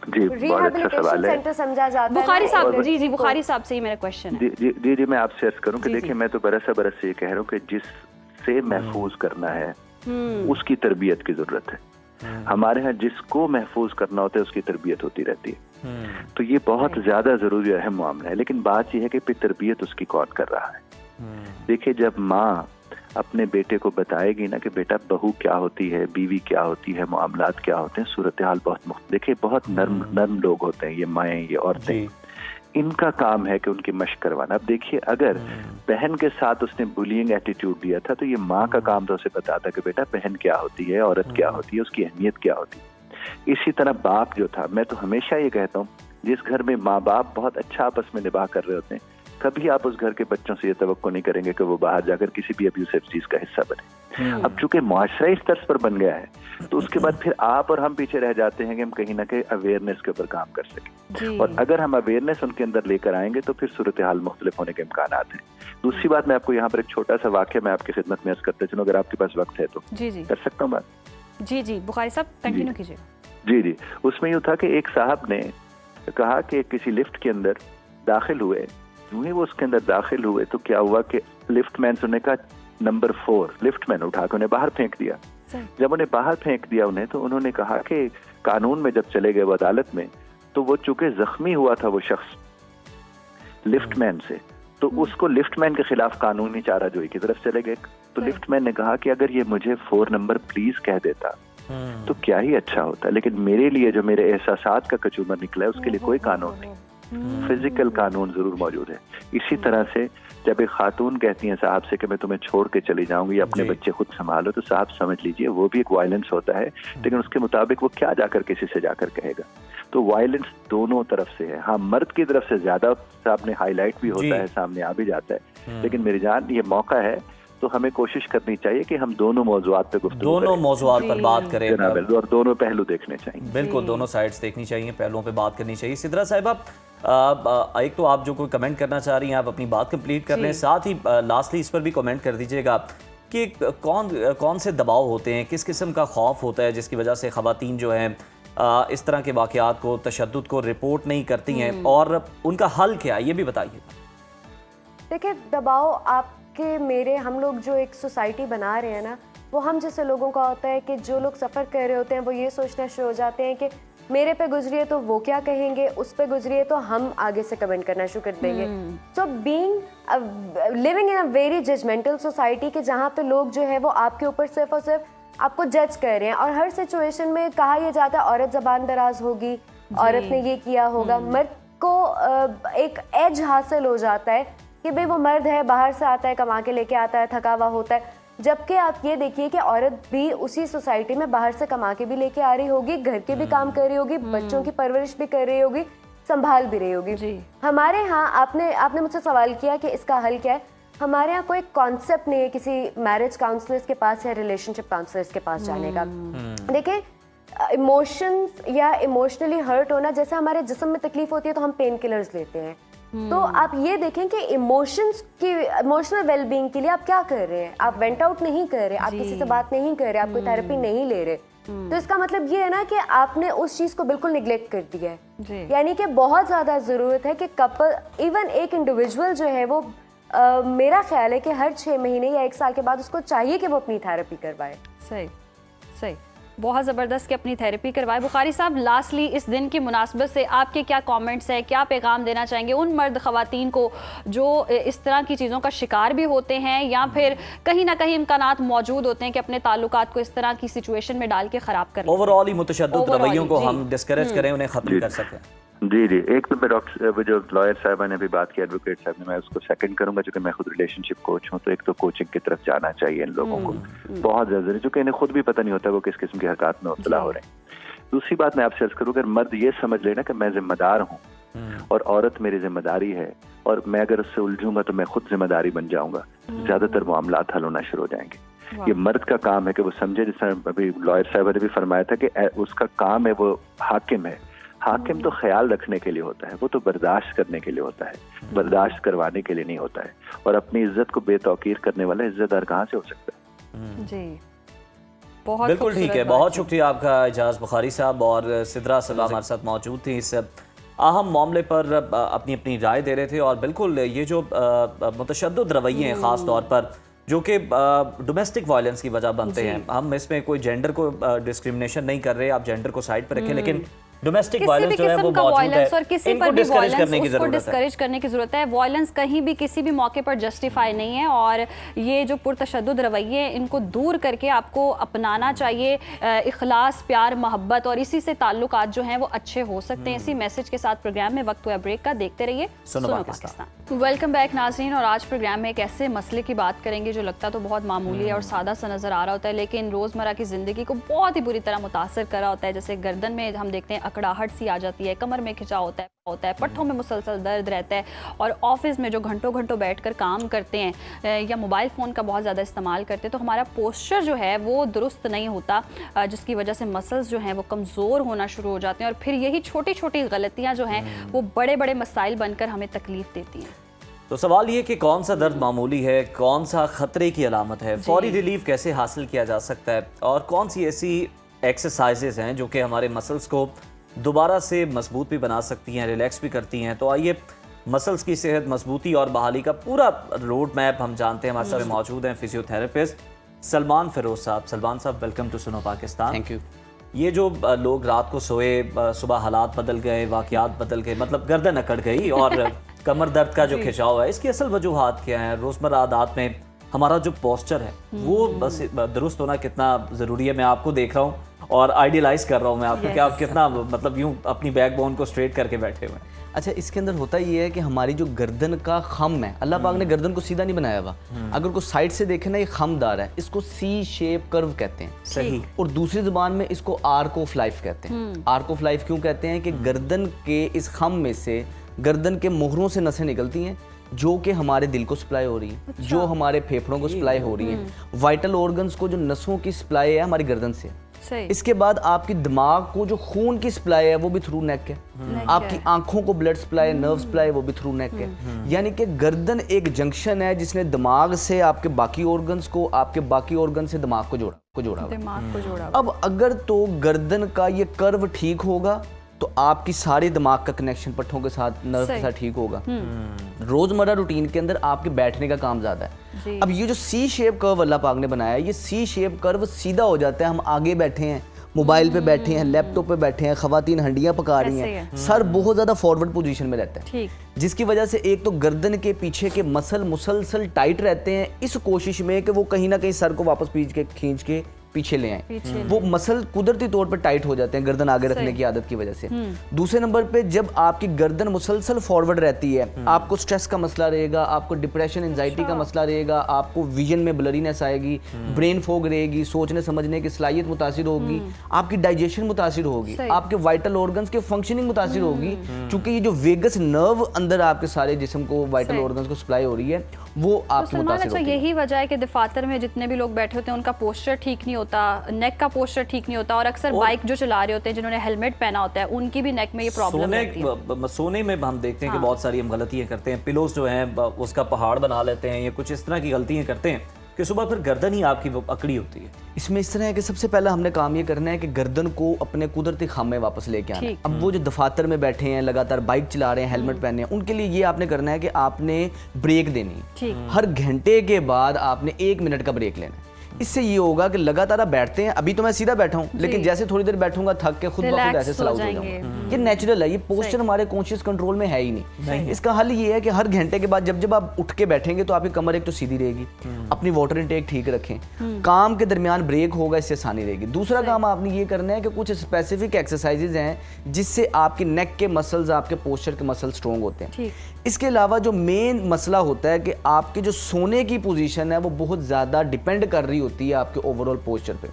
जी, बहुत अच्छा सवाल है। सेंटर समझा जाता है। बुखारी साहब, जी बुखारी साहब से ही मेरा क्वेश्चन है। जी मैं आपसे अर्ज करूं कि देखिए, मैं तो बरस से ये कह रहा हूँ कि जिससे महफूज करना है उसकी तरबियत की जरूरत है। हमारे यहाँ जिसको महफूज करना होता है उसकी तरबियत होती रहती है, तो ये बहुत ज्यादा जरूरी अहम मामला है। लेकिन बात यह है कि फिर तरबियत उसकी कौन कर रहा है। देखिए, जब माँ अपने बेटे को बताएगी ना कि बेटा बहू क्या होती है, बीवी क्या होती है, मामलात क्या होते हैं, सूरत हाल बहुत देखिए बहुत नर्म लोग होते हैं ये माएँ, ये औरतें, इनका काम है कि उनकी मशक करवाना। अब देखिए, अगर बहन के साथ उसने बुलिंग एटीट्यूड दिया था तो ये माँ का काम था उसे बताता कि बेटा बहन क्या होती है, औरत क्या होती है, उसकी अहमियत क्या होती है। इसी तरह बाप जो था, मैं तो हमेशा ये कहता हूँ, जिस घर में माँ बाप बहुत अच्छा आपस में निभाह कर रहे होते हैं, कभी आप उस घर के बच्चों से ये तवक्को नहीं करेंगे कि वो बाहर जाकर किसी भी अब्यूसिव चीज का हिस्सा बने। अब चूंकि मुआशरा इस तर्ज पर बन गया है, तो उसके बाद फिर आप और हम पीछे रह जाते हैं कि हम कहीं ना कहीं अवेयरनेस के ऊपर काम कर सकें। और अगर हम अवेयरनेस उनके अंदर लेकर आएंगे तो फिर सूरत हाल मुख्तलिफ होने के इम्कान हैं। दूसरी बात, मैं आपको यहाँ पर एक छोटा सा वाक्य मैं आपकी खिदमत में अर्ज करते चलूं, अगर आपके पास वक्त है तो कर सकता हूँ बात? जी बुखारी साहब कंटिन्यू कीजिए। जी, उसमें यूँ था कि एक साहब ने कहा कि किसी लिफ्ट के अंदर दाखिल हुए, यूं ही वो उसके अंदर दाखिल हुए तो क्या हुआ कि लिफ्टमैन ने कहा नंबर 4, लिफ्टमैन उठा के उन्हें बाहर फेंक दिया। जब उन्हें बाहर फेंक दिया उन्हें, तो उन्होंने कहा कि कानून में जब चले गए वो अदालत में, तो वो चूंकि जख्मी हुआ था वो शख्स लिफ्टमैन से, तो उसको लिफ्टमैन के खिलाफ कानूनी चाराजोई की तरफ चले गए। तो लिफ्टमैन ने कहा कि अगर ये मुझे 4 नंबर प्लीज कह देता तो क्या ही अच्छा होता, लेकिन मेरे लिए जो मेरे एहसासात का कचूमर निकला है उसके लिए कोई कानून नहीं, फिजिकल कानून जरूर मौजूद है। इसी तरह से जब एक खातून कहती है साहब से कि मैं तुम्हें छोड़ के चली जाऊंगी, अपने बच्चे खुद संभालो, तो साहब समझ लीजिए वो भी एक वायलेंस होता है, लेकिन उसके मुताबिक वो क्या जाकर किसी से जाकर कहेगा। तो वायलेंस दोनों तरफ से है। हाँ, मर्द की तरफ से ज्यादा साहब ने हाईलाइट भी होता है, सामने आ भी जाता है, लेकिन मेरी जान ये मौका है तो हमें कोशिश करनी चाहिए कि हम दोनों मौजूआत पे गुफ्तगू दोनों करें। मौजूआत पर बात करें, जनाब, और दोनों पहलू देखने चाहिए। बिल्कुल दोनों साइड्स देखनी चाहिए, पहलुओं पे बात करनी चाहिए। सिद्रा साहिबा, एक तो आप जो कोई कमेंट करना चाह रही हैं आप अपनी बात कंप्लीट कर लें, साथ ही लास्टली इस पर भी कमेंट कर दीजिएगा कि कौन से दबाव होते हैं, किस किस्म का खौफ होता है जिसकी वजह से ख़वातीन जो हैं इस तरह के वाक़यात को, तशद्दुद को रिपोर्ट नहीं करती हैं, और उनका हल क्या है ये भी बताइए। देखिए, दबाव आपके मेरे हम लोग जो एक सोसाइटी बना रहे हैं ना, वो हम जैसे लोगों का होता है कि जो लोग सफ़र कर रहे होते हैं वो ये सोचना शुरू हो जाते हैं कि मेरे पे गुजरी है तो वो क्या कहेंगे, उस पे गुजरी है तो हम आगे से कमेंट करना शुरू कर देंगे। So being living in a very judgmental society के जहाँ पे लोग जो है वो आपके ऊपर सिर्फ और सिर्फ आपको जज कर रहे हैं, और हर सिचुएशन में कहा यह जाता है औरत ज़बान दराज होगी, औरत ने ये किया होगा। मर्द को एक एज हासिल हो जाता है कि भाई वो मर्द है, बाहर से आता है, कमा के लेके आता है, थका हुआ होता है। जबकि आप ये देखिए कि औरत भी उसी सोसाइटी में बाहर से कमा के भी लेके आ रही होगी, घर के भी काम कर रही होगी, बच्चों की परवरिश भी कर रही होगी, संभाल भी रही होगी। हमारे यहाँ आपने मुझसे सवाल किया कि इसका हल क्या है। हमारे यहाँ कोई कॉन्सेप्ट नहीं है किसी मैरिज काउंसलर्स के पास या रिलेशनशिप काउंसलर्स के पास जाने का। देखिए, इमोशंस या इमोशनली हर्ट होना, जैसे हमारे जिस्म में तकलीफ होती है तो हम पेन किलर्स लेते हैं। तो आप ये देखें कि इमोशनल वेलबींग के लिए आप क्या कर रहे हैं। आप वेंट आउट नहीं कर रहे, आप किसी से बात नहीं कर रहे, आप कोई थेरेपी नहीं ले रहे। तो इसका मतलब ये है ना कि आपने उस चीज को बिल्कुल निग्लेक्ट कर दिया है। यानी कि बहुत ज्यादा जरूरत है कि कपल, इवन एक इंडिविजुअल जो है वो मेरा ख्याल है कि हर 6 महीने या 1 साल के बाद उसको चाहिए कि वो अपनी थेरेपी करवाए। सही, बहुत ज़बरदस्त कि अपनी थेरेपी करवाए। बुखारी साहब, लास्टली इस दिन की मुनासबत से आपके क्या कमेंट्स हैं, क्या पैगाम देना चाहेंगे उन मर्द ख़वातीन को जो इस तरह की चीज़ों का शिकार भी होते हैं या फिर कहीं ना कहीं इम्कानात मौजूद होते हैं कि अपने ताल्लुकात को इस तरह की सिचुएशन में डाल के ख़राब कर लें? ओवरऑल ही मुतशद्दिद रवैयों को हम डिस्करेज करें, उन्हें ख़त्म कर सकें। जी, एक तो मैं डॉक्टर जो लॉयर साहबा ने भी बात की, एडवोकेट साहब ने, मैं उसको सेकंड करूंगा, क्योंकि मैं खुद रिलेशनशिप कोच हूं। तो एक तो कोचिंग की तरफ जाना चाहिए इन लोगों को, बहुत ज्यादा जरूरी, क्योंकि इन्हें खुद भी पता नहीं होता वो किस किस्म के हरकत में मुब्तला हो रहे हैं। दूसरी बात मैं आपसे अर्ज करूँ, अगर मर्द ये समझ लेना कि मैं जिम्मेदार हूँ और औरत मेरी जिम्मेदारी है, और मैं अगर उससे उलझूंगा तो मैं खुद जिम्मेदारी बन जाऊंगा, ज्यादातर मामलात हल होना शुरू हो जाएंगे। ये मर्द का काम है कि वो समझे, जैसा अभी लॉयर साहब ने भी फरमाया था कि उसका काम है, वो हाकिम है। हाकिम तो ख्याल रखने के लिए होता है, वो तो बर्दाश्त करने के लिए होता है, बर्दाश्त करवाने के लिए नहीं होता है। और अपनी इज्जत को बेतौकीर करने वाला इज्जतदार कहाँ से हो सकता है? जी, बहुत बिल्कुल ठीक है। बहुत शुक्रिया आपका एजाज बुखारी साहब, और सिद्रा साहब हमारे साथ मौजूद थी, इस अहम मामले पर अपनी अपनी राय दे रहे थे। और बिल्कुल ये जो मुतशद्दिद रवैये हैं ख़ास तौर पर जो कि डोमेस्टिक वायलेंस की वजह बनते हैं, हम इसमें कोई जेंडर को डिस्क्रिमिनेशन नहीं कर रहे, आप जेंडर को साइड पर रखें, लेकिन डोमेस्टिक वायलेंस जो है वो मौजूद है, और किसी पर भी डिस्करेज करने की जरूरत है। वायलेंस कहीं भी किसी भी मौके पर जस्टिफाई नहीं है, और ये जो पुरतशद्दुद रवैये हैं इनको दूर करके आपको अपनाना चाहिए। इखलास, प्यार, मोहब्बत, और इसी से ताल्लुकात जो हैं वो अच्छे हो सकते हैं। इसी मैसेज के साथ प्रोग्राम में वक्त हुआ ब्रेक का, देखते रहिए सुनो पाकिस्तान। वेलकम बैक नाज़रीन, और आज प्रोग्राम में एक ऐसे मसले की बात करेंगे जो लगता तो बहुत मामूली है और सादा सा नजर आ रहा होता है, लेकिन रोजमर्रा की जिंदगी को बहुत ही बुरी तरह मुतासर कर रहा होता है। जैसे गर्दन में हम देखते हैं अकड़ाहट सी आ जाती है, कमर में खिंचाव होता है, पट्ठों में मुसलसल दर्द रहता है, और ऑफिस में जो घंटों घंटों बैठकर काम करते हैं या मोबाइल फ़ोन का बहुत ज़्यादा इस्तेमाल करते हैं, तो हमारा पोस्चर जो है वो दुरुस्त नहीं होता, जिसकी वजह से मसल्स जो हैं वो कमज़ोर होना शुरू हो जाते हैं, और फिर यही छोटी छोटी गलतियाँ जो हैं वो बड़े बड़े मसाइल बनकर हमें तकलीफ देती हैं। तो सवाल ये कि कौन सा दर्द मामूली है, कौन सा खतरे की अलामत है, फौरी रिलीफ कैसे हासिल किया जा सकता है, और कौन सी ऐसी एक्सरसाइजेज हैं जो कि हमारे मसल्स को दोबारा से मजबूत भी बना सकती हैं, रिलैक्स भी करती हैं। तो आइए मसल्स की सेहत, मजबूती और बहाली का पूरा रोड मैप हम जानते हैं। हमारे साथ मौजूद हैं फिजियोथेरेपिस्ट सलमान फिरोज साहब। सलमान साहब, welcome to Suno Pakistan. Thank you. ये जो लोग रात को सोए, सुबह हालात बदल गए, वाक़यात बदल गए, मतलब गर्दन अकड़ गई और कमर दर्द का जो खिंचाव है, इसकी असल वजूहात क्या है? रोज़मर्रा आदात में हमारा जो पोस्चर है वो बस दुरुस्त होना कितना ज़रूरी है? मैं आपको देख रहा हूँ और आइडियलाइज कर रहा हूँ मैं आपको कि आप कितना मतलब यूँ अपनी बैकबोन को स्ट्रेट करके बैठे हुए हैं। अच्छा, इसके अंदर होता ये है कि हमारी जो गर्दन का खम है, अल्लाह पाक ने गर्दन को सीधा नहीं बनाया हुआ, अगर को साइड से देखे ना, ये खमदार है, इसको सी शेप कर्व कहते हैं। सही। और दूसरी जुबान में इसको आर्क ऑफ लाइफ कहते हैं। आर्क ऑफ लाइफ क्यों कहते हैं? कि गर्दन के इस खम में से गर्दन के मोहरों से नसें निकलती हैं, जो कि हमारे दिल को सप्लाई हो रही है, जो हमारे फेफड़ों को सप्लाई हो रही है, वाइटल ऑर्गन्स को जो नसों की सप्लाई है हमारी गर्दन से। सही। इसके बाद आपकी दिमाग को जो खून की सप्लाई है वो भी थ्रू नेक है, आपकी आंखों को ब्लड सप्लाई, नर्व सप्लाई वो भी थ्रू नेक है। यानी कि गर्दन एक जंक्शन है जिसने दिमाग से आपके बाकी ऑर्गन्स को, आपके बाकी ऑर्गन से दिमाग को जोड़ा हुआ। दिमाग को जोड़ा। अब अगर तो गर्दन का ये कर्व ठीक होगा तो आपकी सारी दिमाग का कनेक्शन पट्ठों के साथ, नर्व के साथ ठीक होगा। रोजमर्रा रूटीन के अंदर आपके बैठने का काम ज्यादा है। अब ये जो सी शेप कर्व अल्लाह पाक ने बनाया है, ये सी शेप कर्व सीधा हो जाता है। हम आगे बैठे हैं, मोबाइल पे बैठे हैं, लैपटॉप पे बैठे हैं, खवातीन हंडियां पका रही हैं, सर बहुत ज्यादा फॉरवर्ड पोजीशन में रहता है, ठीक। जिसकी वजह से एक तो गर्दन के पीछे के मसल मुसलसल टाइट रहते हैं, इस कोशिश में कि वो कहीं ना कहीं सर को वापस खींच के पीछे ले आए। वो मसल कुदरती तौर पर टाइट हो जाते हैं गर्दन आगे रखने की आदत की वजह से। दूसरे नंबर पे जब आपकी गर्दन मुसलसल फॉरवर्ड रहती है, आपको स्ट्रेस का मसला रहेगा, आपको डिप्रेशन एंजाइटी का मसला रहेगा, आपको विजन में ब्लरीनेस आएगी, ब्रेन फॉग रहेगी, सोचने समझने की सलाहियत मुतासिर होगी, आपकी डाइजेशन मुतासिर होगी, आपके वाइटल ऑर्गन्स की फंक्शनिंग मुतासिर होगी। चूंकि ये जो वेगस नर्व अंदर आपके सारे जिस्म को, वाइटल ऑर्गन्स को सप्लाई हो रही है, वो आपके मुतासिर होती है। यही वजह है कि दफातर में जितने भी लोग बैठे होते हैं उनका पोस्चर ठीक नहीं होता, नेक का पोस्चर ठीक नहीं होता, और अक्सर बाइक जो चला रहे होते हैं जिन्होंने हेलमेट पहना होता है उनकी भी नेक में ये प्रॉब्लम रहती है। सोने में हम देखते हैं कि बहुत सारी हम गलतियां करते हैं, पिलोस जो हैं उसका पहाड़ बना लेते हैं, या कुछ इस तरह की गलतियां करते हैं कि सुबह फिर गर्दन ही आपकी अकड़ी होती है। इसमें इस तरह है कि सबसे पहला हमने काम ये करना है कि गर्दन को अपने कुदरती खाम में वापस लेके आना है। अब वो जो दफातर में बैठे हैं, लगातार बाइक चला रहे हैं, हेलमेट पहने हैं, उनके लिए ये आपने करना है कि आपने ब्रेक देनी है। हर घंटे के बाद आपने 1 मिनट का ब्रेक लेना है। इससे ये होगा कि लगातार आप बैठते हैं, अभी तो मैं सीधा बैठा हूँ, लेकिन जैसे थोड़ी देर बैठूंगा थक के खुद ब खुद ऐसे स्लाउड हो जाऊंगा। ये नेचुरल है, ये पोस्चर हमारे कॉन्शियस कंट्रोल में है ही नहीं। इसका हल ये है कि हर घंटे के बाद जब आप उठ के बैठेंगे तो आपकी कमर एक तो सीधी रहेगी, अपनी वाटर इनटेक ठीक रखें, काम के दरमियान ब्रेक होगा, इससे आसानी रहेगी। दूसरा काम आपने ये करना है कि कुछ स्पेसिफिक एक्सरसाइजेज हैं जिससे आपके नेक के मसल्स, आपके पोस्चर के मसल स्ट्रॉन्ग होते हैं। इसके अलावा जो मेन मसला होता है कि आपके जो सोने की पोजीशन है वो बहुत ज़्यादा डिपेंड कर रही होती है आपके ओवरऑल पोस्चर पे।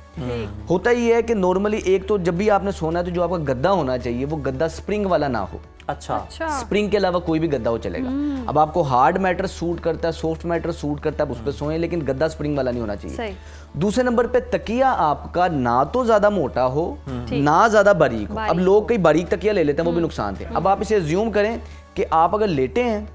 होता ही है कि नॉर्मली एक तो जब भी आपने सोना है तो जो आपका गद्दा होना चाहिए वो गद्दा स्प्रिंग वाला ना हो। अच्छा। स्प्रिंग के अलावा कोई भी गद्दा हो चलेगा। अब आपको हार्ड मैटर सूट करता है, सॉफ्ट मैटर सूट करता है, उस पर सोएं, लेकिन गद्दा स्प्रिंग वाला नहीं होना चाहिए। दूसरे नंबर पे तकिया आपका ना तो ज्यादा मोटा हो ना ज्यादा बारीक हो। अब लोग कई बारीक तकिया ले लेते हैं, वो भी नुकसान थे। अब आप इसे अज्यूम करें कि आप अगर लेटे हैं,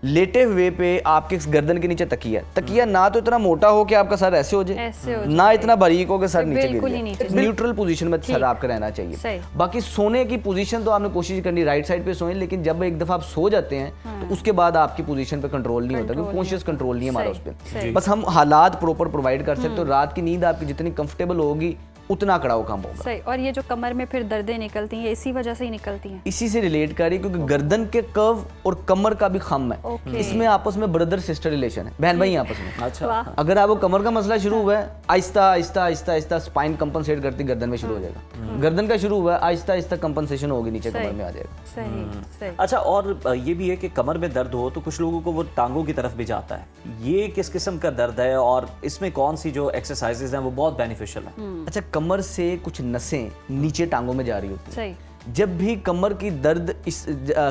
लेटे हुए पे आपके गर्दन के नीचे तकिया ना तो इतना मोटा हो कि आपका सर ऐसे हो जाए, ना इतना बारीक हो कि सर नीचे गिर जाए। न्यूट्रल पोजीशन में सर आपका रहना चाहिए। बाकी सोने की पोजीशन तो आपने कोशिश करनी राइट साइड पे सोएं, लेकिन जब एक दफा आप सो जाते हैं तो उसके बाद आपकी पोजीशन पे कंट्रोल नहीं होता, क्योंकि कॉन्शियस कंट्रोल नहीं हमारा उस पर। बस हम हालात प्रॉपर प्रोवाइड कर सकते हो। रात की नींद आपकी जितनी कंफर्टेबल होगी उतना कड़ाव कम होगा। सही। और ये जो कमर में फिर दर्दें निकलती हैं, इसी वजह से ही निकलती हैं। इसी से रिलेट कर रही है, क्योंकि गर्दन के कर्व और कमर का भी खम है। इसमें आपस में ब्रदर सिस्टर रिलेशन है, बहन भाई आपस में। अच्छा। अगर आपको कमर का मसला शुरू हुआ है, आहिस्ता आहिस्ता आहिस्ता आहिस्ता स्पाइन कंपनसेट करती गर्दन में शुरू हो जाएगा। गर्दन का शुरू हुआ है, आहिस्ता आहिस्ता कंपनसेशन होगी, नीचे कमर में आ जाएगा। सही। अच्छा, और ये भी है कि कमर में दर्द हो तो कुछ लोगों को वो टांगों की तरफ भी जाता है। ये किस किस्म का दर्द है और इसमें कौन सी जो एक्सरसाइजेज हैं वो बहुत बेनिफिशियल है? अच्छा, कमर से कुछ नसें नीचे टांगों में जा रही होती है। सही। जब भी कमर की दर्द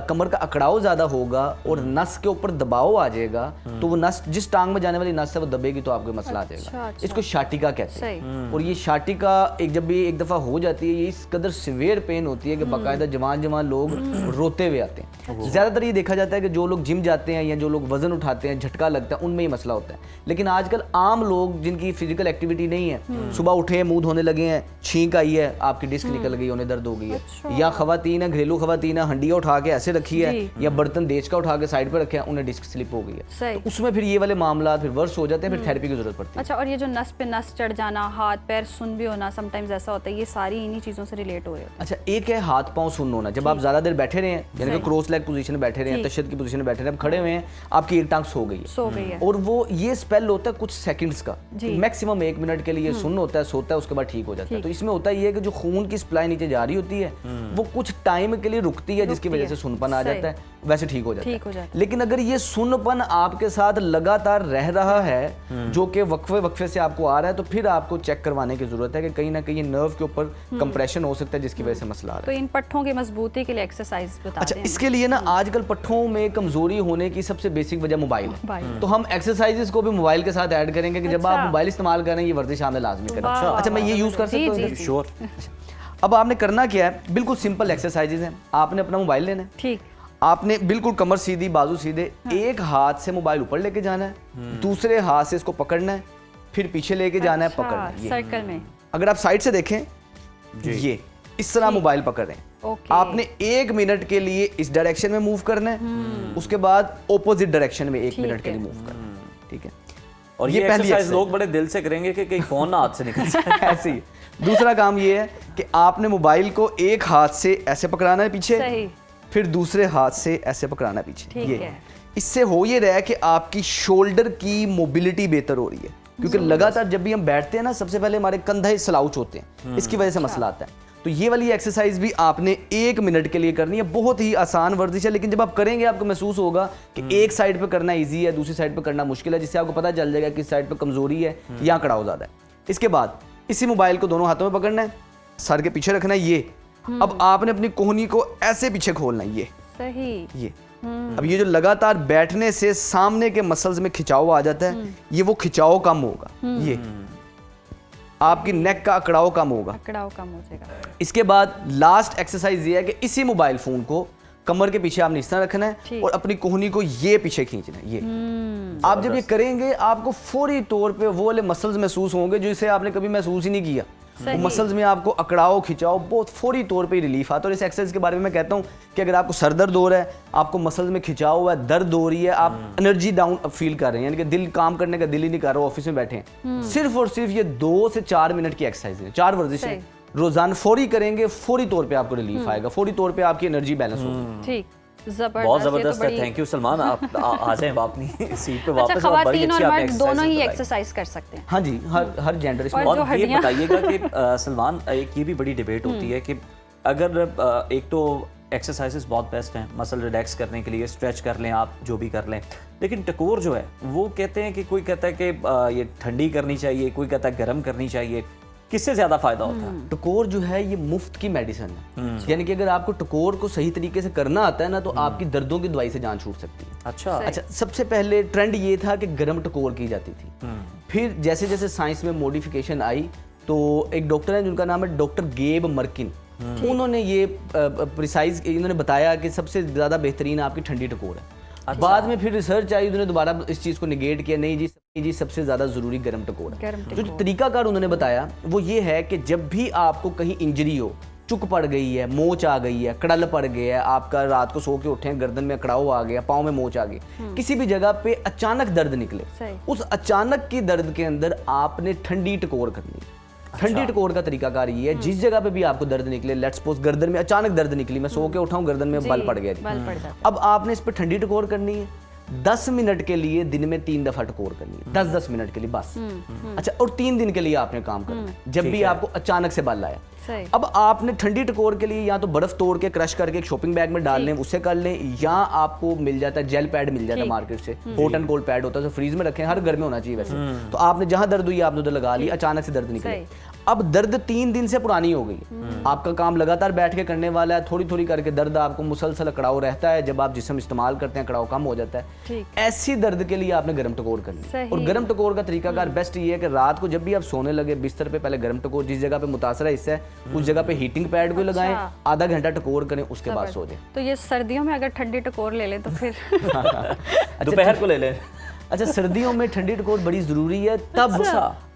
कमर का अकड़ाव ज्यादा होगा और नस के ऊपर दबाव आ जाएगा तो वो नस, जिस टांग में जाने वाली नस है वो दबेगी तो आपको मसला आ जाएगा। इसको शाटिका कहते हैं। और ये शाटिका जब भी एक दफा हो जाती है, ये इस कदर सिवियर पेन होती है कि बाकायदा जवान लोग रोते हुए आते हैं। ज्यादातर ये देखा जाता है कि जो लोग जिम जाते हैं या जो लोग वजन उठाते हैं, झटका लगता है, उनमें ही मसला होता है। लेकिन आजकल आम लोग जिनकी फिजिकल एक्टिविटी नहीं है, सुबह उठे मुंह धोने लगे हैं, छींक आई है, आपकी डिस्क निकल गई, उन्हें दर्द हो गई है, या खवातीन है, घरेलू खवातीन है, हंडिया उठा के ऐसे रखी है या बर्तन देश का उठा के साइड पे रखे हैं, उन्हें डिस्क स्लिप हो गई है। तो उसमें फिर ये वाले मामला फिर वर्स हो जाते हैं, फिर थेरेपी की जरूरत पड़ती है। अच्छा, और ये जो नस पे नस चढ़ जाना, हाथ पैर सुन भी होना, समटाइम्स ऐसा होता है, ये सारी इन्हीं चीजों से रिलेट हो रहे हैं। अच्छा, एक है हाथ पांव सुन्न होना। जब आप ज्यादा देर बैठे रहे हैं, यानी कि क्रॉस लेग पोजीशन में बैठे रहे हैं, तशद्दुद की पोजीशन में बैठे रहे हैं, खड़े हुए हैं, आपकी एक टांग सो गई है और वो ये स्पेल होता है कुछ सेकंड्स का, मैक्सिमम 1 मिनट के लिए सुन्न होता है, सोता है, उसके बाद ठीक हो जाता है। तो इसमें होता ही है कि जो खून की सप्लाई नीचे जा रही होती है वो कुछ टाइम के लिए रुकती है, जिसकी वजह से सुनपन आ जाता है। वैसे ठीक हो जाता ठीक हो जाता है। लेकिन अगर ये सुन्नपन आपके साथ लगातार रह रहा है जो कि वक्फे से आपको आ रहा है, तो फिर आपको चेक करवाने की जरूरत है कि कहीं ना कहीं नर्व के ऊपर कंप्रेशन हो सकता है जिसकी वजह से मसला आ रहा तो है। इन पट्ठों की मजबूती के लिए एक्सरसाइज बता अच्छा, दें। इसके लिए ना आजकल पट्ठों में कमजोरी होने की सबसे बेसिक वजह मोबाइल है। मोबाइल। तो हम एक्सरसाइजेस को भी मोबाइल के साथ ऐड करेंगे कि जब आप अच्छा। मोबाइल इस्तेमाल करें ये वर्जिश आपने लाजमी करें। वाह, अच्छा, मैं ये यूज कर जी, सकता हूँ? जी। श्योर। अब आपने करना क्या है, बिल्कुल सिंपल एक्सरसाइजेज हैं। आपने अपना मोबाइल लेना है, ठीक। आपने बिल्कुल कमर सीधी, बाजू सीधे, एक हाथ से मोबाइल ऊपर लेके जाना है, दूसरे हाथ से इसको पकड़ना है, फिर पीछे लेके जाना है, पकड़ना है। ये सर्कल में। अगर आप साइड से देखें, ये इस तरह मोबाइल पकड़ रहे हैं। ओके। आपने 1 मिनट के लिए इस डायरेक्शन में मूव करना है, उसके बाद ऑपोजिट डायरेक्शन में 1 मिनट के लिए मूव करना है। ठीक है, और ये ये पहली एक्सरसाइज exercise लोग बड़े दिल से करेंगे कि कहीं फोन ना हाथ से निकल जाए। ऐसे ही। दूसरा काम ये है कि आपने मोबाइल को एक हाथ से ऐसे पकड़ाना है पीछे, सही। फिर दूसरे हाथ से ऐसे पकड़ाना है पीछे। ठीक है। इससे हो ये रहा है कि आपकी शोल्डर की मोबिलिटी बेहतर हो रही है, क्योंकि लगातार जब भी हम बैठते हैं ना, सबसे पहले हमारे कंधे स्लाउच होते हैं, इसकी वजह से मसला आता है। तो ये वाली एक्सरसाइज भी आपने 1 मिनट के लिए करनी है। बहुत ही आसान वर्जिश है, लेकिन जब आप करेंगे आपको महसूस होगा कि एक साइड पे करना इजी है, दूसरी साइड पे करना मुश्किल है, जिससे आपको पता चल जाएगा कि इस साइड पे कमजोरी है या कड़ाव ज्यादा है। इसके बाद इसी मोबाइल को दोनों हाथों में पकड़ना है, सर के पीछे रखना है ये। अब आपने अपनी कोहनी को ऐसे पीछे खोलना है, ये सही। ये। अब ये जो लगातार बैठने से सामने के मसल्स में खिंचाव आ जाता है, ये वो खिंचाव कम होगा, ये आपकी नेक का अकड़ाव कम होगा। अकड़ाव कम हो जाएगा। इसके बाद लास्ट एक्सरसाइज ये है कि इसी मोबाइल फोन को कमर के पीछे आपने इस तरह रखना है और अपनी कोहनी को ये पीछे खींचना है, ये। आप जब ये करेंगे आपको फौरी तौर पे वो वाले मसल्स महसूस होंगे जो इसे आपने कभी महसूस ही नहीं किया। वो मसल्स में आपको अकड़ाव, खिंचाव बहुत फौरी तौर पे रिलीफ आता है। और इस एक्सरसाइज के बारे में मैं कहता हूँ कि अगर आपको सर दर्द हो रहा है, आपको मसल्स में खिंचाव हुआ है, दर्द हो रही है, आप एनर्जी डाउन फील कर रहे हैं, यानी कि दिल काम करने का दिल ही नहीं कर रहा, ऑफिस में बैठे हैं, सिर्फ और सिर्फ ये 2 से 4 मिनट की एक्सरसाइज है, 4 वर्जिश है, रोजाना फौरी करेंगे, फौरी तौर पे आपको रिलीफ आएगा, फौरी तौर पे आपकी एनर्जी बैलेंस होगी। ठीक। बहुत जबरदस्त है। थैंक यू सलमान, आप आ जाएं अपनी सीट पे वापस। अच्छा, और बड़ी खवातीन अच्छी और आपने मर्द दोनों ही exercises बताई। एक्सरसाइज कर सकते हैं। हाँ जी, हर जेंडर इसमें। और जो और ये हड्डियां- बताइएगा कि सलमान, एक ये भी बड़ी डिबेट होती है कि अगर एक तो एक्सरसाइजेस बहुत बेस्ट हैं मसल रिलैक्स करने के लिए, स्ट्रेच कर लें आप, जो भी कर लें, लेकिन टकोर जो है वो कहते हैं कि कोई कहता है कि ये ठंडी करनी चाहिए, कोई कहता है गर्म करनी चाहिए, किससे ज्यादा फायदा होता है? टकोर जो है ये मुफ्त की मेडिसिन है, यानी कि अगर आपको टकोर को सही तरीके से करना आता है ना, तो आपकी दर्दों की दवाई से जान छूट सकती है। अच्छा। सबसे पहले ट्रेंड ये था कि गर्म टकोर की जाती थी, फिर जैसे जैसे साइंस में मॉडिफिकेशन आई तो एक डॉक्टर है जिनका नाम है डॉक्टर गेब मर्किन, उन्होंने ये प्रिसाइज इन्होंने बताया कि सबसे ज्यादा बेहतरीन आपकी ठंडी टकोर है। बाद में फिर रिसर्च आई, उन्होंने दोबारा इस चीज को निगेट किया, नहीं जी सबसे ज्यादा जरूरी गर्म टकोर है। जो तरीकाकार उन्होंने बताया वो ये है कि जब भी आपको कहीं इंजरी हो, चुक पड़ गई है, मोच आ गई है, कड़ल पड़ गया है, आपका रात को सो के उठे हैं, गर्दन में कड़ाव आ गया, पाँव में मोच आ गई, किसी भी जगह पे अचानक दर्द निकले, उस अचानक की दर्द के अंदर आपने ठंडी टकोर करनी है। ठंडी टकोर का तरीकाकार ये है, जिस जगह पे भी आपको दर्द निकले, लेट्स सपोज गर्दन में अचानक दर्द निकली, मैं सो के उठाऊं, गर्दन में बल पड़ गया, अब आपने इस पर ठंडी टकोर करनी है। 10 मिनट के लिए दिन में 3 दफा टकोर करनी है, 10-10 मिनट के लिए बस। अच्छा, और 3 दिन के लिए आपने काम करना है, जब भी आपको अचानक से बल आया। अब आपने ठंडी टकोर के लिए या तो बर्फ तोड़ के क्रश करके एक शॉपिंग बैग में डाल लें, उससे कर लें, या आपको मिल जाता है जेल पैड, मिल जाता है मार्केट से, हॉट एंड कोल्ड पैड होता है, फ्रीज में रखें, हर घर में होना चाहिए वैसे। तो आपने जहां दर्द हुई आपने उधर लगा ली, अचानक से दर्द निकले। अब दर्द 3 दिन से पुरानी हो गई, आपका काम लगातार बैठ के करने वाला है, थोड़ी थोड़ी करके दर्द आपको मुसलसल कड़ाव रहता है, जब आप जिस्म इस्तेमाल करते हैं कड़ाव कम हो जाता है। ऐसी दर्द के लिए आपने गर्म टकोर करनी है। और गर्म टकोर का तरीकाकार बेस्ट ये है कि रात को जब भी आप सोने लगे बिस्तर पे पहले गर्म टकोर, जिस जगह पे मुतासरा हिस्सा है उस जगह पे हीटिंग पैड को लगाएं, आधा घंटा टकोर करें, उसके बाद सो जाएं। तो ये सर्दियों में अगर ठंडी टकोर ले लें तो फिर दोपहर को ले लें। अच्छा, सर्दियों में ठंडी टकोर बड़ी जरूरी है तब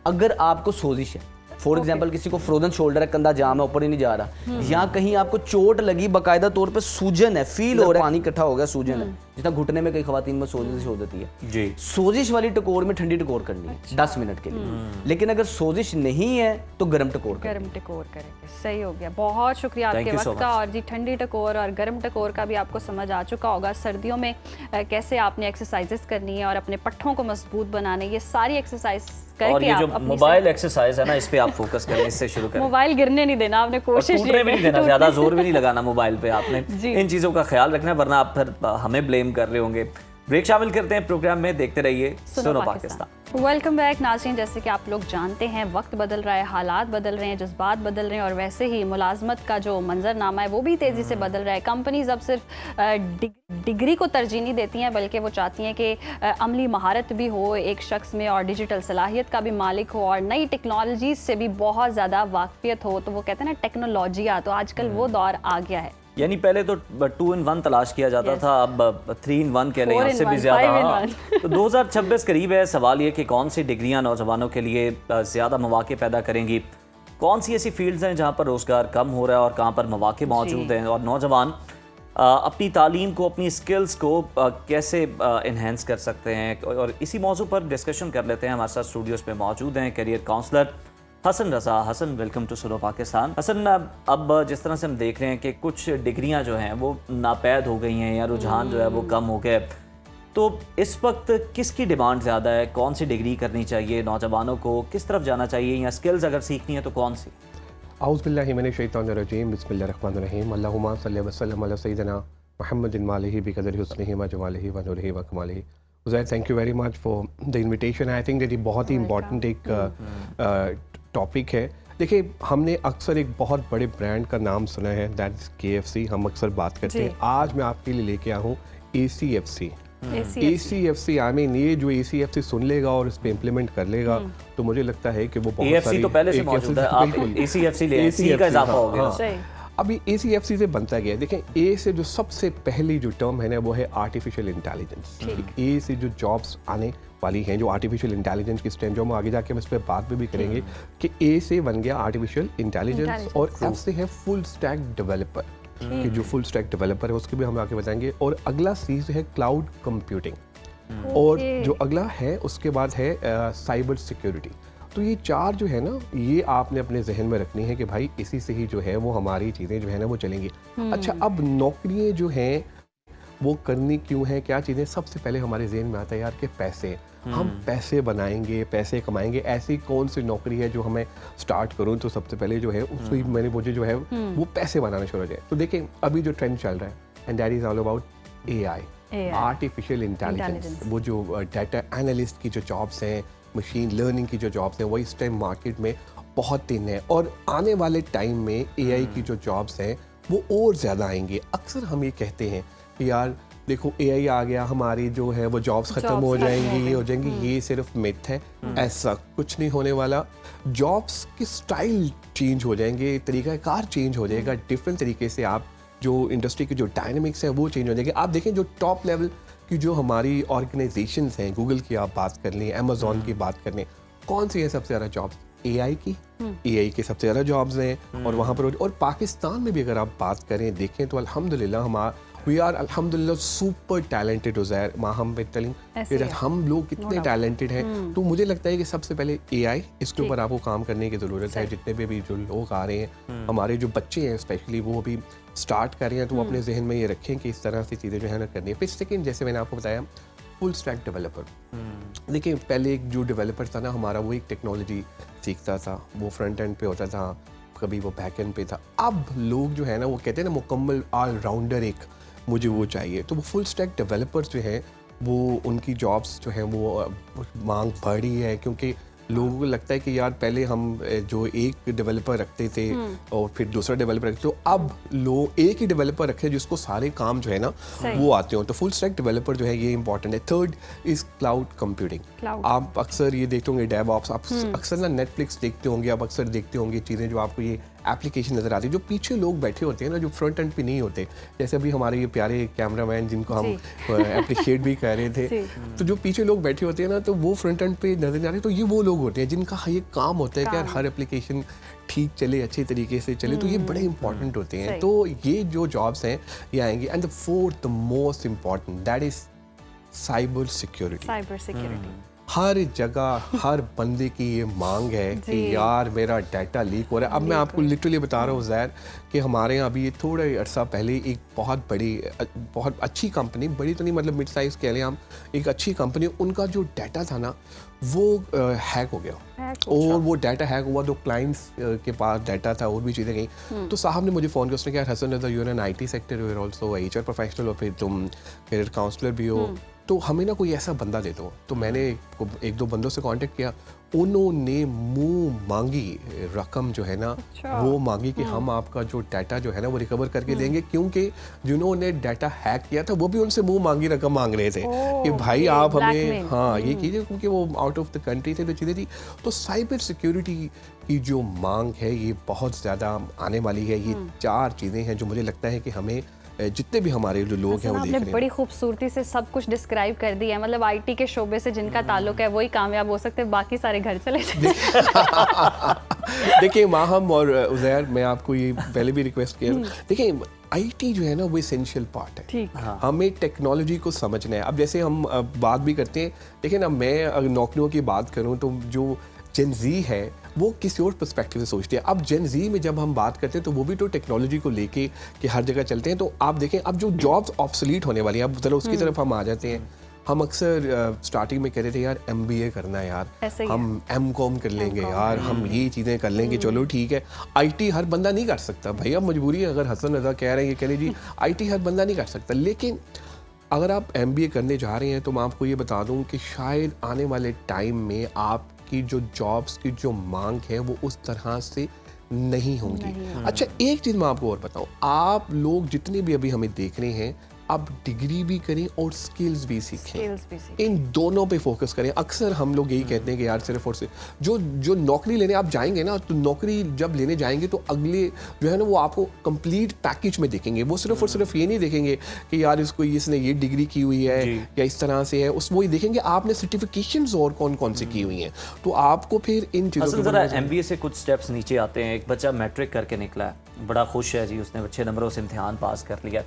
अगर आपको सोजिश है, फॉर एग्जाम्पल किसी को फ्रोजन शोल्डर है, कंधा जाम है, ऊपर ही नहीं जा रहा, या कहीं आपको चोट लगी, बाकायदा तौर पे सूजन है, फील हो रहा है, पानी इकट्ठा हो गया, सूजन है, जितना घुटने में कई खवातीन में सोजिश हो जाती है जी। सोजिश वाली टकोर में ठंडी टकोर करनी है 10 मिनट के लिए, लेकिन अगर सोजिश नहीं है तो गर्म टकोर करनी है। गर्म टकोर करेंगे, सही हो गया। बहुत शुक्रिया Thank आपके you so वक्त का। much. और जी ठंडी टकोर और गर्म टकोर का भी आपको समझ आ चुका होगा। सर्दियों में कैसे आपने एक्सरसाइजेस करनी है और अपने पट्ठों को मजबूत बनाने, ये सारी एक्सरसाइज और करके ये जो आप अपनी मोबाइल एक्सरसाइज है ना, इस पे आप फोकस करें, इससे शुरू करें। मोबाइल गिरने नहीं देना आपने, और कोशिश टूटने भी नहीं देना, ज्यादा जोर भी नहीं लगाना मोबाइल पे आपने। जी। इन चीजों का ख्याल रखना है, वरना आप फिर हमें ब्लेम कर रहे होंगे। ब्रेक शामिल करते हैं प्रोग्राम में, देखते रहिए सुनो पाकिस्तान। वेलकम बैक नाज़रीन। जैसे कि आप लोग जानते हैं, वक्त बदल रहा है, हालात बदल रहे हैं, जज्बात बदल रहे हैं, और वैसे ही मुलाजमत का जो मंजरनामा है वो भी तेज़ी से बदल रहा है। कंपनीज अब सिर्फ डिग्री को तरजीह नहीं देती हैं, बल्कि वो चाहती हैं कि अमली महारत भी हो एक शख्स में, और डिजिटल सलाहियत का भी मालिक हो, और नई टेक्नोलॉजी से भी बहुत ज़्यादा वाकफियत हो। तो वो कहते हैं ना टेक्नोलॉजिया, तो आजकल वो दौर आ गया है। यानी पहले तो 2 in 1 तलाश किया जाता था, अब 3 in 1 कह लें, 4 in उससे भी 1, ज्यादा। 5 in हाँ। 1 तो 2026 करीब है। सवाल ये कि कौन सी डिग्रियां नौजवानों के लिए ज्यादा मौके पैदा करेंगी, कौन सी ऐसी फील्ड्स हैं जहां पर रोजगार कम हो रहा है और कहां पर मौके मौजूद हैं, और नौजवान अपनी तालीम को, अपनी स्किल्स को कैसे इन्हेंस कर सकते हैं। और इसी मौजू पर डिस्कशन कर लेते हैं। हमारे साथ स्टूडियोज़ पे मौजूद हैं career counsellor Hasan Raza. Hasan, welcome to Suno Pakistan. Hasan, अब जिस तरह से हम देख रहे हैं कि कुछ डिग्रियां जो हैं वो नापैद हो गई हैं, या रुझान जो है वो कम हो गया है, तो इस वक्त किसकी डिमांड ज़्यादा है? कौन सी डिग्री करनी चाहिए नौजवानों को, किस तरफ जाना चाहिए, या स्किल्स अगर सीखनी है तो कौन सी? औज़ुबिल्लाहि मिनश्शैतानिर्रजीम, बिस्मिल्लाहिर्रहमानिर्रहीम, अल्लाहुम्मा सल्लि व सल्लिम अला सय्यिदिना मुहम्मदिन वालिही बिक़दरि हुस्निही व जमालिही व नूरिही व कमालिही। Uzair, thank you very much for the invitation. I think that ये बहुत ही इंपॉर्टेंट एक टॉपिक है। देखिए, हमने अक्सर एक बहुत बड़े ब्रांड का नाम सुना है, दैट इज़ KFC। हम अक्सर बात करते हैं। आज मैं आपके लिए लेके आया हूँ ACFC। ACFC, आई मीन ये जो ACFC सुन लेगा और इस पे इम्प्लीमेंट कर लेगा, तो मुझे लगता है कि वो बहुत AFC तो पहले से मौजूद है, आप ACFC ले आए, C का इजाफा हो गया। अभी ACFC से बनता गया। देखें, ए से जो सबसे पहली जो टर्म है ना, वो है आर्टिफिशियल इंटेलिजेंस। ए से जो जॉब्स आने वाली हैं, जो आर्टिफिशियल इंटेलिजेंस की स्टेम, जो हम आगे जाके हम इस पर बात भी करेंगे कि ए से बन गया आर्टिफिशियल इंटेलिजेंस, और F से है फुल स्टैक डेवलपर, कि जो फुल स्टैक डेवलपर है उसके भी हम आगे बताएंगे। और अगला C से है क्लाउड कंप्यूटिंग, और जो अगला है उसके बाद है साइबर सिक्योरिटी। तो ये 4 जो है ना, ये आपने अपने जहन में रखनी है कि भाई इसी से ही जो है वो हमारी चीज़ें जो है ना वो चलेंगी। अच्छा, अब नौकरियाँ जो हैं वो करनी क्यों है, क्या चीज़ें? सबसे पहले हमारे जहन में आता है यार कि पैसे, हम पैसे बनाएंगे, पैसे कमाएंगे। ऐसी कौन सी नौकरी है जो हमें स्टार्ट करूँ तो सबसे पहले जो है उसको मैंने मुझे जो है वो पैसे बनाना शुरू हो जाए। तो देखें, अभी जो ट्रेंड चल रहा है, and that is all about AI, artificial intelligence. वो जो डाटा एनालिस्ट की जो जॉब्स हैं, मशीन लर्निंग की जो जॉब्स हैं, वो इस टाइम मार्केट में बहुत दिन है, और आने वाले टाइम में AI की जो जॉब्स हैं वो और ज़्यादा आएंगे। अक्सर हम ये कहते हैं कि यार देखो AI आ गया, हमारी जो है वो जॉब्स ख़त्म हो जाएंगी, ये हो जाएंगी। ये सिर्फ मिथ है, ऐसा कुछ नहीं होने वाला। जॉब्स की स्टाइल चेंज हो जाएंगे, तरीक़ाकार चेंज हो जाएगा, डिफरेंट तरीके से आप जो इंडस्ट्री की जो डायनामिक्स हैं वो चेंज हो जाएंगे। आप देखें, जो टॉप लेवल कि जो हमारी ऑर्गेनाइजेशंस हैं, गूगल की आप बात कर लें, अमेजोन की बात कर लें, कौन सी है सबसे ज़्यादा जॉब्स? AI की। AI के सबसे ज़्यादा जॉब्स हैं, और वहाँ पर, और पाकिस्तान में भी अगर आप बात करें, देखें तो अल्हम्दुलिल्लाह वी आर अल्हम्दुलिल्लाह सुपर टैलेंटेड। उज़ैर, हम हम लोग कितने टैलेंटेड हैं। तो मुझे लगता है कि सबसे पहले AI, इसके ऊपर आपको काम करने की ज़रूरत है। जितने भी जो लोग आ रहे हैं, हमारे जो बच्चे हैं स्पेशली, वो अभी स्टार्ट कर रहे हैं, तो वो अपने जहन में ये रखें कि इस तरह से चीज़ें जो है ना करनी है। फिर सेकेंड, जैसे मैंने आपको बताया, फुल स्टैक डेवलपर। देखिए, पहले एक जो डेवलपर था ना हमारा, वो एक टेक्नोलॉजी सीखता था, वो फ्रंट एंड पे होता था, कभी वो बैक एंड पे था। अब लोग जो है ना वो कहते हैं ना मुकम्मल ऑलराउंडर, एक मुझे वो चाहिए। तो वो फुल स्टैक डेवलपर्स जो हैं वो, उनकी जॉब्स जो हैं वो मांग बढ़ रही है, क्योंकि लोगों को लगता है कि यार पहले हम जो एक डेवलपर रखते थे और फिर दूसरा डेवलपर रखते, तो अब लोग एक ही डेवलपर रखे जिसको सारे काम जो है ना वो आते हो। तो फुल स्टैक डेवलपर जो है ये इंपॉर्टेंट है। Third is cloud computing. आप अक्सर ये देखते होंगे डेवऑप्स, आप अक्सर ना नेटफ्लिक्स देखते होंगे, आप अक्सर देखते होंगे चीज़ें जो आपको ये एप्लीकेशन नज़र आती है। जो पीछे लोग बैठे होते हैं ना, जो फ्रंट एंड पे नहीं होते, जैसे अभी हमारे ये प्यारे कैमरामैन जिनको हम अप्रिशिएट भी कर रहे थे, तो जो पीछे लोग बैठे होते हैं ना, तो वो फ्रंट एंड पे नजर नहीं आ रहे, तो ये वो लोग होते हैं जिनका ये काम होता है कि यार हर एप्लीकेशन ठीक चले, अच्छे तरीके से चले, तो ये बड़े इंपॉर्टेंट होते हैं। तो ये जो जॉब्स हैं ये आएंगे। And the fourth, the most important, that is cyber security. हर जगह हर बंदे की ये मांग है कि यार मेरा डाटा लीक हो रहा है। अब मैं आपको लिटरली बता रहा हूँ ज़ैर कि हमारे यहाँ अभी थोड़ा अर्सा पहले एक बहुत बड़ी, बहुत अच्छी कंपनी, बड़ी तो नहीं मतलब मिड साइज़ कह लें हम, एक अच्छी कंपनी, उनका जो डाटा था ना वो हैक हो गया। और वो डाटा हैक हुआ तो क्लाइंट्स के पास डाटा था और भी चीज़ें गई। तो साहब ने मुझे फ़ोन किया, उसने कहा Hasan you in IT sector, you are also HR professional, और फिर तुम करियर काउंसलर भी हो, तो हमें ना कोई ऐसा बंदा दे दो। तो मैंने एक दो बंदों से कांटेक्ट किया, उन्होंने मुंह मांगी रकम जो है ना, वो मांगी कि हम आपका जो डाटा जो है ना वो रिकवर करके देंगे, क्योंकि जिन्होंने डाटा हैक किया था वो भी उनसे मुंह मांगी रकम मांग रहे थे कि भाई आप हमें हाँ ये कीजिए, क्योंकि वो आउट ऑफ द कंट्री थे, तो चीज़ें थी। तो साइबर सिक्योरिटी की जो मांग है ये बहुत ज़्यादा आने वाली है। ये 4 चीज़ें हैं जो मुझे लगता है कि हमें जितने भी हमारे जो लोग हैं वो देख रहे हैं। बड़ी खूबसूरती से सब कुछ डिस्क्राइब कर दिया है। मतलब IT के शोबे से जिनका ताल्लुक है वही कामयाब हो सकते हैं, बाकी सारे घर चले जाए। देखिए माहम और उज़ैर, मैं आपको ये पहले भी रिक्वेस्ट किया, देखिए IT जो है ना वो एसेंशियल पार्ट है। हमें टेक्नोलॉजी को समझना है। अब जैसे हम बात भी करते हैं, देखिए ना, मैं अगर नौकरियों की बात करूँ तो जो जेन Z है वो किसी और पर्सपेक्टिव से सोचते हैं। अब जेन Z में जब हम बात करते हैं तो वो भी तो टेक्नोलॉजी को लेके कि हर जगह चलते हैं। तो आप देखें अब जो जॉब्स ऑब्सोलीट होने वाली हैं, अब चलो उसकी तरफ हम आ जाते हैं। हम अक्सर स्टार्टिंग में कह रहे थे यार MBA करना है यार, हम M.Com कर लेंगे यार, हम ये चीज़ें कर लेंगे, चलो ठीक है। IT हर बंदा नहीं कर सकता भैया, मजबूरी है। अगर हसन रज़ा कह रहे हैं कि कह लीजिए IT हर बंदा नहीं कर सकता, लेकिन अगर आप MBA करने जा रहे हैं तो मैं आपको ये बता दूं कि शायद आने वाले टाइम में आपकी जो जॉब्स की जो मांग है वो उस तरह से नहीं होंगी। अच्छा, एक चीज़ मैं आपको और बताऊं, आप लोग जितने भी अभी हमें देख रहे हैं, आप डिग्री भी करें और स्किल्स भी सीखें, इन दोनों पे फोकस करें। अक्सर हम लोग यही कहते हैं कि यार सिर्फ और सिर्फ जो नौकरी लेने आप जाएंगे ना, तो नौकरी जब लेने जाएंगे तो अगले जो है ना वो आपको कंप्लीट पैकेज में देखेंगे। वो सिर्फ और सिर्फ ये नहीं देखेंगे कि यार इसने ये डिग्री की हुई है या इस तरह से है, वो ही देखेंगे आपने सर्टिफिकेशंस और कौन कौन सी की हुई हैं। तो आपको फिर इन चीज़ों जरा MBA से कुछ स्टेप्स नीचे आते हैं। एक बच्चा मैट्रिक करके निकला है, बड़ा खुश है जी, उसने अच्छे नंबरों से इम्तिहान पास कर लिया।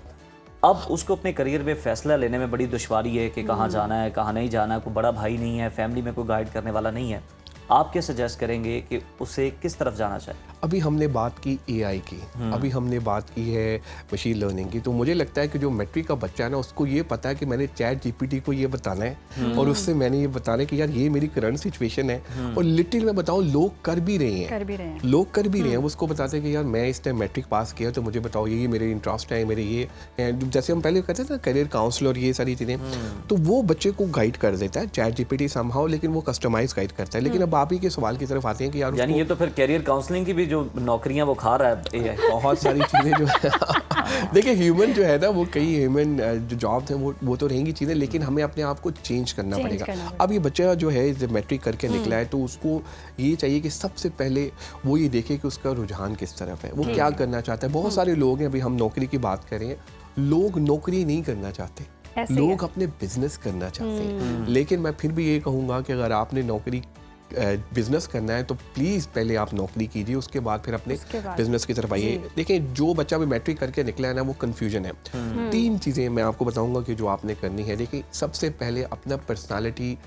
अब उसको अपने करियर में फ़ैसला लेने में बड़ी दुश्वारी है कि कहाँ जाना है, कहाँ नहीं जाना है। कोई बड़ा भाई नहीं है, फैमिली में कोई गाइड करने वाला नहीं है। आप क्या सजेस्ट करेंगे कि उसे किस तरफ जाना चाहिए? अभी हमने बात की AI की, अभी हमने बात की है मशीन लर्निंग की। तो मुझे लगता है कि जो मैट्रिक का बच्चा है ना, उसको ये पता है कि मैंने ChatGPT को ये बताना है और उससे मैंने ये बताना है कि यार ये मेरी करंट सिचुएशन है। और लिटिल मैं बताऊँ, लोग कर भी रहे हैं, लोग कर भी रहे हैं। उसको बताते हैं कि यार मैं इस टाइम मैट्रिक पास किया, तो मुझे बताओ ये मेरे इंटरेस्ट है, मेरे ये जैसे हम पहले कहते थे ना करियर काउंसलर, ये सारी चीज़ें, तो वो बच्चे को गाइड कर देता है ChatGPT समहाउ, लेकिन वो कस्टमाइज गाइड करता है। लेकिन अब आप ही के सवाल की तरफ आते हैं कि यार यानी ये तो फिर करियर काउंसलिंग की भी जो नौकरियां वो खा रहा है AI। बहुत सारी चीज़ें जो देखिए ह्यूमन जो है ना, वो कई ह्यूमन जो जॉब्स हैं वो तो रहेंगी चीज़ें, लेकिन हमें अपने आप को चेंज करना पड़ेगा। अब ये बच्चा जो है जब मैट्रिक करके निकला है, तो उसको ये चाहिए कि सबसे पहले वो ये देखे कि उसका रुझान किस तरफ है, वो क्या करना चाहता है। बहुत सारे लोग हैं, अभी हम नौकरी की बात करें, लोग नौकरी नहीं करना चाहते, लोग अपने बिजनेस करना चाहते हैं। लेकिन मैं फिर भी ये कहूँगा कि अगर आपने नौकरी बिजनेस करना है तो प्लीज़ पहले आप नौकरी कीजिए, उसके बाद फिर अपने बिजनेस की तरफ आइए। देखिए जो बच्चा भी मैट्रिक करके निकला है ना, वो कन्फ्यूजन है। 3 चीज़ें मैं आपको बताऊंगा कि जो आपने करनी है। देखिए सबसे पहले अपना पर्सनालिटी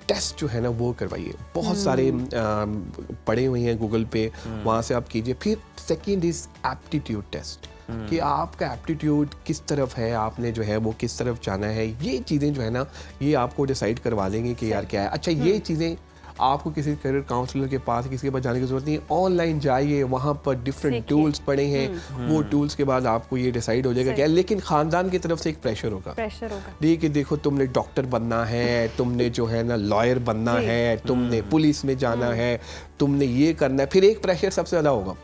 टेस्ट जो है ना वो करवाइए, बहुत सारे पढ़े हुए हैं गूगल पे, वहाँ से आप कीजिए। फिर सेकेंड इज़ एप्टीट्यूड टेस्ट, कि आपका एप्टीट्यूड किस तरफ है, आपने जो है वो किस तरफ जाना है। ये चीज़ें जो है ना, ये आपको डिसाइड करवा देंगे कि यार क्या है। अच्छा, ये चीज़ें आपको किसी करियर काउंसलर के पास, किसी के पास जाने की जरूरत नहीं है। ऑनलाइन जाइए, वहाँ पर डिफरेंट टूल्स पड़े हैं, वो टूल्स के बाद आपको ये डिसाइड हो जाएगा क्या। लेकिन खानदान की तरफ से एक प्रेशर होगा कि देखो तुमने डॉक्टर बनना है, तुमने जो है ना लॉयर बनना है, तुमने पुलिस में जाना है, तुमने ये करना है। फिर एक प्रेशर सबसे ज़्यादा होगा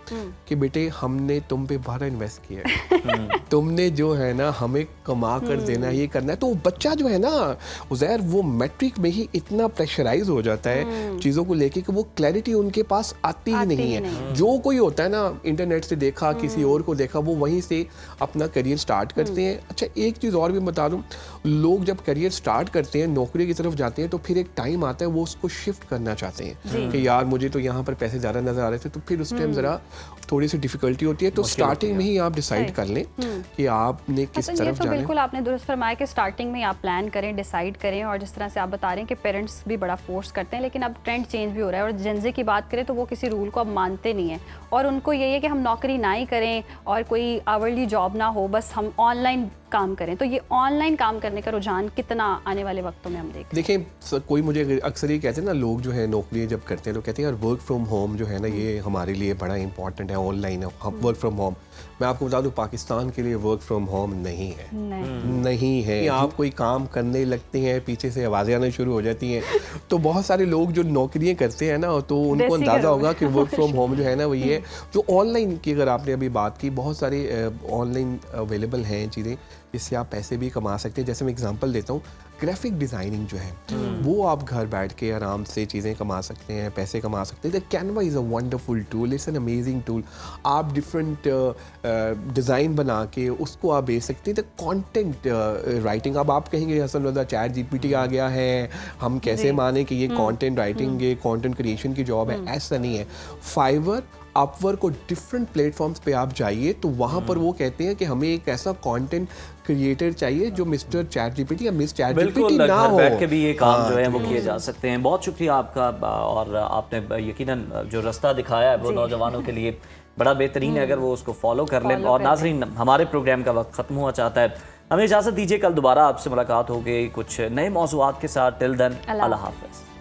कि बेटे हमने तुम पे बाहर इन्वेस्ट किया है, तुमने जो है ना हमें कमा कर देना है, ये करना है। तो बच्चा जो है ना उज़ैर, वो मैट्रिक में ही इतना प्रेशराइज हो जाता है चीज़ों को लेके कि वो क्लैरिटी उनके पास आती ही नहीं है। जो कोई होता है ना, इंटरनेट से देखा, किसी और को देखा, वो वहीं से अपना करियर स्टार्ट करते हैं। अच्छा, एक चीज़ और भी बता दूं, लोग जब करियर स्टार्ट करते हैं, नौकरी की तरफ जाते हैं, तो फिर एक टाइम आता है वो उसको शिफ्ट करना चाहते हैं कि यार मुझे तो यहाँ पर पैसे ज़्यादा नज़र आ रहे थे, तो फिर उस टाइम ज़रा थोड़ी सी डिफिकल्टी होती है। तो स्टार्टिंग में ही आप डिसाइड कर लें कि आपने किस ये तरफ तो जाना है। बिल्कुल आपने दुरुस्त फरमाया कि स्टार्टिंग में आप प्लान करें, डिसाइड करें, और जिस तरह से आप बता रहे हैं कि पेरेंट्स भी बड़ा फोर्स करते हैं, लेकिन अब ट्रेंड चेंज भी हो रहा है। और जेंज़े की बात करें तो वो किसी रूल को अब मानते नहीं है, और उनको यही है कि हम नौकरी ना ही करें और कोई आवरली जॉब ना हो, बस हम ऑनलाइन काम करें। तो ये ऑनलाइन काम करने का रुझान कितना आने वाले वक्तों में हम देखें, कोई मुझे अक्सर ये कहते हैं ना, लोग जो है नौकरी जब करते हैं तो कहते हैं यार वर्क फ्रॉम होम जो है ना, ये हमारे लिए बड़ा इंपॉर्टेंट है, ऑनलाइन वर्क फ्रॉम होम। मैं आपको बता दूं, पाकिस्तान के लिए वर्क फ्रॉम होम नहीं है, नहीं है। आप कोई काम करने लगते हैं, पीछे से आवाज़ें आना शुरू हो जाती हैं, तो बहुत सारे लोग जो नौकरियां करते हैं ना, तो उनको अंदाज़ा होगा कि वर्क फ्रॉम होम जो है ना, वो ये है। जो ऑनलाइन की अगर आपने अभी बात की, बहुत सारे ऑनलाइन अवेलेबल हैं चीज़ें जिससे आप पैसे भी कमा सकते हैं। जैसे मैं एग्जांपल देता हूँ, ग्राफिक डिज़ाइनिंग जो है वो आप घर बैठ के आराम से चीज़ें कमा सकते हैं, पैसे कमा सकते हैं। Canva is a wonderful tool, it's an amazing tool. आप डिफरेंट डिज़ाइन बना के उसको आप बेच सकते हैं। तो कंटेंट राइटिंग, अब आप कहेंगे हसन रज़ा चैट जीपीटी आ गया है, हम कैसे माने कि ये कंटेंट राइटिंग, ये कंटेंट क्रिएशन की जॉब है? ऐसा नहीं है। फाइवर, अपवर्क और डिफरेंट प्लेटफॉर्म्स पे आप जाइए, तो वहाँ पर वो कहते हैं कि हमें एक ऐसा कंटेंट क्रिएटर चाहिए जो मिस्टर चैट जीपीटी या मिस चैट जीपीटी ना हो। बैठ के भी ये काम जो है वो किए जा सकते हैं। बहुत शुक्रिया आपका, और आपने यकीनन जो रास्ता दिखाया है वो नौजवानों के लिए बड़ा बेहतरीन है, अगर वो उसको फॉलो कर लें। और नाज़रीन, हमारे प्रोग्राम का वक्त ख़त्म हुआ चाहता है, हमें इजाज़त दीजिए। कल दोबारा आपसे मुलाकात होगी कुछ नए मौज़ूआत के साथ। टिल देन, अल्लाह हाफ़िज़।